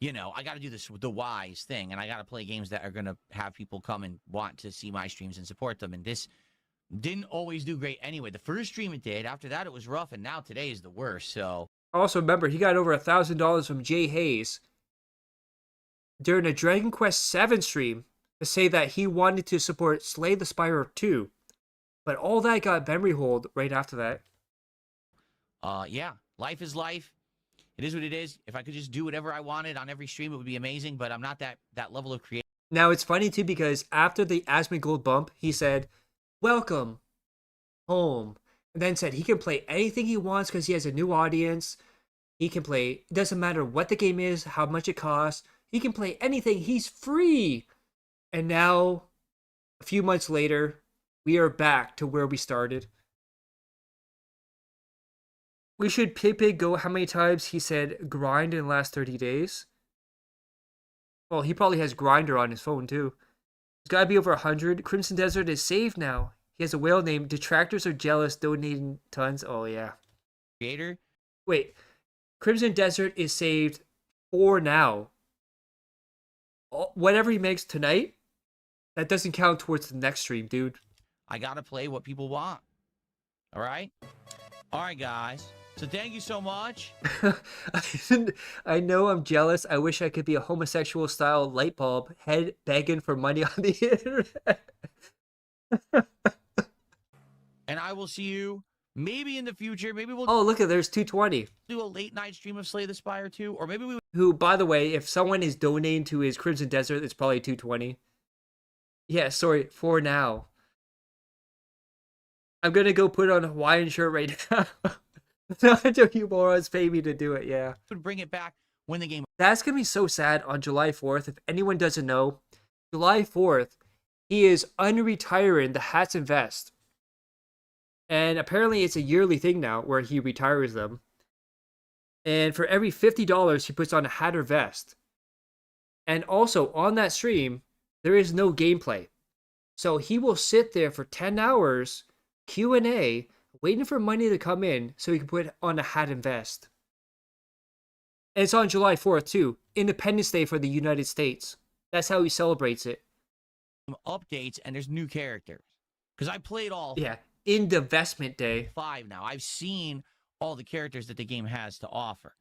you know, I got to do this the wise thing, and I got to play games that are going to have people come and want to see my streams and support them, and this didn't always do great anyway. The first stream it did. After that, it was rough, and now today is the worst, so... Also, remember, he got over $1,000 from Jay Hayes during a Dragon Quest VII stream to say that he wanted to support Slay the Spire 2. But all that got memory hold right after that. Yeah, life is life. It is what it is. If I could just do whatever I wanted on every stream, it would be amazing, but I'm not that level of creative. Now, it's funny, too, because after the Asmongold bump, he said, "Welcome home." And then said he can play anything he wants because he has a new audience. He can play, it doesn't matter what the game is, how much it costs. He can play anything. He's free. And now, a few months later, we are back to where we started. We should Pepe go how many times he said grind in the last 30 days? Well, he probably has Grinder on his phone too. It's gotta be over 100. Crimson Desert is saved now. He has a whale name. Detractors are jealous, donating tons. Oh, yeah. Creator? Wait. Crimson Desert is saved for now. Whatever he makes tonight, that doesn't count towards the next stream, dude. I gotta play what people want. All right? All right, guys. So thank you so much. I know I'm jealous. I wish I could be a homosexual style light bulb head begging for money on the internet. And I will see you maybe in the future. Maybe we'll Oh, look at there's 220. do a late night stream of Slay the Spire 2. Or maybe we Who, by the way, if someone is donating to his Crimson Desert, it's probably 220. Yeah, sorry, for now. I'm gonna go put on a Hawaiian shirt right now. Don't you morons pay me to do it, yeah. would bring it back when the game... That's gonna be so sad on July 4th. If anyone doesn't know, July 4th, he is unretiring the hats and vest. And apparently it's a yearly thing now where he retires them. And for every $50, he puts on a hat or vest. And also, on that stream, there is no gameplay. So he will sit there for 10 hours, Q&A, waiting for money to come in so he can put on a hat and vest. And it's on July 4th, too. Independence Day for the United States. That's how he celebrates it. updates and there's new characters. Because I played all Yeah, in Divestment Day. 5 now. I've seen all the characters that the game has to offer.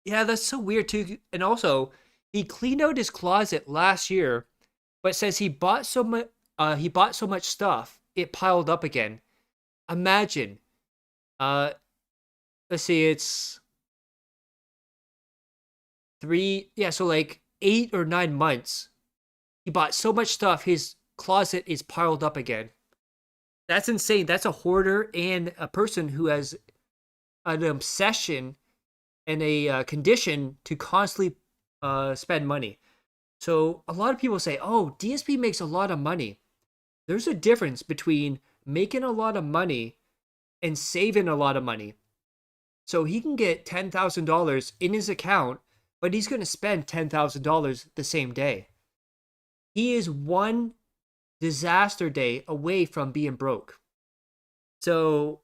Yeah, that's so weird, too. And also, he cleaned out his closet last year, but says he bought so much stuff, it piled up again. Imagine. Let's see, it's 8 or 9 months. He bought so much stuff, his closet is piled up again. That's insane. That's a hoarder and a person who has an obsession and a condition to constantly spend money. So a lot of people say, oh, DSP makes a lot of money. There's a difference between making a lot of money and saving a lot of money. So he can get $10,000 in his account, but he's going to spend $10,000 the same day. He is one disaster day away from being broke. So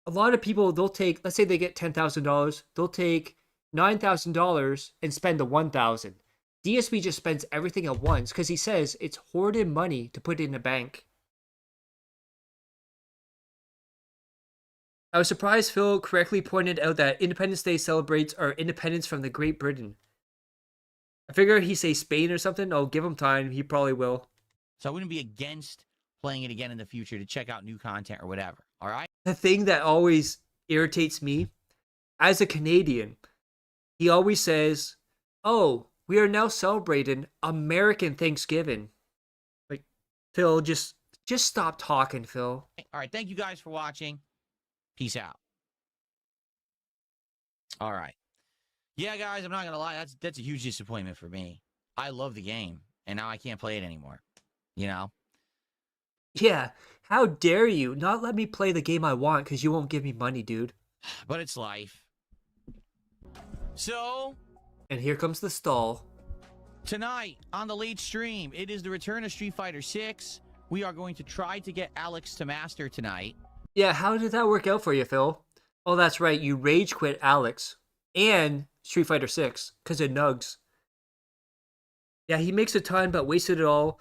a lot of people, they'll take, let's say they get $10,000, they'll take $9,000 and spend the $1,000. DSP just spends everything at once because he says it's hoarded money to put in a bank. I was surprised Phil correctly pointed out that Independence Day celebrates our independence from the Great Britain. I figure he'd say Spain or something. I'll give him time. He probably will. So I wouldn't be against playing it again in the future to check out new content or whatever. All right? The thing that always irritates me, as a Canadian, he always says, oh, we are now celebrating American Thanksgiving. Like, Phil, just stop talking, Phil. All right. Thank you guys for watching. Peace out. All right. Yeah, guys, I'm not going to lie. That's a huge disappointment for me. I love the game, and now I can't play it anymore. You know? Yeah, how dare you not let me play the game I want because you won't give me money, dude. But it's life. So, And here comes the stall. tonight on the late stream, it is the return of Street Fighter 6. We are going to try to get Alex to master tonight. Yeah, how did that work out for you, Phil? Oh, that's right, you rage quit Alex and Street Fighter 6 because of nugs. Yeah, he makes a ton but wasted it all.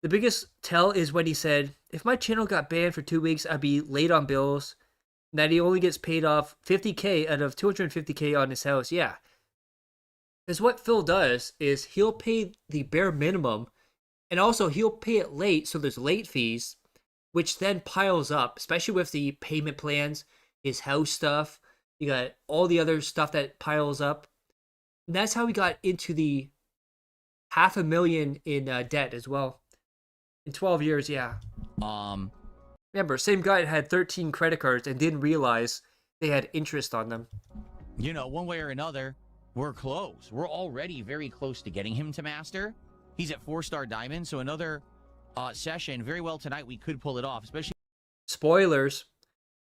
The biggest tell is when he said, if my channel got banned for 2 weeks, I'd be late on bills. And that he only gets paid off $50K out of $250K on his house. Yeah. Because what Phil does is he'll pay the bare minimum, and also he'll pay it late, so there's late fees, which then piles up, especially with the payment plans, his house stuff. You got all the other stuff that piles up. And that's how he got into the $500,000 in debt as well. In 12 years, yeah. Remember, same guy had 13 credit cards and didn't realize they had interest on them. You know, one way or another, we're close. We're already very close to getting him to master. He's at 4-star diamond, so another session, very well tonight, we could pull it off, especially... Spoilers,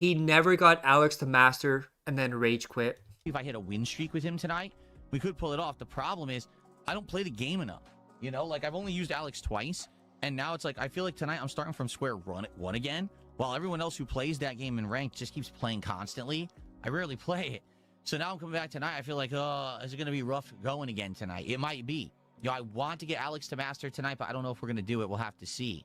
he never got Alex to master and then rage quit. If I hit a win streak with him tonight, we could pull it off. The problem is, I don't play the game enough. You know, like, I've only used Alex twice, and now it's like, I feel like tonight I'm starting from square one again, while everyone else who plays that game in ranked just keeps playing constantly. I rarely play it. So now I'm coming back tonight, I feel like, is it going to be rough going again tonight? It might be. You know, I want to get Alex to master tonight, but I don't know if we're going to do it. We'll have to see.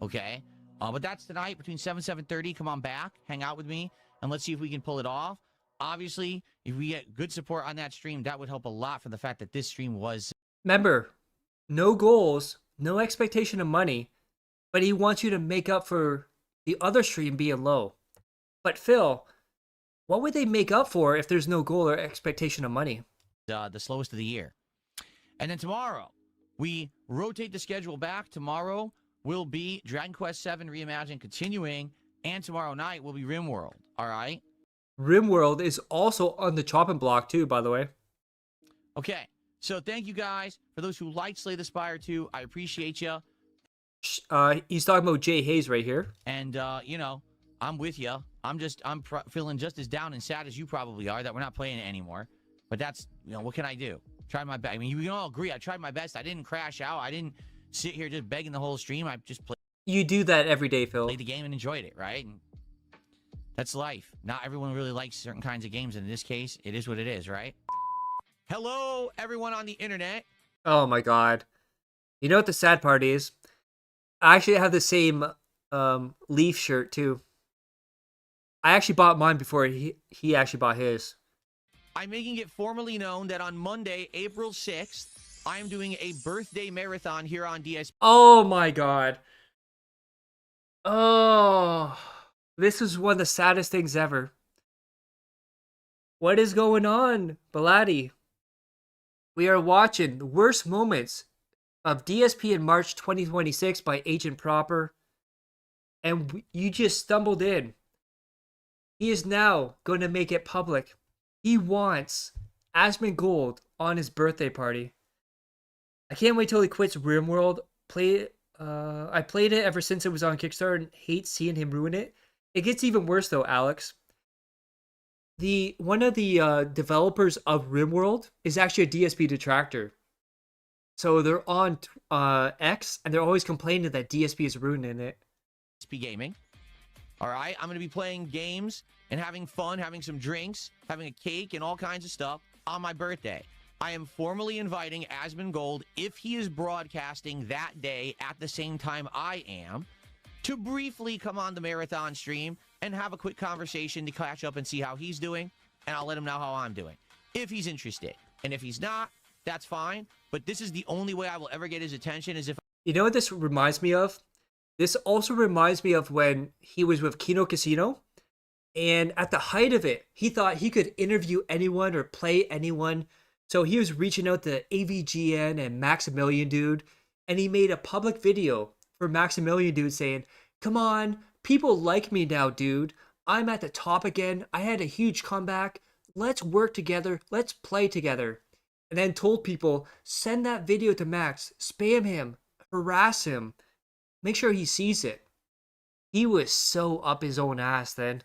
Okay? But that's tonight between 7 and 7:30. Come on back. Hang out with me, and let's see if we can pull it off. Obviously, if we get good support on that stream, that would help a lot for the fact that this stream was... Remember, no goals, no expectation of money, but he wants you to make up for the other stream being low. But Phil, what would they make up for if there's no goal or expectation of money? The slowest of the year. And then tomorrow, we rotate the schedule back. Tomorrow will be Dragon Quest VII Reimagined continuing, and tomorrow night will be RimWorld. All right? RimWorld is also on the chopping block too, by the way. Okay, so thank you guys. For those who like Slay the Spire 2, I appreciate you. He's talking about Jay Hayes right here. And, you know, I'm with you. I'm feeling just as down and sad as you probably are that we're not playing it anymore. But that's, you know, what can I do? Tried my best. I mean, you can all agree. I tried my best. I didn't crash out. I didn't sit here just begging the whole stream. I just You do that every day, Phil. played the game and enjoyed it, right? And that's life. Not everyone really likes certain kinds of games. In this case, it is what it is, right? Hello, everyone on the internet. Oh my god. You know what the sad part is? I actually have the same Leaf shirt too. I actually bought mine before he actually bought his. I'm making it formally known that on Monday, April 6th, I am doing a birthday marathon here on DSP. Oh my god. Oh, this is one of the saddest things ever. What is going on, Belatti? We are watching the worst moments of DSP in March 2026 by Agent Proper. And you just stumbled in. He is now going to make it public. He wants Asmongold on his birthday party. I can't wait till he quits RimWorld. I played it ever since it was on Kickstarter and hate seeing him ruin it. It gets even worse though, Alex. One of the developers of RimWorld is actually a DSP detractor. So they're on X and they're always complaining that DSP is ruining it. DSP Gaming. All right, I'm going to be playing games and having fun, having some drinks, having a cake and all kinds of stuff on my birthday. I am formally inviting Asmongold, if he is broadcasting that day at the same time I am, to briefly come on the marathon stream and have a quick conversation to catch up and see how he's doing, and I'll let him know how I'm doing, if he's interested. And if he's not, that's fine, but this is the only way I will ever get his attention is if... You know what this reminds me of? This also reminds me of when he was with Kino Casino, and at the height of it, he thought he could interview anyone or play anyone. So he was reaching out to AVGN and Maximilian Dude, and he made a public video for Maximilian Dude saying, "Come on, people like me now, dude. I'm at the top again. I had a huge comeback. Let's work together. Let's play together." And then told people, send that video to Max, spam him, harass him, make sure he sees it. He was so up his own ass then.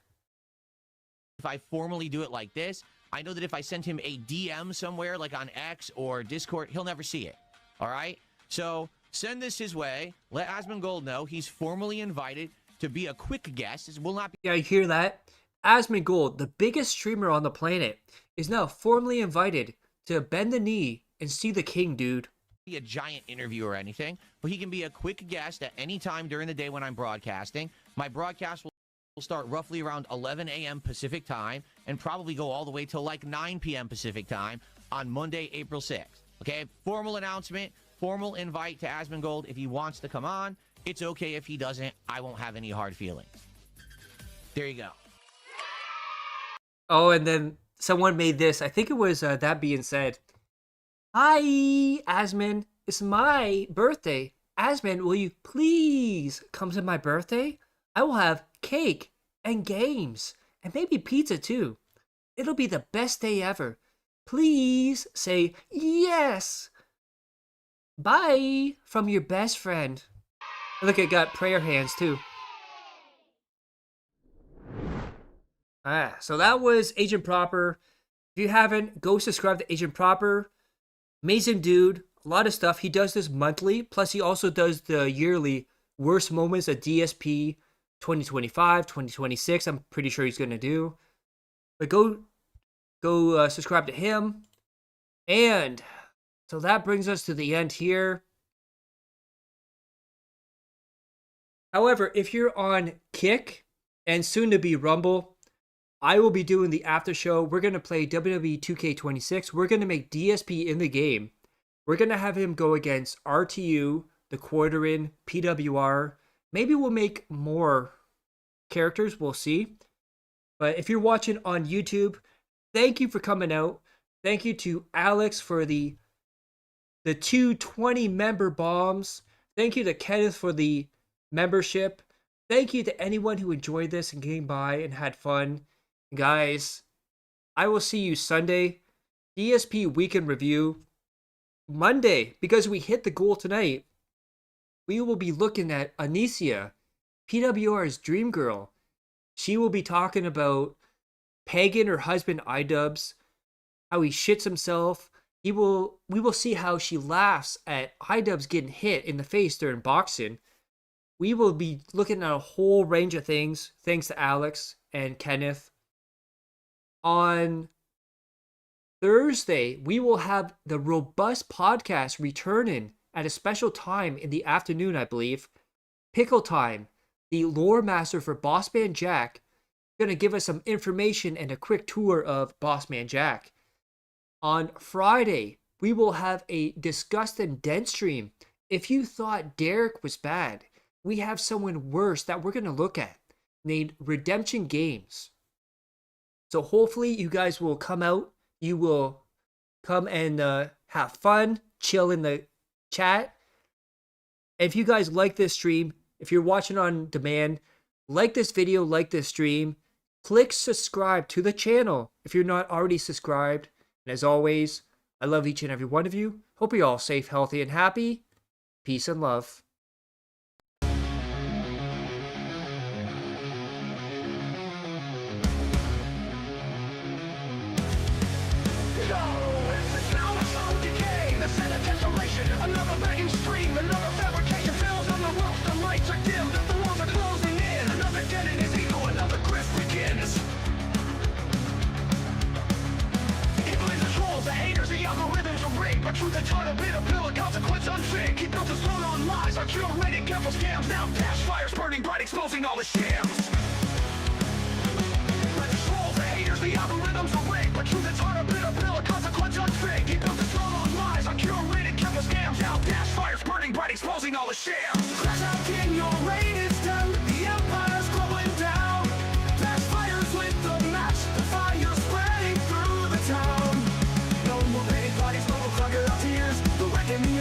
If I formally do it like this, I know that if I send him a DM somewhere, like on X or Discord, he'll never see it. All right? So send this his way. Let Asmongold know he's formally invited to be a quick guest. This will not be Yeah, you hear that? Asmongold, the biggest streamer on the planet, is now formally invited to bend the knee and see the king, dude. a giant interview or anything, but he can be a quick guest at any time during the day when I'm broadcasting. My broadcast will start roughly around 11 a.m. Pacific time and probably go all the way till like 9 p.m. Pacific time on Monday, April 6th. Okay, formal announcement, formal invite to Asmongold. If he wants to come on, it's okay. If he doesn't, I won't have any hard feelings. There you go. Oh, and then someone made this. I think it was that being said. Hi, Asmon. It's my birthday. Asmon, will you please come to my birthday? I will have cake and games and maybe pizza too. It'll be the best day ever. Please say yes. Bye from your best friend. Look, it got prayer hands too. So that was Agent Proper. If you haven't, go subscribe to Agent Proper. Amazing dude. A lot of stuff. He does this monthly. Plus, he also does the yearly worst moments of DSP 2025, 2026. I'm pretty sure he's going to do. But go subscribe to him. And so that brings us to the end here. However, if you're on Kick and soon to be Rumble, I will be doing the after show. We're going to play WWE 2K26. We're going to make DSP in the game. We're going to have him go against RTU, the Quarterin, PWR. Maybe we'll make more characters. We'll see. But if you're watching on YouTube, thank you for coming out. Thank you to Alex for the 220 member bombs. Thank you to Kenneth for the membership. Thank you to anyone who enjoyed this and came by and had fun. Guys, I will see you Sunday. DSP Weekend Review. Monday, because we hit the goal tonight, we will be looking at Anicia, PWR's dream girl. She will be talking about pegging her husband iDubbbz, how he shits himself. We will see how she laughs at iDubbbz getting hit in the face during boxing. We will be looking at a whole range of things, thanks to Alex and Kenneth. On Thursday, we will have the Robust Podcast returning at a special time in the afternoon, I believe. Pickle Time, the lore master for Bossman Jack, going to give us some information and a quick tour of Bossman Jack. On Friday, we will have a Disgust and Dent stream. If you thought Derek was bad, we have someone worse that we're going to look at, named Redemption Games. So hopefully you guys will come out. You will come and have fun, chill in the chat. If you guys like this stream, if you're watching on demand, like this video, like this stream, click subscribe to the channel if you're not already subscribed. And as always, I love each and every one of you. Hope you're all safe, healthy, and happy. Peace and love. Another begging stream, another fabrication fails on the ropes, the lights are dim, the walls are closing in. Another dead in his ego, another grift begins. He blames the trolls, the haters, the algorithms are rigged, but truth is hard to bid, a pill, a consequence unfig. He built his throne on lies, our curated careful scams. Now dash fires burning bright, exposing all the shams. But the trolls, the haters, the algorithms are rigged, but truth is hard to bid, a pill,